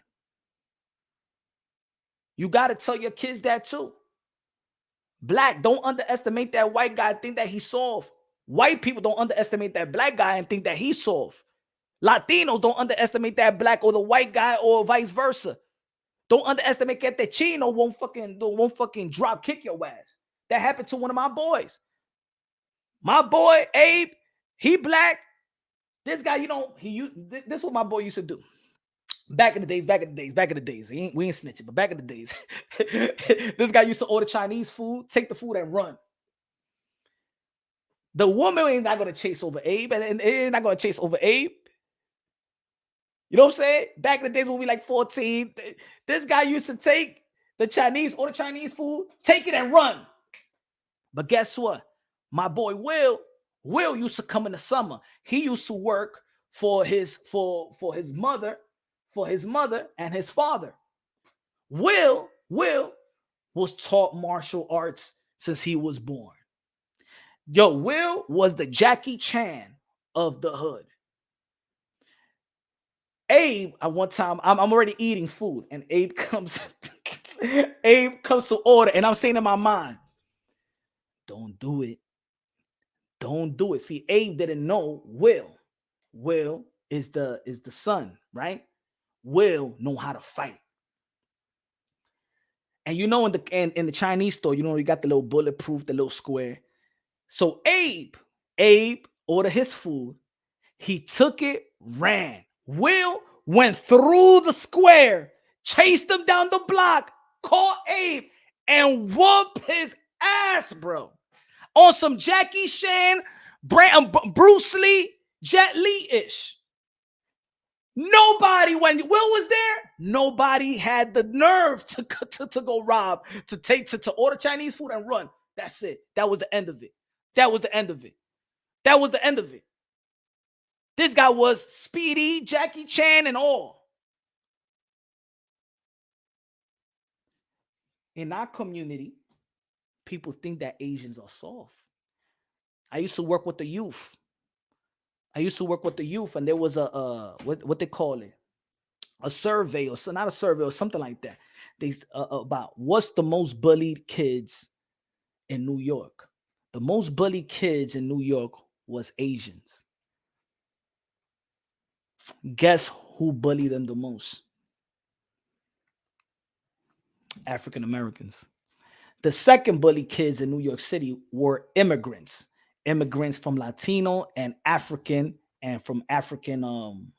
S2: You got to tell your kids that too. Black, don't underestimate that white guy, think that he's soft. White people don't underestimate that black guy and think that he's soft. Latinos don't underestimate that black or the white guy or vice versa. Don't underestimate that Chino won't fucking drop kick your ass. That happened to one of my boys. My boy Abe, he black. This guy, this is what my boy used to do. Back in the days. We ain't snitching, but back in the days. This guy used to order Chinese food, take the food and run. The woman ain't not going to chase over Abe, and ain't not going to chase over Abe. You know what I'm saying? Back in the days when we like 14, this guy used to take order Chinese food, take it and run. But guess what? My boy Will used to come in the summer. He used to work for his mother and his father. Will was taught martial arts since he was born. Yo, Will was the Jackie Chan of the hood. Abe, at one time, I'm already eating food, and Abe comes, Abe comes to order, and I'm saying in my mind, don't do it. Don't do it. See, Abe didn't know Will. Will is the son, right? Will know how to fight. And you know, in the Chinese store, you know, you got the little bulletproof, the little square. So Abe ordered his food. He took it, ran. Will went through the square, chased him down the block, caught Abe, and whooped his ass, bro. On some Jackie Chan, Bruce Lee, Jet Li-ish. Nobody, when Will was there, nobody had the nerve to go rob, to order Chinese food and run. That's it. That was the end of it. That was the end of it. That was the end of it. This guy was Speedy, Jackie Chan, and all. In our community, people think that Asians are soft. I used to work with the youth. And there was a what they call it, a survey, or so, not a survey, or something like that. They about what's the most bullied kids in New York. The most bullied kids in New York was Asians. Guess who bullied them the most? African Americans. The second bullied kids in New York City were immigrants from Latino and African and from African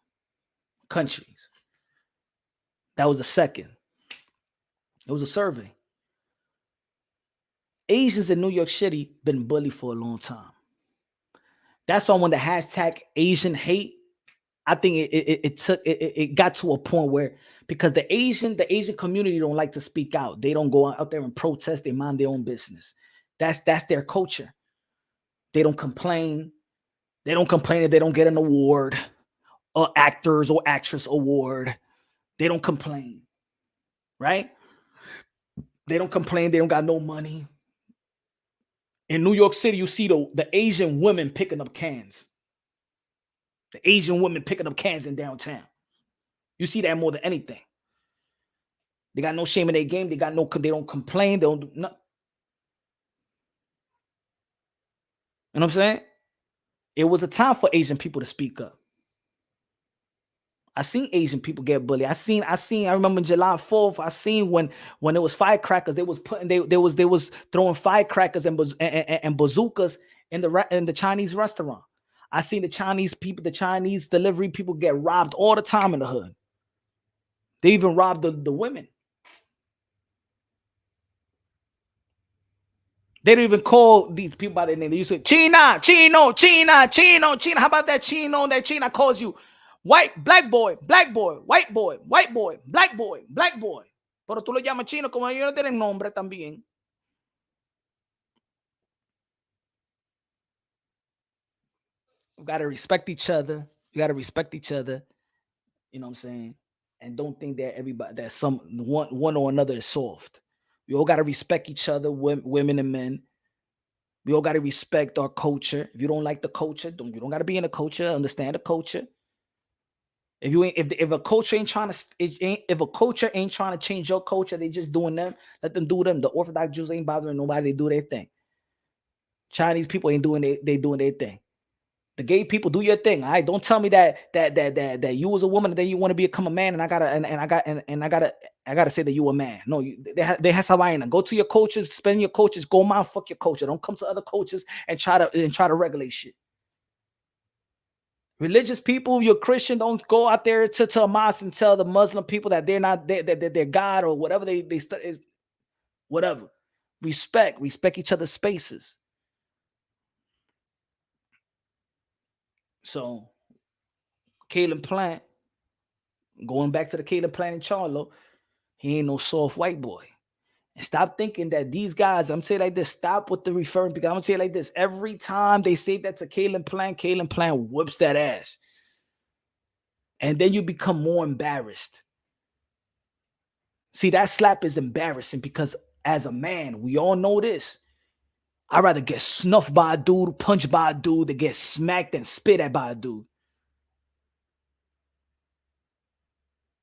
S2: countries. That was the second. It was a survey. Asians in New York City been bullied for a long time. That's why when the hashtag Asian hate, I think it got to a point where, because the Asian community don't like to speak out. They don't go out there and protest. They mind their own business. That's their culture. They don't complain. They don't complain if they don't get an award, or actors or actress award. They don't complain, right? They don't complain. They don't got no money. In New York City, you see the Asian women picking up cans. The Asian women picking up cans in downtown. You see that more than anything. They got no shame in their game. They don't complain. They don't do nothing. You know what I'm saying? It was a time for Asian people to speak up. I seen Asian people get bullied. I remember July 4th, I seen when it was firecrackers, they was throwing firecrackers and bazookas in the Chinese restaurant. I seen the Chinese delivery people get robbed all the time in the hood. They even robbed the women. They don't even call these people by their name. They used to say, Chino. How about that Chino? That Chino calls you white, black boy, white boy, black boy. Pero tú lo llamas chino como ellos no tienen nombre también. You got to respect each other. You know what I'm saying? And don't think that everybody, that one or another is soft. We all got to respect each other, women and men. We all got to respect our culture. If you don't like the culture, you don't got to be in the culture. Understand the culture. If a culture ain't trying to change your culture, they just doing them. Let them do them. The Orthodox Jews ain't bothering nobody. They do their thing. Chinese people ain't doing they doing their thing. The gay people, do your thing. All right, don't tell me that you as a woman, then you want to become a man, and I gotta say that you a man. No, they have vaina. Go to your coaches, spend your coaches, go mind fuck your culture. Don't come to other coaches and try to regulate shit. Religious people, you're Christian, don't go out there to a mosque and tell the Muslim people that they're not that they're God or whatever they study. Whatever. Respect each other's spaces. So, Caleb Plant, going back to the Caleb Plant in Charlo, he ain't no soft white boy. And stop thinking that these guys, I'm saying like this, stop with the referring, because I'm gonna say it like this. Every time they say that to Caleb Plant whoops that ass. And then you become more embarrassed. See, that slap is embarrassing because as a man, we all know this. I'd rather get snuffed by a dude, punched by a dude, than get smacked and spit at by a dude.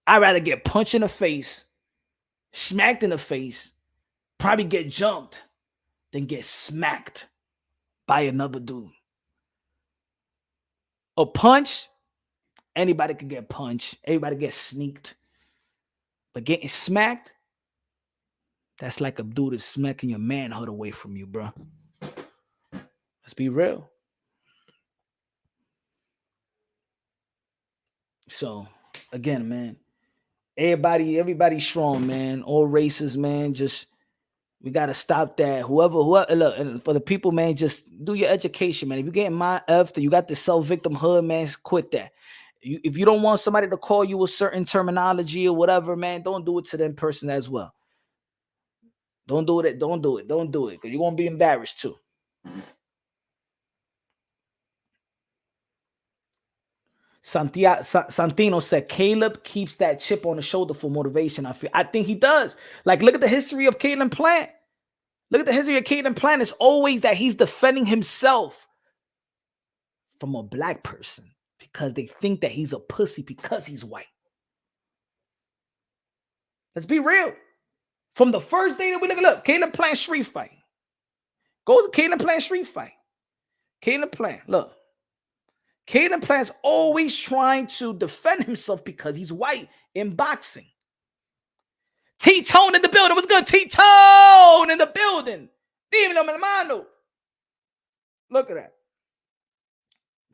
S2: I'd rather get punched in the face, smacked in the face, probably get jumped, than get smacked by another dude. A punch, anybody could get punched. Everybody gets sneaked. But getting smacked, that's like a dude is smacking your manhood away from you, bro. Let's be real. So, again, man, everybody's strong, man. All races, man. Just we gotta stop that. Whoever, look, and for the people, man, just do your education, man. If you're getting my F, you got the self-victimhood, man, quit that. If you don't want somebody to call you a certain terminology or whatever, man, don't do it to them person as well. Don't do it. Don't do it. Don't do it. Because you're gonna be embarrassed too. Santino said Caleb keeps that chip on the shoulder for motivation. I think he does. Like, look at the history of Caleb Plant. Look at the history of Caleb Plant. It's always that he's defending himself from a black person because they think that he's a pussy because he's white. Let's be real. From the first day that we look, Caleb Plant street fight. Go to Caleb Plant street fight. Caleb Plant, look. Caleb Plant's always trying to defend himself because he's white in boxing. T-Tone in the building. What's good? T-Tone in the building. Dímelo, mi hermano. Look at that.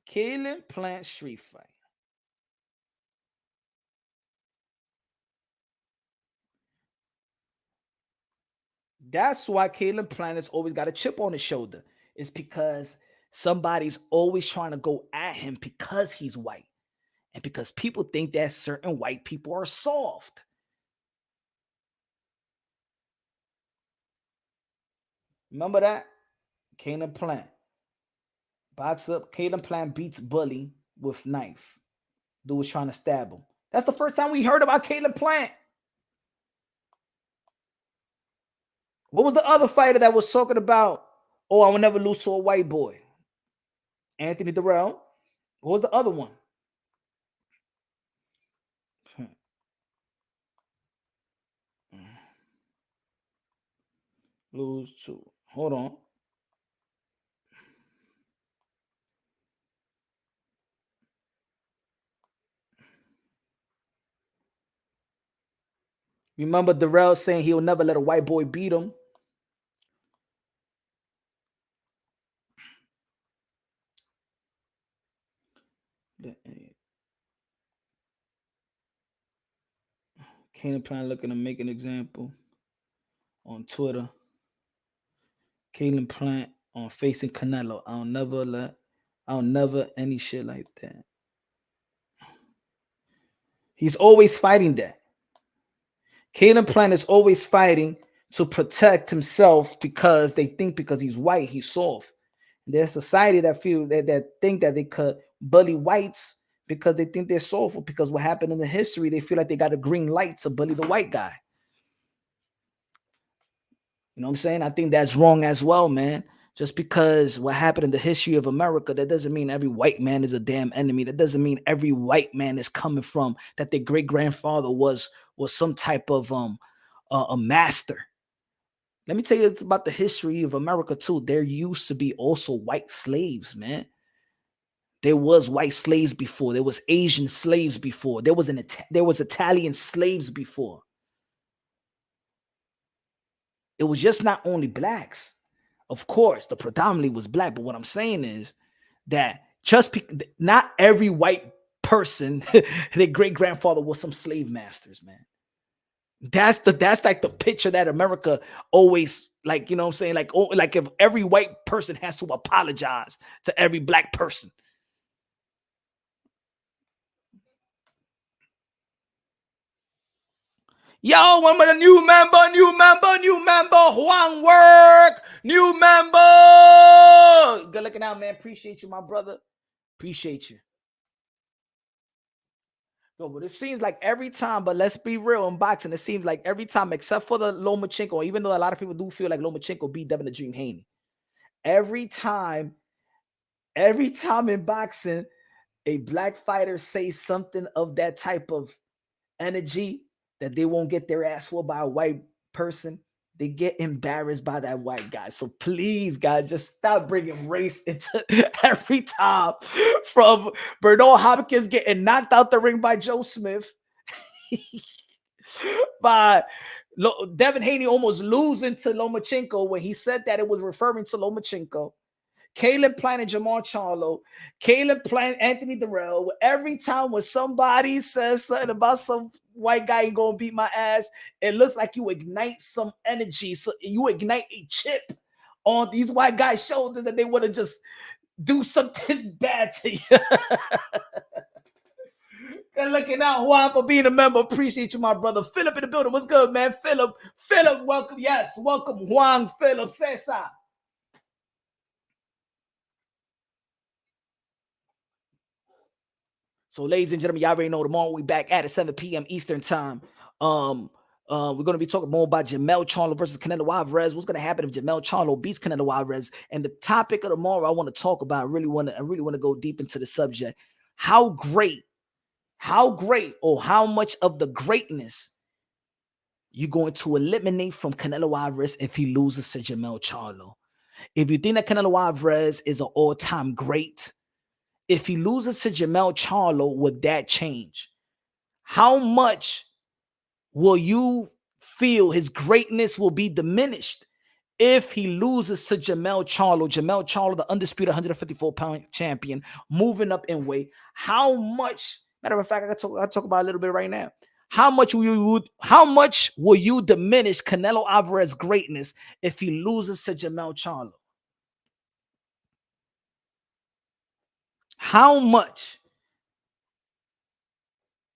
S2: Caleb Plant street fight. That's why Caleb Plant has always got a chip on his shoulder. It's because somebody's always trying to go at him because he's white. And because people think that certain white people are soft. Remember that? Caleb Plant. Box up. Caleb Plant beats Bully with knife. Dude was trying to stab him. That's the first time we heard about Caleb Plant. What was the other fighter that was talking about, oh, I will never lose to a white boy? Anthony Durrell. What was the other one? Lose to. Hold on. Remember Durrell saying he'll never let a white boy beat him. Caleb Plant looking to make an example on Twitter. Caleb Plant on facing Canelo. I'll never any shit like that. He's always fighting that. Caleb Plant is always fighting to protect himself because they think because he's white, he's soft. There's society that feel that think that they could bully whites because they think they're soft, because what happened in the history, they feel like they got a green light to bully the white guy. You know what I'm saying? I think that's wrong as well, man. Just because what happened in the history of America, that doesn't mean every white man is a damn enemy. That doesn't mean every white man is coming from that their great grandfather was some type of a master. Let me tell you about the history of America too. There used to be also white slaves, man. There was white slaves before. There was Asian slaves before. There was Italian slaves before. It was just not only blacks. Of course, the predominantly was black. But what I'm saying is that not every white person, their great grandfather was some slave masters, man. That's like the picture that America always, like, you know what I'm saying? Like if every white person has to apologize to every black person. Yo, one with a new member, Juan Work, new member. Good looking out, man. Appreciate you, my brother. Appreciate you. No, but it seems like every time, but let's be real, in boxing, it seems like every time, except for the Lomachenko, even though a lot of people do feel like Lomachenko beat Devin the Dream Haney. Every time in boxing, a black fighter says something of that type of energy that they won't get their ass whooped by a white person, they get embarrassed by that white guy. So please, guys, just stop bringing race into every time. From Bernard Hopkins getting knocked out the ring by Joe Smith, by Devin Haney almost losing to Lomachenko when he said that it was referring to Lomachenko. Caleb Plant and Jermall Charlo, Caleb Plant, Anthony Durrell. Every time when somebody says something about some white guy ain't gonna beat my ass, it looks like you ignite some energy. So you ignite a chip on these white guys' shoulders that they want to just do something bad to you. And looking out, Juan, for being a member. Appreciate you, my brother. Philip in the building. What's good, man? Philip, welcome. Yes, welcome, Juan, Philip, Cesar. So, ladies and gentlemen, y'all already know tomorrow we back at 7 p.m. Eastern time. We're going to be talking more about Jermall Charlo versus Canelo Alvarez. What's going to happen if Jermall Charlo beats Canelo Alvarez? And the topic of tomorrow I want to talk about, I really want to go deep into the subject. How great, or how much of the greatness you're going to eliminate from Canelo Alvarez if he loses to Jermall Charlo. If you think that Canelo Alvarez is an all-time great, if he loses to Jermall Charlo, would that change? How much will you feel his greatness will be diminished if he loses to Jermall Charlo? Jermall Charlo, the undisputed 154-pound champion, moving up in weight. How much? Matter of fact, I'll talk about it a little bit right now. How much will you diminish Canelo Alvarez's greatness if he loses to Jermall Charlo? How much?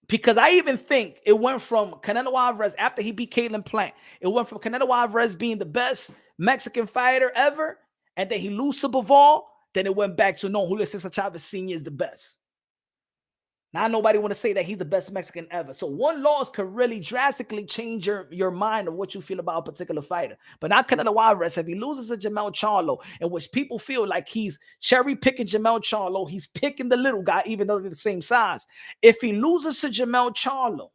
S2: Because I even think it went from Canelo Alvarez after he beat Caleb Plant. It went from Canelo Alvarez being the best Mexican fighter ever, and then he lose to Bivol. Then it went back to no, Julio Cesar Chavez Sr. is the best. Now nobody want to say that he's the best Mexican ever. So one loss could really drastically change your mind of what you feel about a particular fighter. But not Canelo Alvarez. If he loses to Jermall Charlo, in which people feel like he's cherry picking Jermall Charlo, he's picking the little guy, even though they're the same size. If he loses to Jermall Charlo,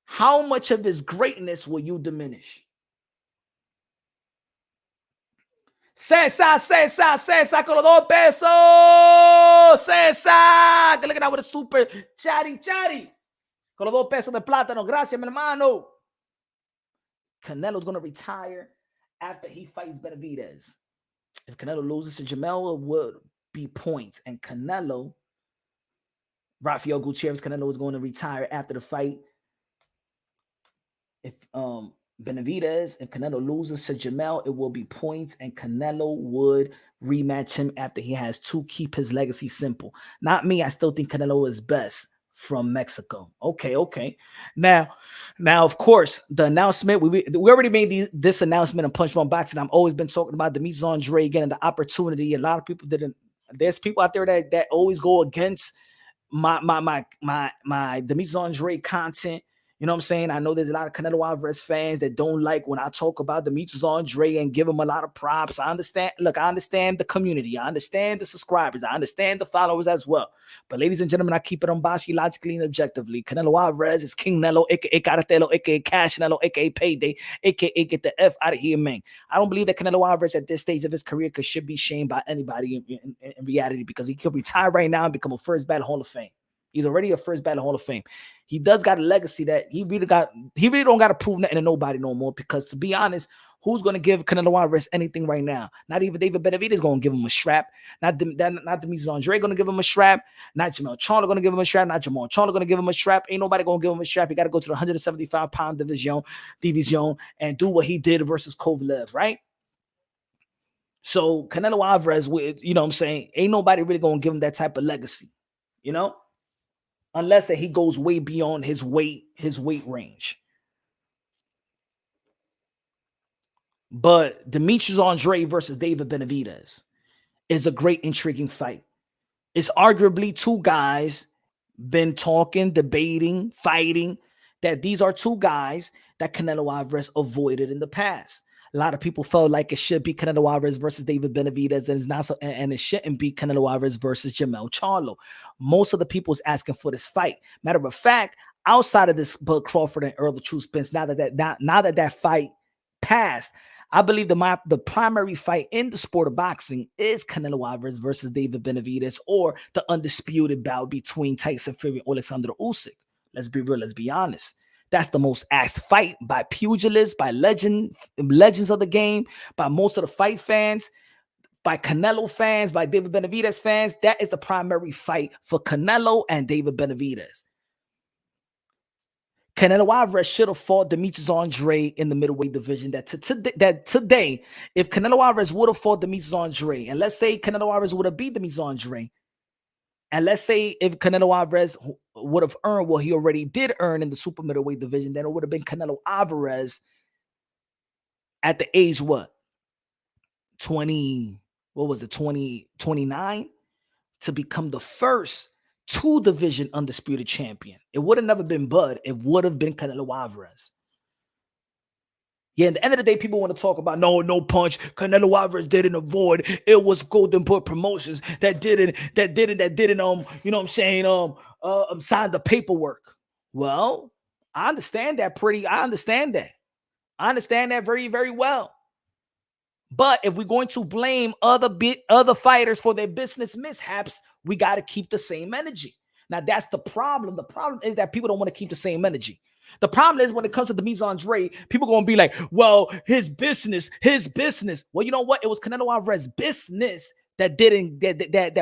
S2: how much of his greatness will you diminish? César, con los 2 pesos. César, que le queda with a super chatty. Con los 2 pesos de plátano. Gracias, mi hermano. Canelo's going to retire after he fights Benavidez. If Canelo loses to Jermall, it would be points. And Rafael Gutierrez, Canelo is going to retire after the fight. If Benavidez, if Canelo loses to Jermall, it will be points, and Canelo would rematch him after he has to keep his legacy simple. Not me. I still think Canelo is best from Mexico. Okay. Now, of course, the announcement, we already made this announcement in Punch One Boxing. I've always been talking about Demetrius Andrade getting the opportunity. A lot of people didn't. There's people out there that always go against my Demetrius Andrade content. You know what I'm saying? I know there's a lot of Canelo Alvarez fans that don't like when I talk about Demetrius Andrade and give him a lot of props. I understand. Look, I understand the community. I understand the subscribers. I understand the followers as well. But ladies and gentlemen, I keep it unbiased, logically and objectively. Canelo Alvarez is King Nello, a.k.a. Caratelo, a.k.a. Cash Nello, a.k.a. Payday, a.k.a. get the F out of here, man. I don't believe that Canelo Alvarez at this stage of his career should be shamed by anybody in reality, because he could retire right now and become a first ballot Hall of Fame. He's already a first ballot Hall of Fame. He does got a legacy that he really don't got to prove nothing to nobody no more, because to be honest, who's going to give Canelo Alvarez anything right now? Not even David Benavidez going to give him a strap. Not Demetrius Andrade going to give him a strap. Not Jermall Charlo going to give him a strap. Not Jermall Charlo going to give him a strap. Ain't nobody going to give him a strap. He got to go to the 175-pound division and do what he did versus Kovalev, right? So Canelo Alvarez, you know what I'm saying, ain't nobody really going to give him that type of legacy, you know? Unless that he goes way beyond his weight range. But Demetrius Andrade versus David Benavidez is a great, intriguing fight. It's arguably two guys been talking, debating, fighting, that these are two guys that Canelo Alvarez avoided in the past. A lot of people felt like it should be Canelo Alvarez versus David Benavidez, and it's not so, and it shouldn't be Canelo Alvarez versus Jermall Charlo. Most of the people is asking for this fight. Matter of fact, outside of this Bud Crawford and Earl the True Spence, now that fight passed, I believe the primary fight in the sport of boxing is Canelo Alvarez versus David Benavidez, or the undisputed bout between Tyson Fury and Alexander Usyk. Let's be real. Let's be honest. That's the most asked fight by pugilists, by legends of the game, by most of the fight fans, by Canelo fans, by David Benavidez fans. That is the primary fight for Canelo and David Benavidez. Canelo Alvarez should have fought Demetrius Andre in the middleweight division. That today, if Canelo Alvarez would have fought Demetrius Andre, and let's say Canelo Alvarez would have beat Demetrius Andre, and let's say if Canelo Alvarez would have earned what he already did earn in the super middleweight division, then it would have been Canelo Alvarez at the age, 29 to become the first two-division undisputed champion. It would have never been Bud. It would have been Canelo Alvarez. Yeah, at the end of the day, people want to talk about no punch. Canelo Alvarez didn't avoid. It was Golden Boy Promotions that didn't, you know what I'm saying, sign the paperwork. Well, I understand that I understand that very, very well. But if we're going to blame other fighters for their business mishaps, we got to keep the same energy. Now, that's the problem. The problem is that people don't want to keep the same energy. The problem is when it comes to Demetrius Andre, people are going to be like, well, his business. Well, you know what? It was Canelo Alvarez's business that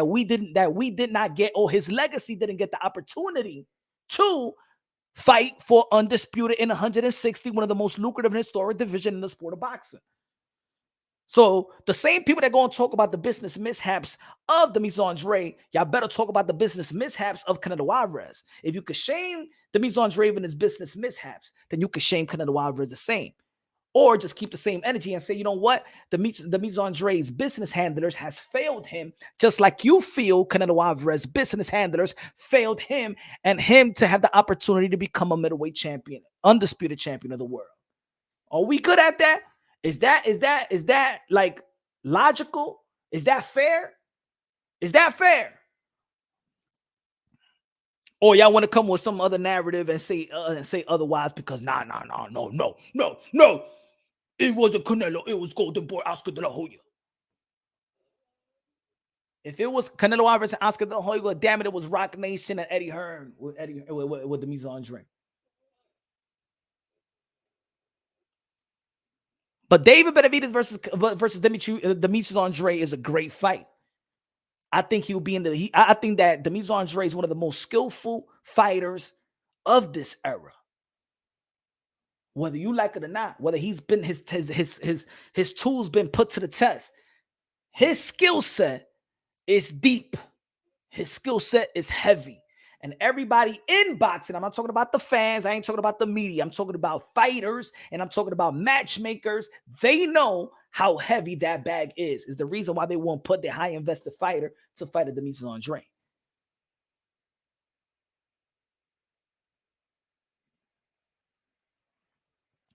S2: we did not get, or his legacy didn't get the opportunity to fight for undisputed in 160, one of the most lucrative and historic division in the sport of boxing. So the same people that go and talk about the business mishaps of Demetrius Andre, y'all better talk about the business mishaps of Canelo Alvarez. If you could shame Demetrius Andre and his business mishaps, then you could shame Canelo Alvarez the same. Or just keep the same energy and say, you know what? Demetrius Andre's business handlers has failed him, just like you feel Canelo Alvarez's business handlers failed him, and him to have the opportunity to become a middleweight champion, undisputed champion of the world. Are we good at that? Is that like logical? Is that fair? Is that fair? Or y'all want to come with some other narrative and say otherwise because no. It wasn't Canelo, it was Golden Boy Oscar de la Hoya. If it was Canelo Alvarez and Oscar de la Hoya, damn it, it was Rock Nation and Eddie Hearn with Demetrius Andre. But David Benavidez versus Demetrius Andre is a great fight. I think he'll be in the. I think that Demetrius Andre is one of the most skillful fighters of this era. Whether you like it or not, whether he's been his tools been put to the test, his skill set is deep. His skill set is heavy. And everybody in boxing, I'm not talking about the fans, I ain't talking about the media, I'm talking about fighters, and I'm talking about matchmakers. They know how heavy that bag is the reason why they won't put their high invested fighter to fight a Demetrius Andre.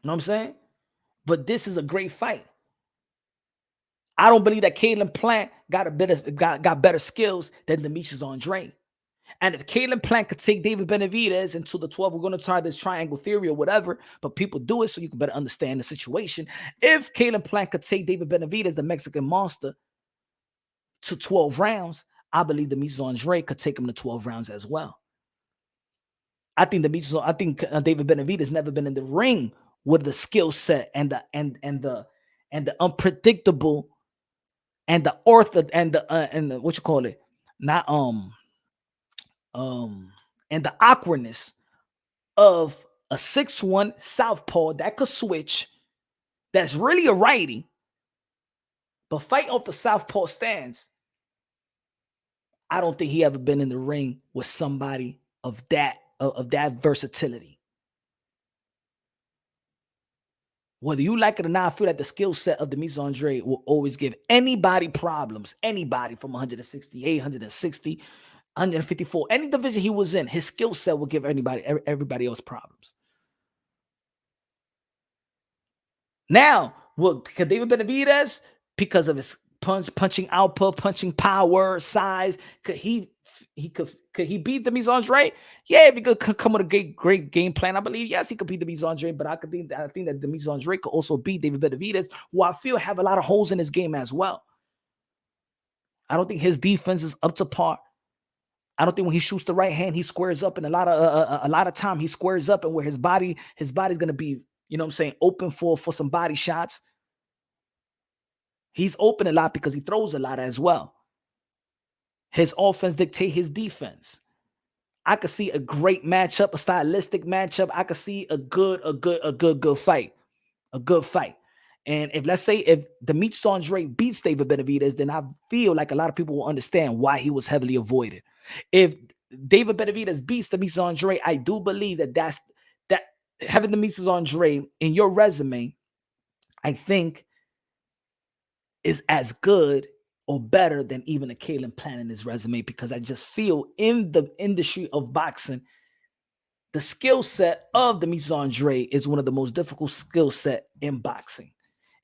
S2: You know what I'm saying? But this is a great fight. I don't believe that Caleb Plant got better skills than Demetrius Andre. And if Caleb Plant could take David Benavidez into the 12, we're going to try this triangle theory or whatever, but people do it so you can better understand the situation. If Caleb Plant could take David Benavidez, the Mexican monster, to 12 rounds, I believe Demetrius Andre could take him to 12 rounds as well. I think David Benavidez never been in the ring with the skill set and the unpredictable and the what you call it, not and the awkwardness of a 6'1" southpaw that could switch, that's really a righty, but fight off the southpaw stance. I don't think he ever been in the ring with somebody of that versatility. Whether you like it or not, I feel like the skill set of Demetrius Andre will always give anybody problems. Anybody from 168, 160, 154, any division he was in, his skill set will give everybody else problems. Now, Well, could David Benavidez, because of his punching output, punching power, size, could he beat Demis Andre? Yeah, if he could come with a great game plan, I believe yes he could beat Demis Andre. But I think that Demis Andre could also beat David Benavidez, who I feel have a lot of holes in his game as well. I don't think his defense is up to par. I don't think when he shoots the right hand, he squares up, and a lot of time he squares up, and where his body's gonna be, you know what I'm saying, open for some body shots. He's open a lot because he throws a lot as well. His offense dictates his defense. I could see a great matchup, a stylistic matchup. I could see a good fight. A good fight. And if Demetrius Andre beats David Benavidez, then I feel like a lot of people will understand why he was heavily avoided. If David Benavidez beats Demetrius Andre, I do believe that having Demetrius Andre in your resume, I think, is as good or better than even a Caleb Plant in his resume, because I just feel in the industry of boxing, the skill set of Demetrius Andre is one of the most difficult skill set in boxing.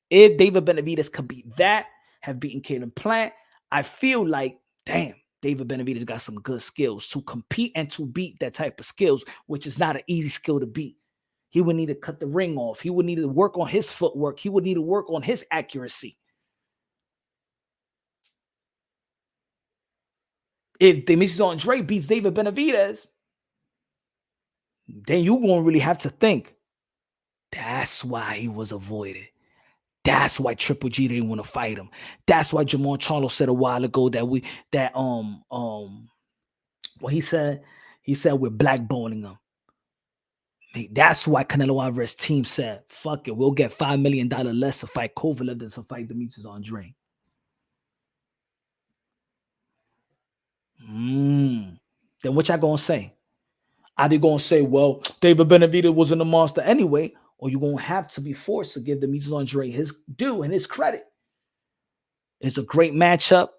S2: If David Benavidez could beat that, have beaten Caleb Plant, I feel like, damn, David Benavidez got some good skills to compete and to beat that type of skills, which is not an easy skill to beat. He would need to cut the ring off. He would need to work on his footwork. He would need to work on his accuracy. If Demetrius Andre beats David Benavidez, then you're going to really have to think, that's why he was avoided. That's why Triple G didn't want to fight him. That's why Jermall Charlo said a while ago that what he said we're blackballing him. That's why Canelo Alvarez team said, fuck it, we'll get $5 million less to fight Kovalev than to fight Demetrius Andre. Then what y'all gonna say? Are they gonna say, well, David Benavidez wasn't a monster anyway, or you're gonna have to be forced to give Demetrius Andre his due and his credit? It's a great matchup.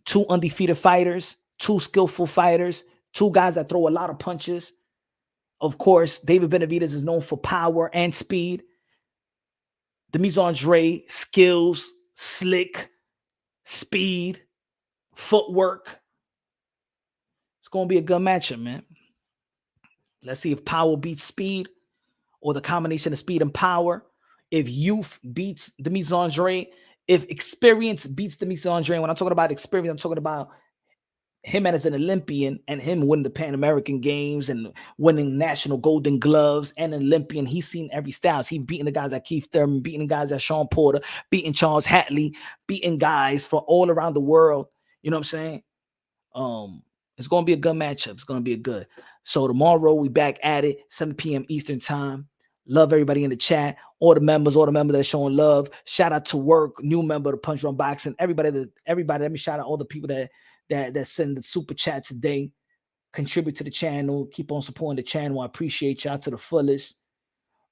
S2: Two undefeated fighters, two skillful fighters, two guys that throw a lot of punches. Of course, David Benavidez is known for power and speed. Demetrius Andre, skills, slick, speed, footwork. It's going to be a good matchup, man. Let's see if power beats speed, or the combination of speed and power. If youth beats Demetrius Andre, if experience beats Demetrius Andre. When I'm talking about experience, I'm talking about him as an Olympian and him winning the Pan American Games and winning national Golden Gloves, and an Olympian. He's seen every style. He's beating the guys like Keith Thurman, beating the guys like Sean Porter, beating Charles Hatley, beating guys from all around the world. You know what I'm saying? It's going to be a good matchup. It's going to be a good. So tomorrow we back at it, 7 p.m. Eastern time. Love everybody in the chat. All the members that are showing love. Shout out to Work, new member of Punch Drunk Boxing. Everybody. Let me shout out all the people that send the super chat today. Contribute to the channel. Keep on supporting the channel. I appreciate y'all to the fullest.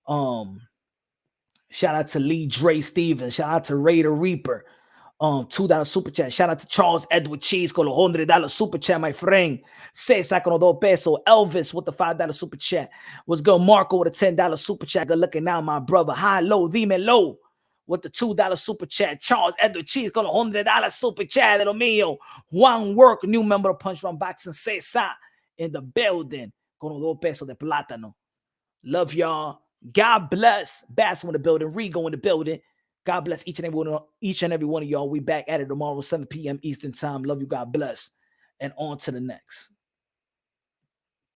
S2: Shout out to Lee Dre Stevens. Shout out to Raider Reaper. $2 super chat. Shout out to Charles Edward Cheese con los $100 super chat, my friend. Cesar con los $2 pesos. Elvis with the $5 super chat. What's good? Marco with a $10 super chat. Good looking now, my brother. Hi, low, dime low with the $2 super chat. Charles Edward Cheese con los $100 super chat. Little mío. Juan Work, new member of Punch Drunk Boxing. Cesar in the building con los $2 pesos de plátano. Love y'all. God bless. Bass in the building. Rigo in the building. God bless each and every one of y'all. We back at it tomorrow, 7 p.m. Eastern time. Love you. God bless. And on to the next.